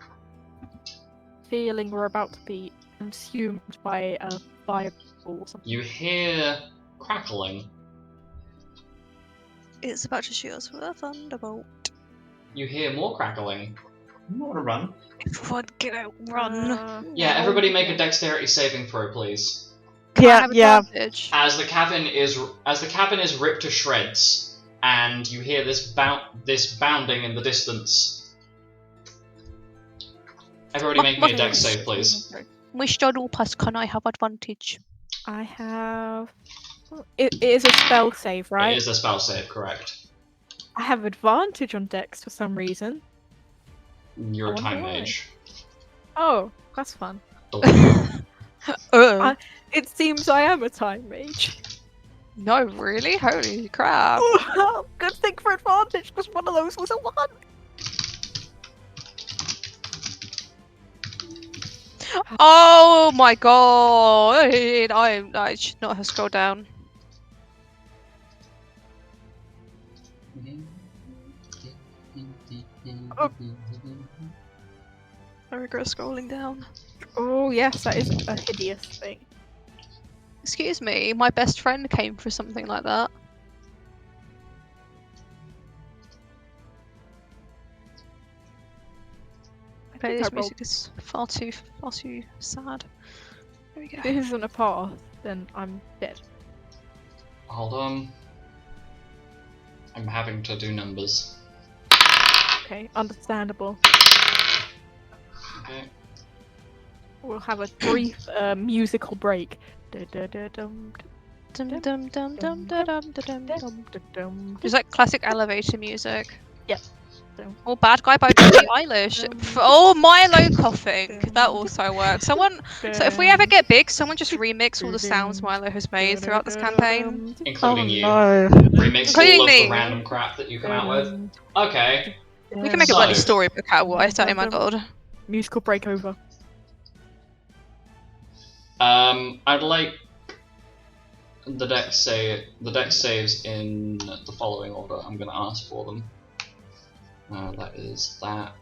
Feeling we're about to be consumed by a fireball or something. You hear crackling. It's about to shoot us with a thunderbolt. You hear more crackling. You want to run? Everyone get out, run. Yeah, everybody make a dexterity saving throw, please. Can I Yeah, have yeah. advantage? As the cabin is ripped to shreds, and you hear this bounding in the distance. Everybody make me a dex save, please. Mr. Lupus, can I have advantage? I have. It is a spell save, right? It is a spell save, correct. I have advantage on Dex for some reason. You're a I time wonder why. mage. Oh, that's fun. Uh, It seems I am a time mage. no, really? Holy crap. Good thing for advantage, because one of those was a 1. Oh my god! I should not have scrolled down. I regret scrolling down. Oh yes, that is a hideous thing. Excuse me, my best friend came for something like that. Okay, think I this music is far too sad. There we go. If this isn't a path, then I'm dead. Hold on. I'm having to do numbers. Okay, understandable. Okay. We'll have a brief musical break. Dum-dum-dum, Dum dum dum dum dum dum dum dum. dum-dum-dum. It's like classic elevator music. Yep. Or Bad Guy by Billie Eilish. Oh, Milo coughing. That also works. So if we ever get big, someone just remix all the sounds Milo has made throughout this campaign. Including Oh you. no. Remix Including all of me. the random crap that you come out with. Okay. We can make a bloody So- storybook out of it. Oh my god. Musical break over. I'd like the dex saves in the following order. I'm going to ask for them. That is that.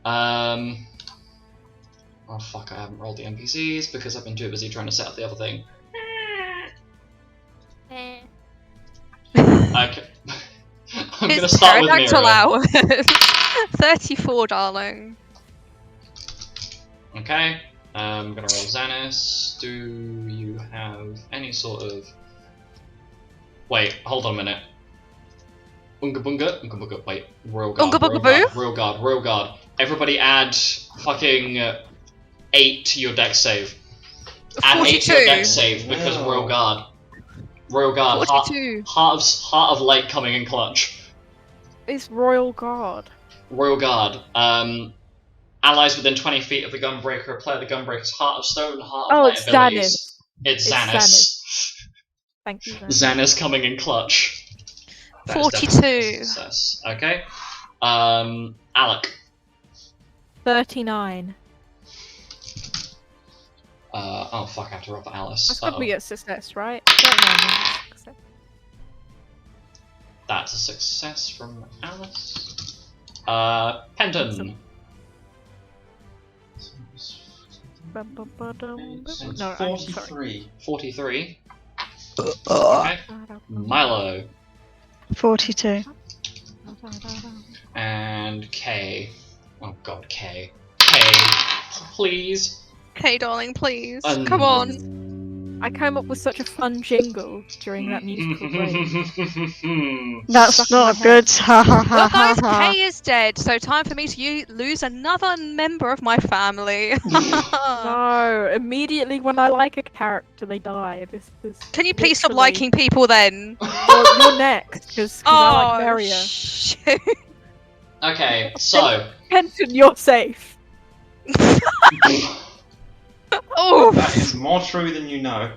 Oh fuck! I haven't rolled the NPCs because I've been too busy trying to set up the other thing. Okay. I'm going to It's start with pterodactyl Mira. hours. 34, darling. Okay. I'm gonna roll Xanis. Do you have any sort of... Wait, hold on a minute. Unga bunga, wait. Royal guard, Unga bunga royal boo? guard, royal guard, royal guard. Everybody add fucking 8 to your dex save. Add 8 to your 42. dex save because Wow. royal guard. Royal guard, heart 42. of light coming in clutch. It's Royal Guard. Royal guard. Allies within 20 feet of the gunbreaker apply the gunbreaker's heart of stone, heart of Oh, light it's abilities. It's It's Xanis. Thank you. Xanis. Xanis coming in clutch. That is 42. definitely a success. Okay. Alek. 39. Oh fuck, I have to roll for Alice. That's gotta Uh-oh. be a success, right? 39 is a success. That's a success from Alice. Penton. Bum-bum-ba-dum. It's No, I'm sorry. 43. 43. Okay. Milo. 42. And Cae. Oh god, Cae. Cae, please. Hey, darling, please. Come on. I came up with such a fun jingle during that musical break. That's Stuck in my not head. good. Ha ha ha Well, ha guys, ha. Cae is dead, so time for me to lose another member of my family. No, immediately when I like a character, they die. This is. Can you please stop literally- liking people then? Well, you're next, because I like Meria. Shit. Okay, so. Penton, you're safe. Oh, That is more true than you know.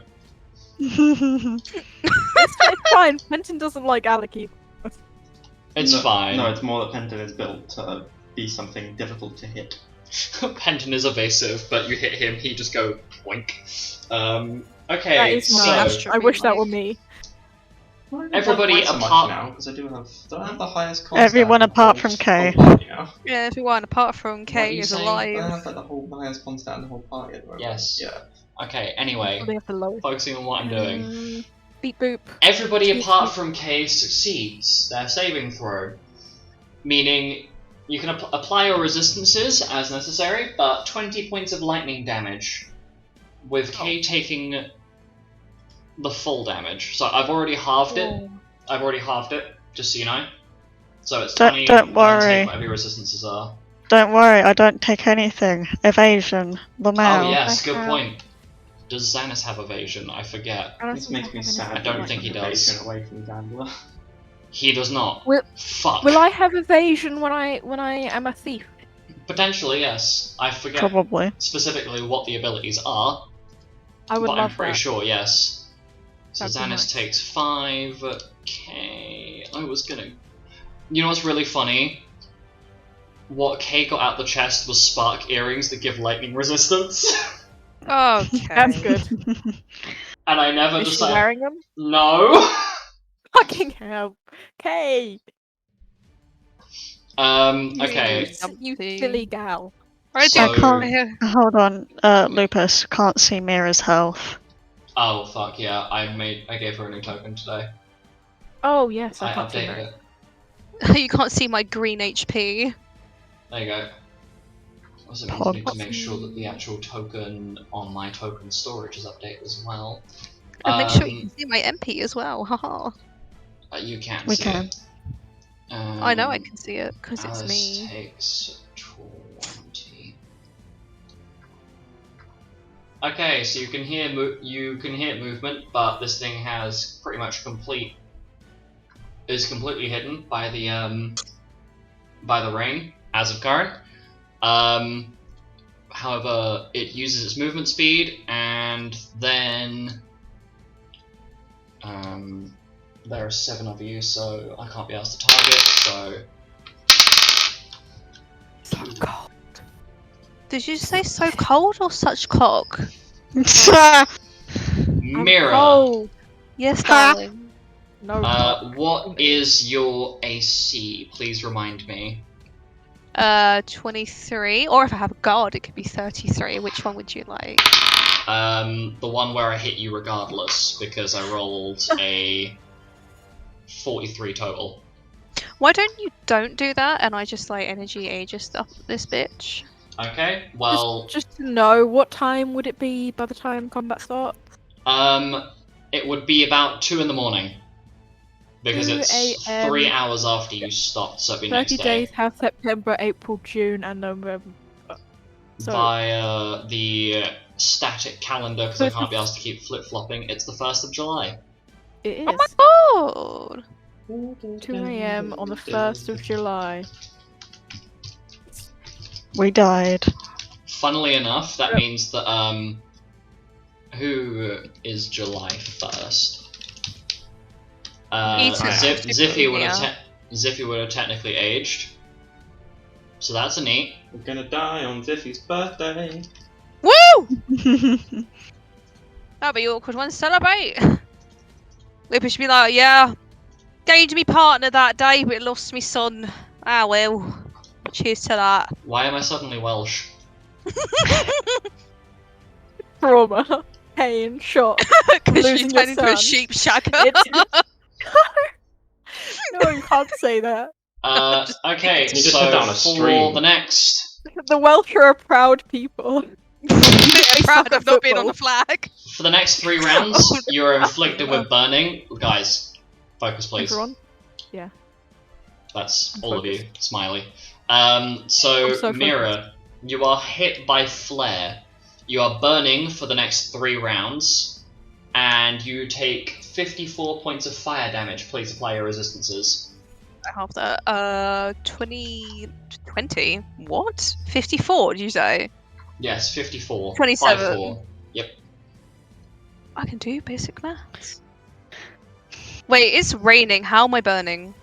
It's fine. Penton doesn't like Alek either. It's fine. No, it's more that Penton is built to be something difficult to hit. Penton is evasive, but you hit him, he just go boink. That Okay, is so. my Aster. I wish that were me. Everybody Not quite so much apart- now, because I do I have the highest con Everyone stat in the apart whole- from Cae. whole party now. yeah, everyone apart from What are Cae you is saying? I alive. have like the highest con stat in the whole party at the moment. Yes. Yeah. Okay, anyway, They have the lowest. focusing on what I'm doing. Beep boop. Everybody Beep, apart beep. from Cae succeeds their saving throw, meaning you can apply your resistances as necessary, but 20 points of lightning damage, with Cae taking the full damage. So I've already halved it. I've already halved it, just so you know. So it's 20. Don't worry. And whatever your resistances are. Don't worry, I don't take anything. Evasion. Lamau. Oh yes, I good have- point. Does Xanis have evasion? I forget. This makes me sad. I don't think he does. Evasion away from Gambler. He does not. Will- Fuck. Will I have evasion when I am a thief? Potentially, yes. I forget Probably. specifically what the abilities are, I would but love I'm pretty that. sure, yes. So That'd be Xanis nice. takes 5. Okay. I was gonna. You know what's really funny? What Cae got out the chest was spark earrings that give lightning resistance. Okay. That's good. And I never Is she decided. wearing them? No! Fucking hell. Okay. Okay. You Numpty. silly gal. I So- do. I Hold on, Lupus. Can't see Mira's health. Oh fuck yeah! I gave her a new token today. Oh yes, I I can't see updated her. it. You can't see my green HP. There you go. Also need to make sure that the actual token on my token storage is updated as well. And make sure you can see my MP as well. Haha. You can We see can. it. I know I can see it because it's Alice me. takes 20. Okay, so you can hear movement, but this thing has pretty much is completely hidden by the rain as of current. However, it uses its movement speed, and then there are 7 of you, so I can't be asked to target. So So cold. Did you say so cold or such cock? Mira, Oh Yes, Ha. darling. no. what is your AC? Please remind me. 23. Or if I have a guard, it could be 33. Which one would you like? The one where I hit you regardless, because I rolled a 43 total. Why don't you don't do that and I just like energy aegis stuff this bitch? Okay, well, Just to know, what time would it be by the time combat starts? it would be about 2 in the morning. Because 2 it's a.m. 3 hours after you stopped, so it'd be 30 next day. days have September, April, June, and November. So Via the static calendar, because So I it's can't the be asked to keep flip-flopping, it's the 1st of July. it is Oh my god! 2 a.m. on the 1st of July. We died. Funnily enough, that Yep. means that, who is July 1st? Ethan. Ziffy would have Yeah. Ziffy would have technically aged. So that's a neat. We're gonna die on Ziffy's birthday. Woo! That'd be awkward one to celebrate. Lupus should be like, yeah, gained me partner that day, but lost me son. Ah well. Cheers to that. Why am I suddenly Welsh? Trauma, pain, shock. Because she Losing turned your into a son. sheep shagger. It's... No, you can't say that. Okay, You just so head down a for stream. the next The Welsh are a proud people. I'm proud of not being on football. the flag. for the next 3 rounds, Oh, you are inflicted with burning. Guys, focus, please. Everyone? Yeah. That's I'm all of you. focused. Smiley. I'm So so Mira, you are hit by flare. You are burning for the next 3 rounds, and you take 54 points of fire damage. Please apply your resistances. I have that. 20. What? 54, did you say? Yes, 54. 27. 54. Yep. I can do basic maths. Wait, it's raining. How am I burning?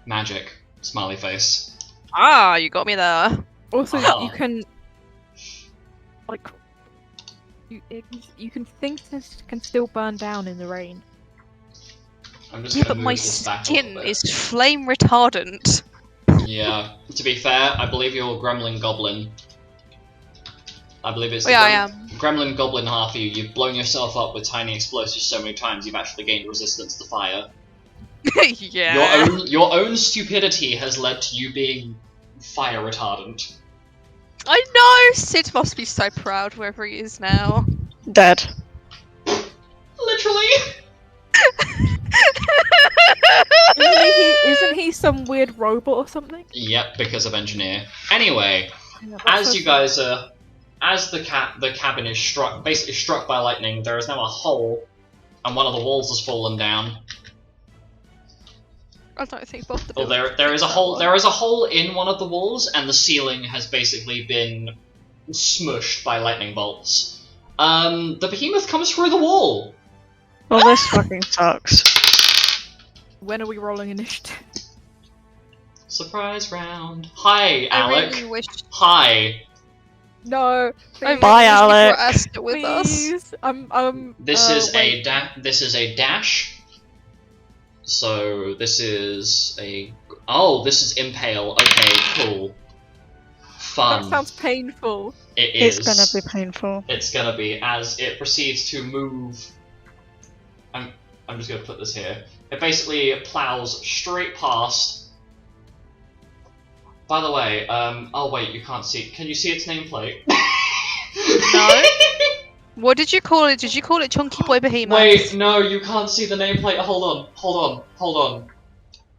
Magic. Smiley face. Ah, you got me there. Also, Aha. you can like you can things can still burn down in the rain. I'm just Yeah, gonna but move my this back a little skin bit. is flame retardant. Yeah. To be fair, I believe you're Gremlin Goblin. I believe it's Oh, yeah, I am. Gremlin Goblin half of you. You've blown yourself up with tiny explosives so many times you've actually gained resistance to fire. Yeah. Your own stupidity has led to you being fire retardant. I know! Sid must be so proud wherever he is now. Dead. Literally. Isn't he some weird robot or something? Yep, because of engineer. Anyway, Yeah, that's as so you guys are, as the cabin is basically struck by lightning, there is now a hole, and one of the walls has fallen down. I don't think both the Oh, buildings there is a fix that hole. one. There is a hole in one of the walls, and the ceiling has basically been smushed by lightning bolts. The behemoth comes through the wall. Well, this fucking sucks. When are we rolling initiative? Surprise round. Hi, I Alec. really wish. Hi. No. I Bye, really wish we Alec. brought Aster with us. Please. This is wait. this is a dash. So this is a. Oh, this is impale. Okay, cool. Fun. That sounds painful. It is. It's gonna be painful. It's gonna be as it proceeds to move. I'm just gonna put this here. It basically plows straight past. By the way, oh wait, you can't see. Can you see its nameplate? No. What did you call it? Did you call it Chunky Boy Behemoth? Wait, no, you can't see the nameplate. Hold on.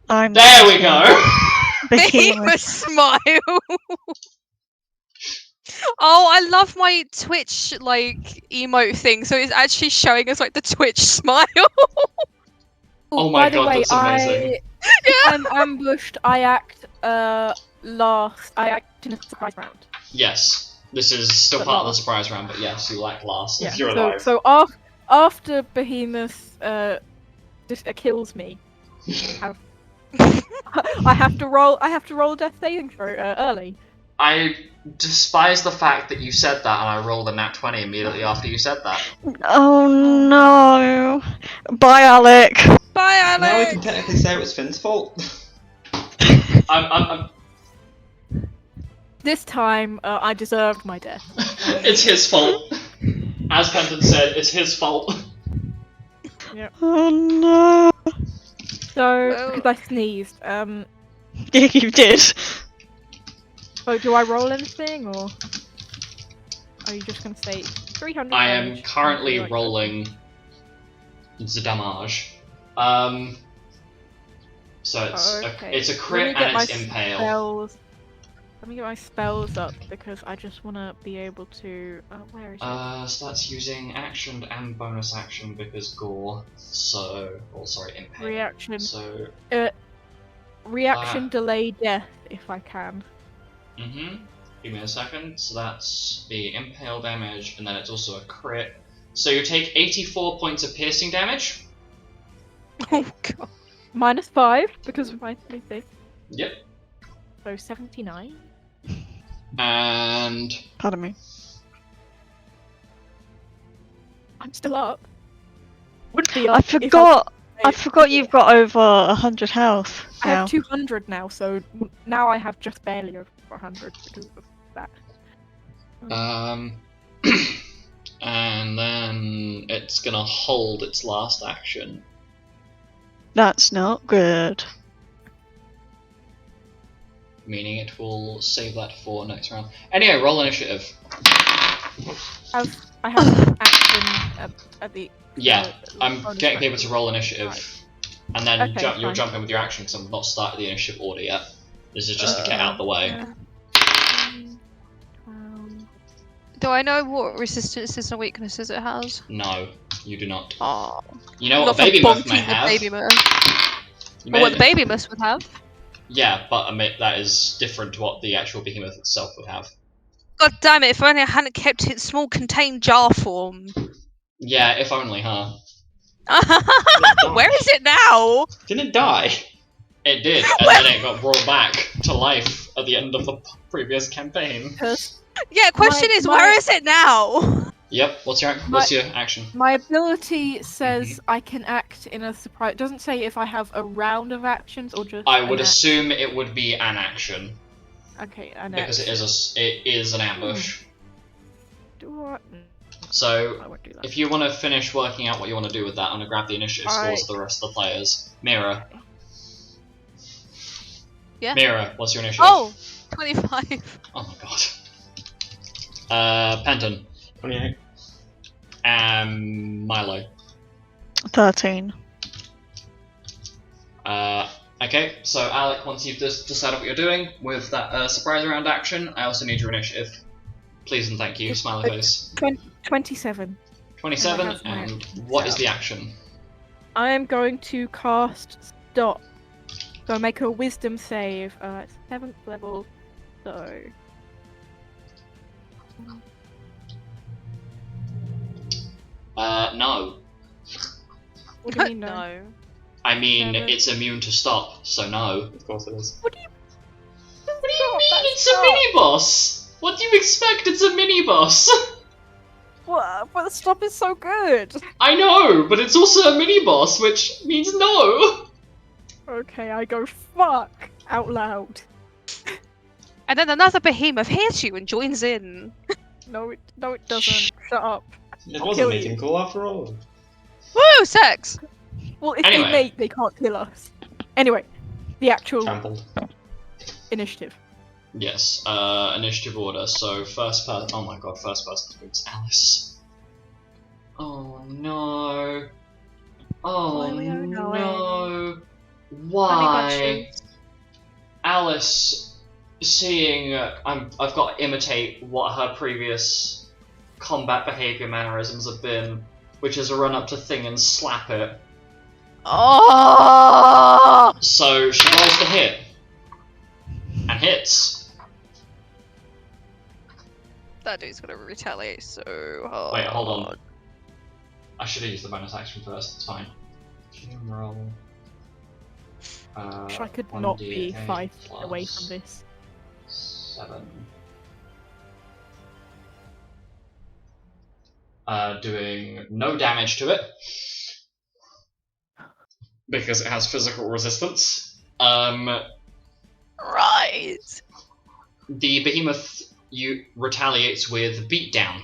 I'm There we go. Behemoth. Behemoth smile. Oh, I love my Twitch like emote thing. So it's actually showing us like the Twitch smile. Oh my by the god, way, that's amazing. I'm ambushed. I act last. I act in a surprise round. Yes, this is still But part of the last. surprise round, but yes, you like last Yeah. if you're so alive. so after Behemoth just kills me, I have to roll. I have to roll a death saving throw early. I despise the fact that you said that and I rolled a nat 20 immediately after you said that. Oh no. Bye, Alec. Bye, Alex. Now we can technically say it was Finn's fault. I'm This time, I deserved my death. It's his fault. As Penton said, it's his fault. Oh no. So, Well- because I sneezed. Yeah, you did. So do I roll anything, or are you just gonna say 300? I am damage? currently Like, rolling the damage. So okay. it's a Let me crit get and my it's impale. spells. Let me get my spells up because I just want to be able to. Where is it? So that's using action and bonus action because gore. So, impale. Reaction. So, Reaction delay death if I can. Give me a second. So that's the impale damage, and then it's also a crit. So you take 84 points of piercing damage. Oh god. -5 because of my sleeping. Yep. So 79. And Pardon me. I'm still up. Wouldn't be I up if I forgot you've got over 100 health I now. have 200 now, so now I have just barely over 100 because of that. and then it's gonna hold its last action. That's not good. meaning it will save that for next round. Anyway, roll initiative. I have action at the. Yeah, I'm bonus getting people action. to roll initiative, Right. and then Okay, you'll fine. jump in with your action because I've not started the initiative order yet. This is just to get out the way. Yeah. Do I know what resistances and weaknesses it has? No, you do not. Oh, You know not what for a baby myth may bonking the have. baby myth. You Or may- what the baby myth would have. Yeah, but I mean, that is different to what the actual behemoth itself would have. God damn it! If only I hadn't kept it in small contained jar form. Yeah, if only, huh? Where is it now? Didn't it die? It did, and then it got brought back to life at the end of the previous campaign. Yeah, question is, where is it now? Yep. What's your action? My ability says I can act in a surprise. It doesn't say if I have a round of actions or just. I would assume it would be an action Okay, an because action. it is an ambush. Do I? So I won't do that. if you want to finish working out what you want to do with that, I'm gonna grab the initiative scores of the rest of the players. Mira. Yeah. Mira, what's your initiative? Oh, 25. Oh my god. Penton. 28. Milo. 13. Okay, so Alec, once you've decided what you're doing with that surprise round action, I also need your initiative. Please and thank you, smiley face. 27. 27, And I have and what is the action? I am going to cast Stop. So make a Wisdom save. It's 7th level, so. No. What do you mean no? No. I mean, Seven. it's immune to stop, so no. Of course it is. What do you mean it's a mini-boss? What do you expect? It's a mini-boss. What? But the Stop is so good! I know, but it's also a mini-boss, which means no. Okay, I go fuck out loud. And then another behemoth hears you and joins in. No, it doesn't. Shut up. It I'll was a kill meeting you. call after all. Woo, sex! Well, if Anyway. they mate, they can't kill us. Anyway, the actual Trampled. initiative. Yes, initiative order. So first person. Oh my god, first person is Alice. Oh no. Oh Why we are no. Honey Why? bunches. Alice, seeing I've got to imitate what her previous combat behavior mannerisms have been, which is a run up to thing and slap it. Oh! So she rolls the hit and hits. That dude's gonna retaliate so hard. Wait, hold on. I should have used the bonus action first. It's fine. Roll. Wish I could not be 5 feet away from this. 7. Doing no damage to it because it has physical resistance. Right. The behemoth retaliates with beatdown.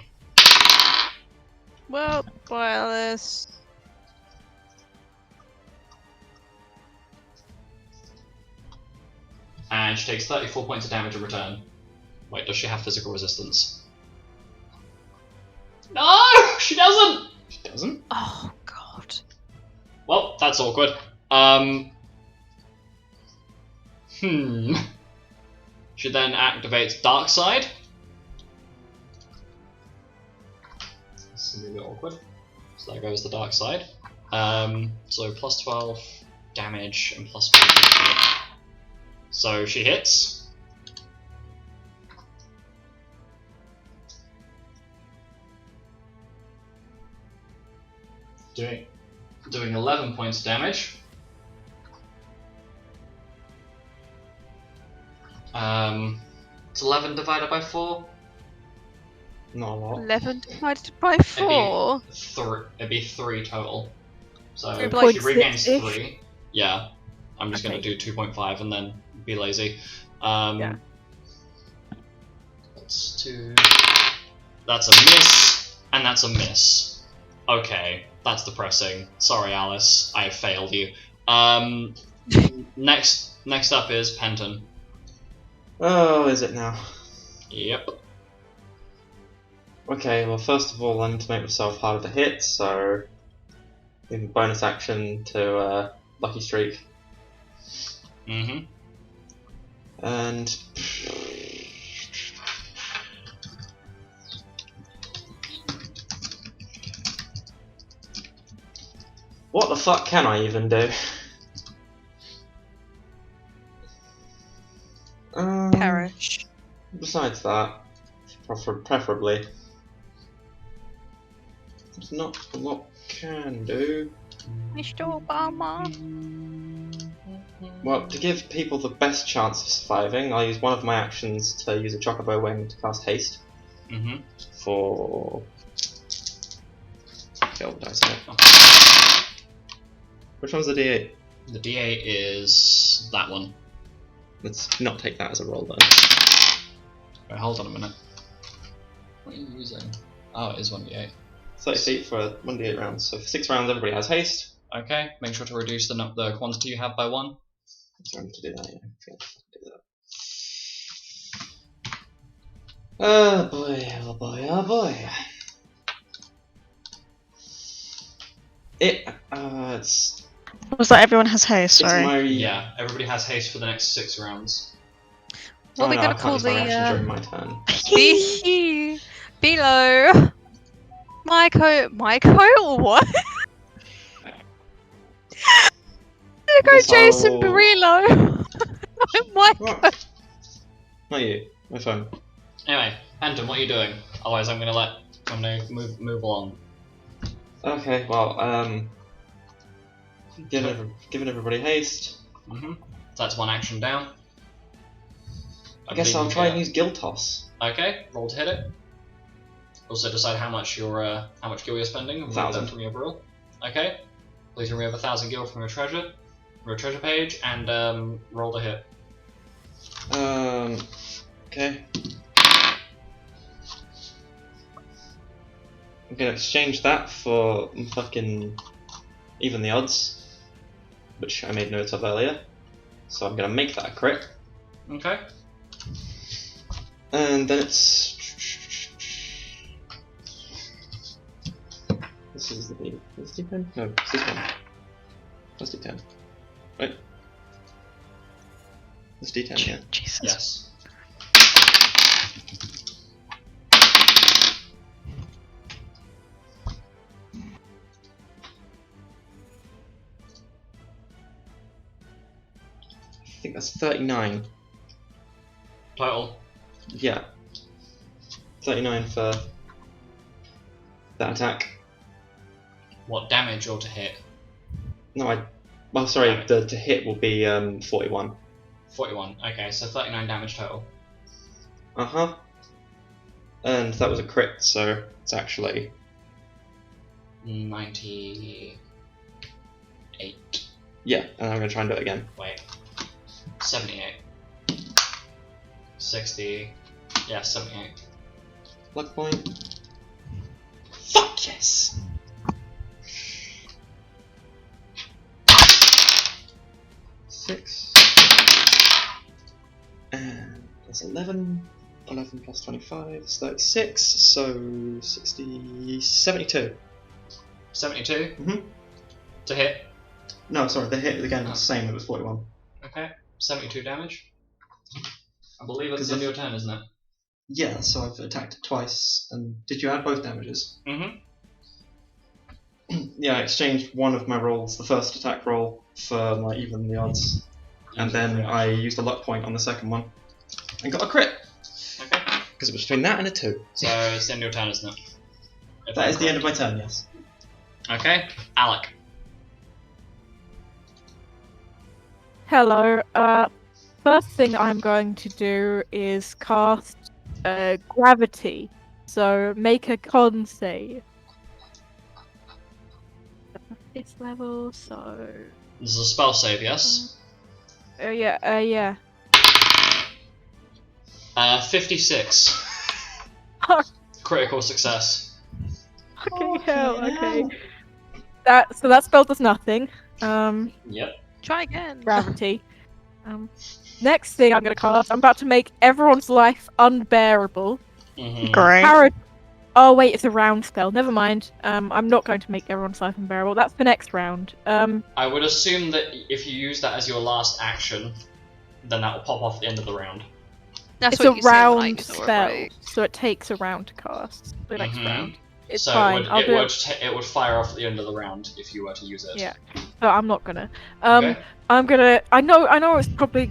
Well, wireless. And she takes 34 points of damage in return. Wait, does she have physical resistance? No! She doesn't! She doesn't? Oh god. Well, that's awkward. She then activates Dark Side. This is a bit awkward. So there goes the Dark Side. So plus 12 damage and plus 1 hit. So she hits. Doing 11 points of damage. It's 11 divided by 4. Not a lot. 11 divided by 4. It'd be 3 total. So It'd be she like regains 6-ish. 3. Yeah. I'm just Okay. gonna do 2.5 and then be lazy. Yeah. That's 2. That's a miss, and that's a miss. Okay, that's depressing. Sorry, Alice, I failed you. Next up is Penton. Oh, is it now? Yep. Okay, well, first of all, I need to make myself harder to hit, so. Give bonus action to Lucky Streak. Mm-hmm. And. What the fuck can I even do? Perish. Besides that, preferably. There's not a lot can do. Mr. Obama. Well, to give people the best chance of surviving, I'll use one of my actions to use a Chocobo Wing to cast Haste. Mm-hmm. For. Okay, what dice on it? Which one's the D8? The D8 is that one. Let's not take that as a roll then. Wait, hold on a minute. What are you using? Oh, it is 1d8. 30 feet for 1d8 rounds. So for 6 rounds, everybody has haste. Okay, make sure to reduce the quantity you have by 1. So I need to do that, yeah. I forgot to do that. Oh boy, oh boy, oh boy. It's Was that everyone has haste? Sorry. my Yeah, everybody has haste for the next 6 rounds. What are we no, gonna I can't call use my reaction the during my turn. Below? Myco, what? I'm gonna go Guess Jason I'll- Barillo. Myco. What? Not you, my phone. Anyway, Penton, what are you doing? Otherwise, I'm gonna move along. Okay, well, giving everybody haste. Mm-hmm. That's 1 action down. I guess believe I'll you try get- and use Guild Toss. Okay, roll to hit it. Also decide how much gil you're spending. Remove 1,000. that from your roll. Okay. Please remove 1,000 gil from your treasure page, and roll to hit. Okay. I'm gonna exchange that for fucking even the odds, which I made notes of earlier. So I'm gonna make that a crit, Okay. and then it's. This is the D. Is this D10? No, it's this one. That's D10. Right. It's D10, yeah. Jesus. Yes. I think that's 39. Total. Yeah. 39 for that attack. What damage or to hit? No, well, sorry, to hit will be 41. 41. Okay, so 39 damage total. Uh-huh. And that was a crit, so it's actually 98. yeah. And I'm gonna try and do it again. Wait. 78. 60. Yeah, 78. Luck point. Fuck yes. Six. And that's 11. 11 plus 25 is 36. So 60. 72. 72? Mhm. To hit. No, sorry, the hit again Oh. was the same. It was 41. Okay. 72 damage. I believe it's Because in of- your turn, isn't it? Yeah, so I've attacked it twice. And did you add both damages? Mm-hmm. Yeah, I exchanged one of my rolls, the first attack roll, for my even the odds, and then I used a luck point on the second one, and got a crit Okay. because it was between that and a 2. So it's the end of your turn, isn't it? If That I'm is the end of correct. my turn. Yes. Okay. Alek. Hello. First thing I'm going to do is cast gravity. So make a con save. This level, so This is a spell save, yes? yeah. 56. Critical success. Okay, okay. That spell does nothing. Yep. Try again. Gravity. Next thing I'm gonna cast, I'm about to make everyone's life unbearable. Mhm. Great. Oh wait, it's a round spell. Never mind. I'm not going to make everyone's life unbearable. That's the next round. I would assume that if you use that as your last action, then that will pop off at the end of the round. That's It's what a you said when I round used the word spell, rogue. so it takes a round to cast. The next Mhm. round. It's So fine. I'll do it. it would fire off at the end of the round if you were to use it. Yeah. So I'm not gonna. Okay. I'm gonna. I know it's probably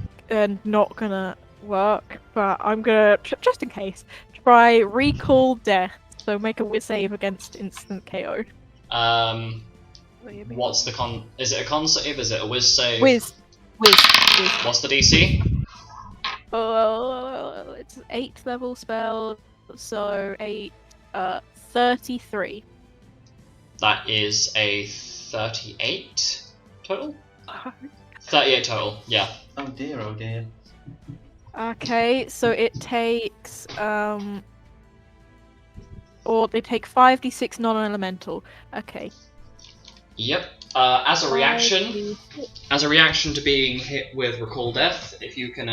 not gonna work, but I'm gonna just in case try recall death. So make a whiz save against instant KO. What's the con? Is it a con save? Is it a whiz save? Whiz. What's the DC? It's an 8th level spell, so 33. That is a 38 total. 38 total. Yeah. Oh dear, oh dear. Okay, so it takes or they take 5d6 non-elemental. Okay. Yep. As a reaction to being hit with recall death, if you can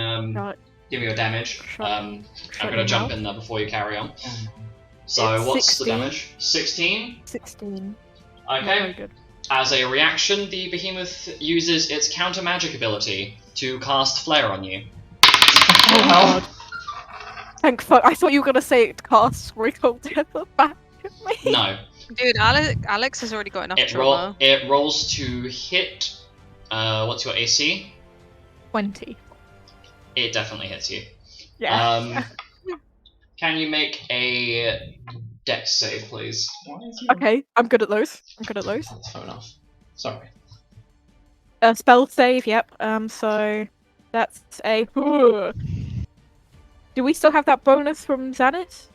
give me your damage. I'm gonna jump in there before you carry on. So It's what's 16. the damage? 16. 16. Okay. Very good. As a reaction, the behemoth uses its counter magic ability to cast flare on you. Oh god. Thank fuck. I thought you were gonna say it casts recall death back at me. No. Dude, Alex has already got enough trauma. It rolls to hit. What's your AC? 20. It definitely hits you. Yeah. Can you make a dex save, please? Okay, I'm good at those. That's fair enough. Sorry. Spell save, yep. So that's a. Do we still have that bonus from Xanath?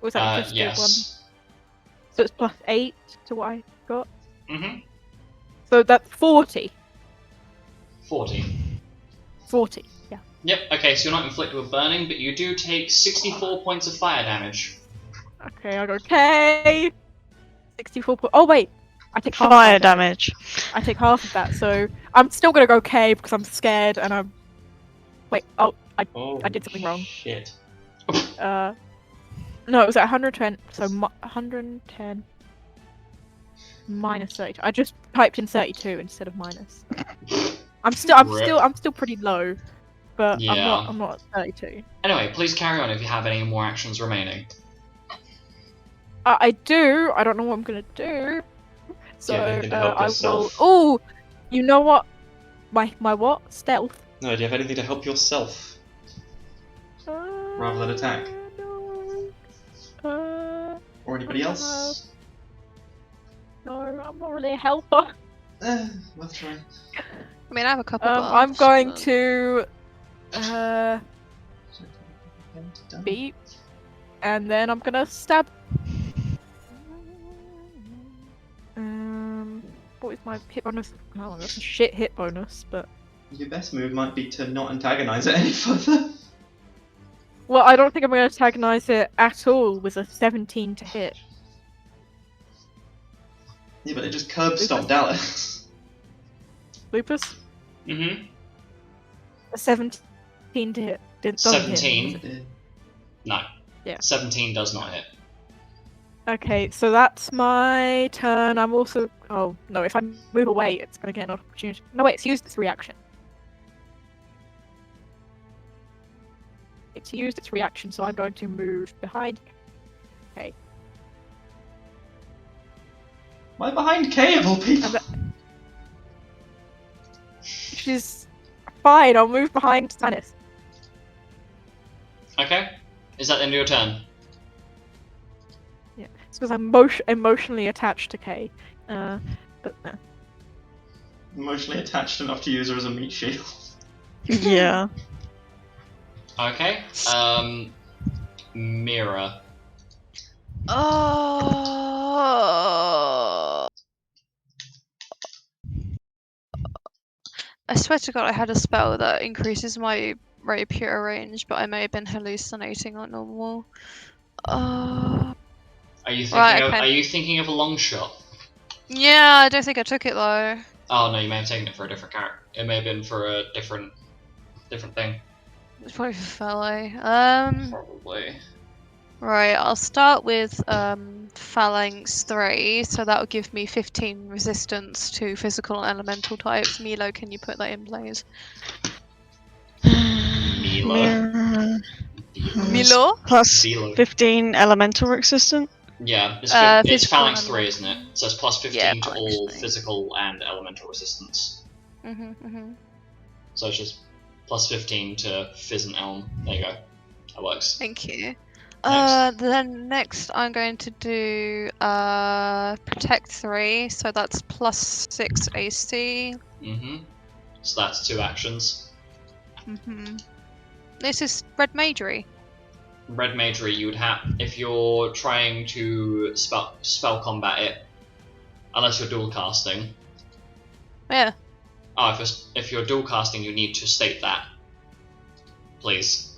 Or was that just the one? Yes. So it's plus 8 to what I got. Mm-hmm. So that's 40. 40. 40, yeah. Yep, okay, so you're not inflicted with burning, but you do take 64 points of fire damage. Okay, I go okay. 64 Oh wait, I take half Fire of that. damage. I take half of that, so I'm still gonna go K because I'm scared and I'm. Wait, I did something wrong. Shit. No, it was at 110. So 110 minus 32. I just typed in 32 instead of minus. I'm still pretty low, but Yeah. I'm not at 32. Anyway, please carry on if you have any more actions remaining. I do. I don't know what I'm gonna do. So Do you have anything to help I will. yourself? Oh, you know what? My what? Stealth. No, do you have anything to help yourself? Rather than attack? No. Or anybody else? No, I'm not really a helper. Worth trying. I mean, I have a couple. I'm buffs, going but- to beat, and then I'm gonna stab. What is my hit bonus? Oh, that's a shit hit bonus, but Your best move might be to not antagonize it any further. well, I don't think I'm gonna antagonize it at all with a 17 to hit. Yeah, but it just curb stomped Alex. Lupus, Mm-hmm. a 17 to hit. Doesn't hit, 17? does it? No. Yeah. 17 does not hit. Okay, so that's my turn. I'm also. Oh no! If I move away, it's gonna get an opportunity. No, wait, it's used its reaction. It's used its reaction, so I'm going to move behind. Okay. Why behind Cae of all people? She's fine. I'll move behind Stannis. Okay. Is that the end of your turn? Yeah, it's because I'm emotionally attached to Cae. But no. Emotionally attached enough to use her as a meat shield. Yeah. Okay. Mira. Oh. I swear to God, I had a spell that increases my rapier range, but I may have been hallucinating like normal. Are you thinking Right, of okay. Are you thinking of a long shot? Yeah, I don't think I took it though. Oh no, you may have taken it for a different character. It may have been for a different different thing. It's probably for Fellow. Probably. Right, I'll start with Phalanx 3, so that'll give me 15 resistance to physical and elemental types. Milo, can you put that in, please? Milo. Mirror. Milo? Plus Milo. 15 elemental resistant. Yeah, it's Physical Phalanx and 3, isn't it? So it's plus 15 Yeah, to Phalanx all 3. physical and elemental resistance. Mhm. So it's just plus 15 to Fizz and Elm. There you go. That works. Thank you. Next. Then next I'm going to do Protect 3, so that's plus 6 AC. So that's 2 actions. This is Red Magery. Red Magery, you would have, if you're trying to spell combat it, unless you're dual casting. Yeah. Oh, if you're dual casting, you need to state that, please.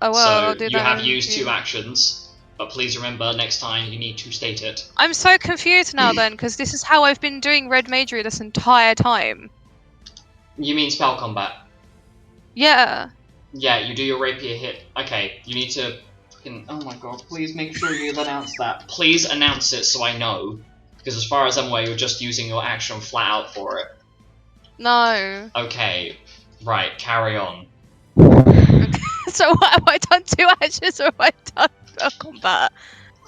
Oh well, So I'll do you that. have used 2 actions, but please remember next time you need to state it. I'm so confused now then, because this is how I've been doing Red Magery this entire time. You mean spell combat? Yeah. Yeah, you do your rapier hit. Okay, you need to. Oh my god! Please make sure you announce that. Please announce it so I know, because as far as I'm aware, you're just using your action flat out for it. No. Okay, right. Carry on. So what, have I done 2 actions or have I done spell combat?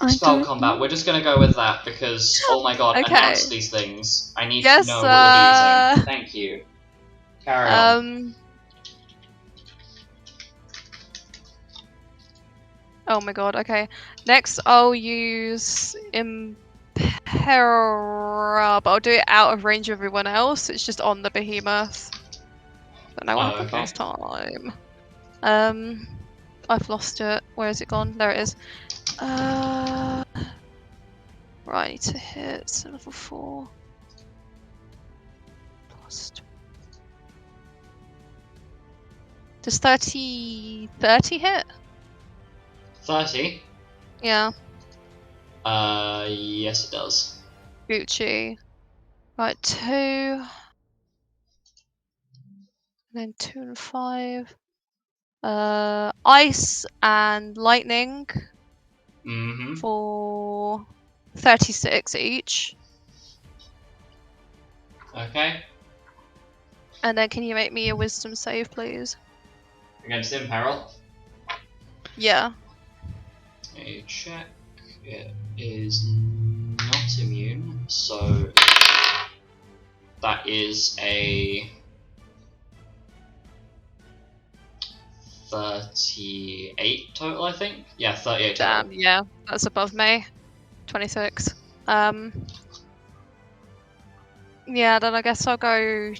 Spell combat. We're just gonna go with that because oh my god, Okay. announce these things. I need Yes, to know what you're using. Thank you. Carry on. Oh my god, okay. Next I'll use Impera, but I'll do it out of range of everyone else. It's just on the behemoth. Don't know what happened Okay. last time. I've lost it. Where has it gone? There it is. Right, I need to hit so level 4. Plus Does 30 hit? 30? Yeah. Yes it does. Gucci. Right, 2. And then 2 and 5. Ice and lightning for 36 each. Okay. And then can you make me a wisdom save, please? Against Imperil. Yeah. A check. It is not immune, so that is a 38 total, I think. Yeah, 38 total. Damn, yeah, that's above me. 26. Yeah, then I guess I'll go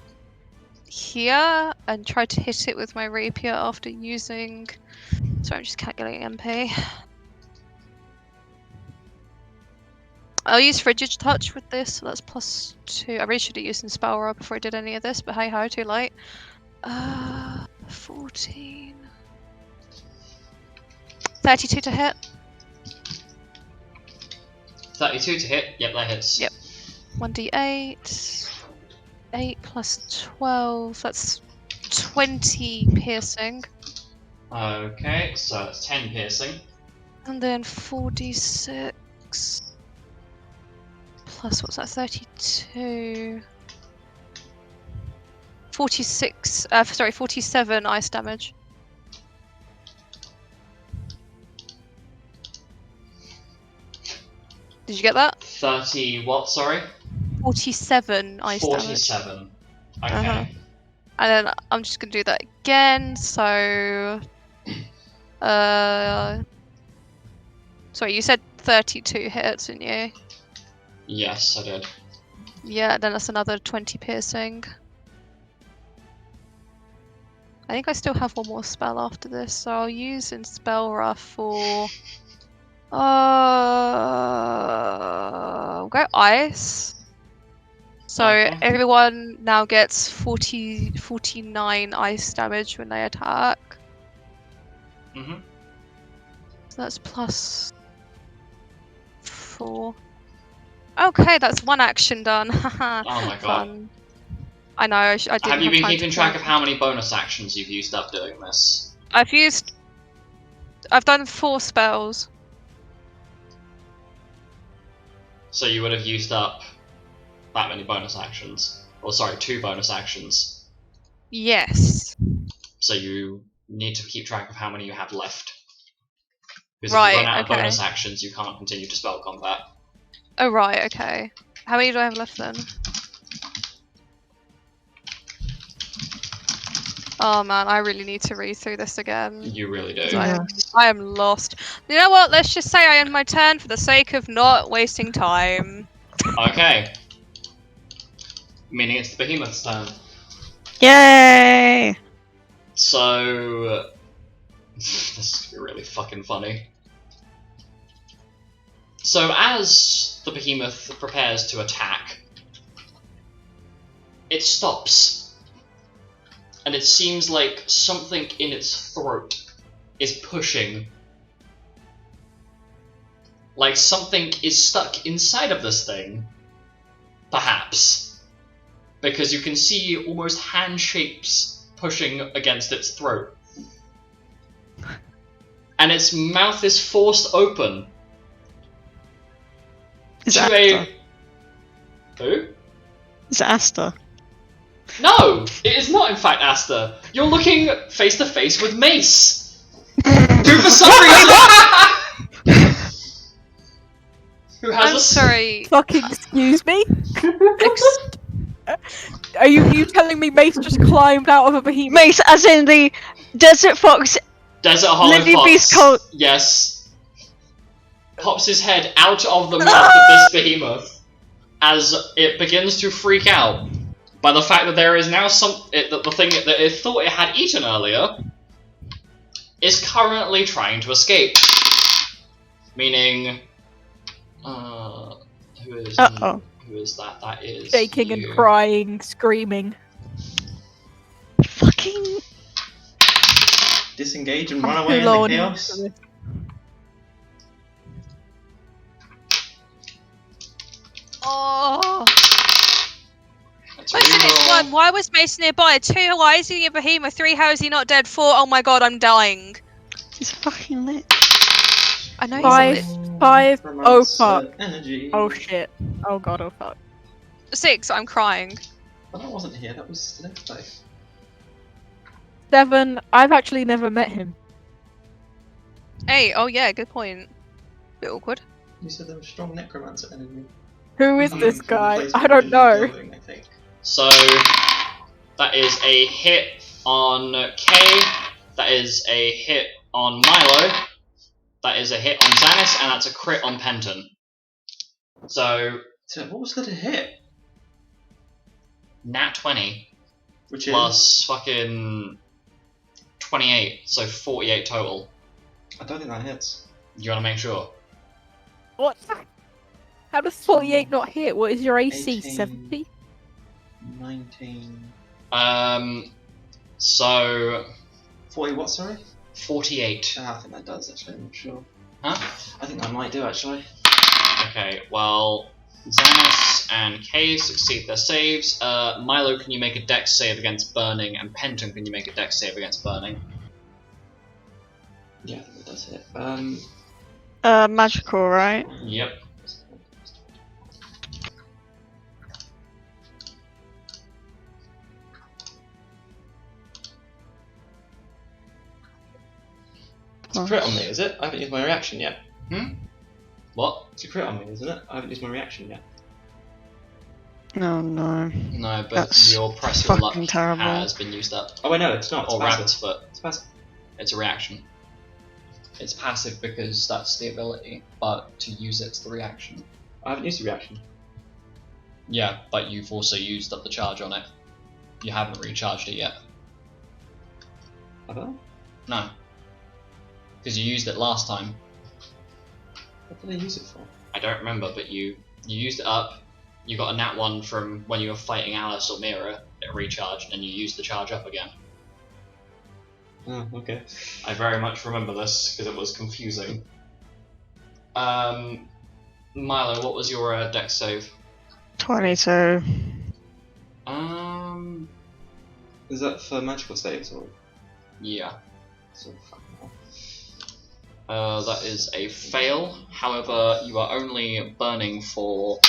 here and try to hit it with my rapier after using. Sorry, I'm just calculating MP. I'll use Frigid Touch with this, so that's plus 2. I really should have used Inspire before I did any of this, but hey ho, too late. 14. 32 to hit. 32 to hit. Yep, that hits. Yep. 1d8. 8 plus 12. That's 20 piercing. Okay, so that's 10 piercing. And then 4d6. Plus, what's that? 32. 46. Sorry, 47 ice damage. Did you get that? 30 what, sorry? 47 ice damage. 47. Okay. And then I'm just gonna do that again, so sorry, you said 32 hits, didn't you? Yes, I did. Yeah, then that's another 20 piercing. I think I still have one more spell after this, so I'll use Spell Rough for we'll go ice. So Okay. everyone now gets 49 ice damage when they attack. So that's plus 4. Okay, that's 1 action done. Oh my god. Fun. I know. I didn't Have you been time keeping to track count. of how many bonus actions you've used up doing this? I've done 4 spells. So you would have used up that many bonus actions. Or sorry, 2 bonus actions. Yes. So you need to keep track of how many you have left. Because if Right, you run out of okay. bonus actions, you can't continue to spell combat. Oh, right, okay. How many do I have left then? Oh man, I really need to read through this again. You really do. 'Cause I am lost. You know what? Let's just say I end my turn for the sake of not wasting time. Okay. Meaning it's the behemoth's turn. Yay! So... this is gonna be really fucking funny. So as the behemoth prepares to attack, it stops. And it seems like something in its throat is pushing. Like something is stuck inside of this thing. Perhaps. Because you can see almost hand shapes pushing against its throat. And its mouth is forced open. Is to it Aster? Who? Is it Aster? No! It is not in fact Aster. You're looking face to face with Mace! Who for some reason... who has I'm a... sorry. Fucking excuse me? Are you telling me Mace just climbed out of a behemoth? Mace, as in the Desert Fox. Desert Hollow Lily Fox. Beast Colt. Yes. Pops his head out of the mouth of this behemoth as it begins to freak out by the fact that there is now the thing that it thought it had eaten earlier is currently trying to escape. Meaning, who is that? That is Shaking you. and crying, screaming. Fucking. Disengage and I'm run too away in low the on chaos. for this. Oh. Let's Question is, reroll. 1, why was Mace nearby? 2, why is he a behemoth? 3, how is he not dead? 4, oh my god, I'm dying. He's fucking lit. I know Five. he's lit. 5. Oh Romance, fuck. Energy. Oh shit. Oh god, oh fuck. 6, I'm crying. But that wasn't here, that was the next day. 7. I've actually never met him. 8, oh yeah, good point. Bit awkward. You said there was strong necromancer energy. Who is Coming this from the guy? place I where don't the know. building, I think. So that is a hit on Cae. That is a hit on Milo. That is a hit on Xanis, and that's a crit on Penton. So So what was that a hit? nat 20 Which plus fucking 28, so 48 total. is? I don't think that hits. You want to make sure? What? How does 48 not hit? What is your AC? 18. 70? 19. So 40 what, sorry? 48. I think that does actually, I'm not sure. Huh? I think that might do actually. Okay, well, Xanis and Cae succeed their saves. Milo, can you make a dex save against burning? And Penton, can you make a dex save against burning? Yeah, I think that does hit. Magical, right? Yep. It's a crit on me, is it? I haven't used my reaction yet. What? It's a crit on me, isn't it? I haven't used my reaction yet. Oh no. No, but That's your press your luck fucking terrible. has been used up. Oh wait, no, it's not. It's Or passive. rabbit's foot. It's passive. It's a reaction. It's passive because that's the ability, but to use it's the reaction. I haven't used the reaction. Yeah, but you've also used up the charge on it. You haven't recharged it yet. Have I? No. Because you used it last time. What did I use it for? I don't remember, but you used it up. You got a nat 1 from when you were fighting Alice or Mira. It recharged, and you used the charge up again. Oh, okay. I very much remember this because it was confusing. Milo, what was your dex save? 22. Is that for magical saves or? Yeah. So fucking hell. That is a fail. However, you are only burning for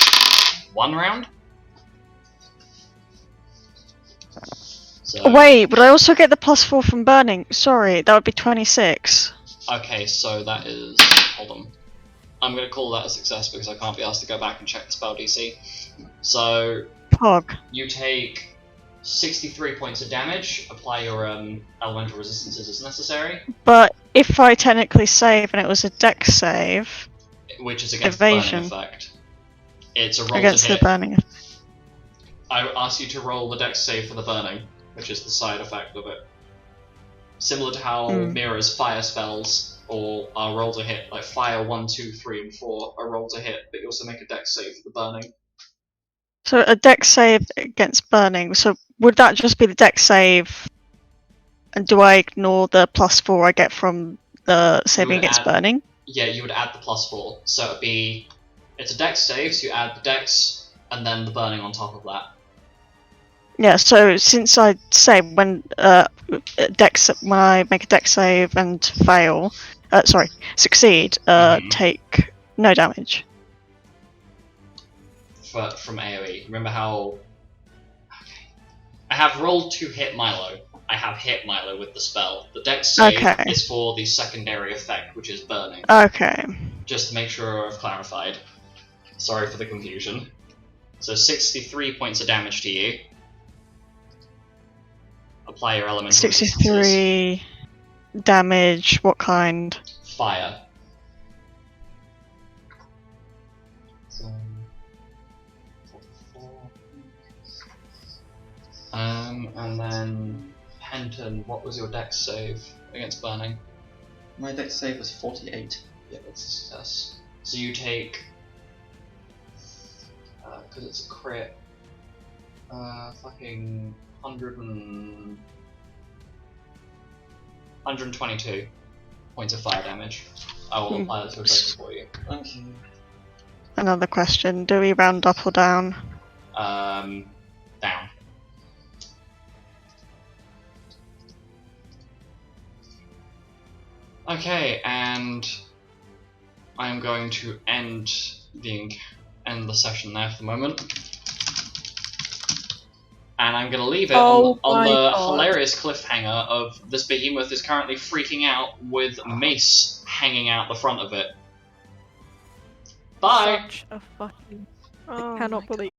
1 round. So, Wait, would I also get the +4 from burning? Sorry, that would be 26. okay, so that is. Hold on. I'm going to call that a success because I can't be asked to go back and check the spell DC. So, Pog. you take 63 points of damage. Apply your elemental resistances as necessary, But if I technically save and it was a dex save which is against Evasion. the burning effect. It's a roll against to the hit. burning. I ask you to roll the dex save for the burning, which is the side effect of it. Similar to how Mira's fire spells or are roll to hit, like fire 1, 2, 3, and 4 are roll to hit, but you also make a dex save for the burning. So a dex save against burning. So would that just be the dex save? And do I ignore the +4 I get from the saving would against add- burning? Yeah, you would add the +4. So it'd be. It's a dex save, so you add the dex and then the burning on top of that. Yeah. So since I say when when I make a dex save and fail, succeed, Mhm. take no damage. From AoE. Remember how. Okay. I have rolled to hit Milo. I have hit Milo with the spell. The dex save Okay. is for the secondary effect, which is burning. Okay. Just to make sure I've clarified. Sorry for the confusion. So 63 points of damage to you. Apply your elemental resistances. 63 damage. What kind? Fire. So, 44. And then Penton, what was your dex save against burning? My dex save was 48. Yeah, that's a success. So you take, because it's a crit, fucking 122 points of fire damage. I will apply that to a total for you. Thank you. Another question. Do we round up or down? Down. Okay, and I'm going to end the session there for the moment. And I'm going to leave it on the hilarious cliffhanger of this behemoth is currently freaking out with mace hanging out the front of it. Bye! Such a fucking. Oh I cannot my believe.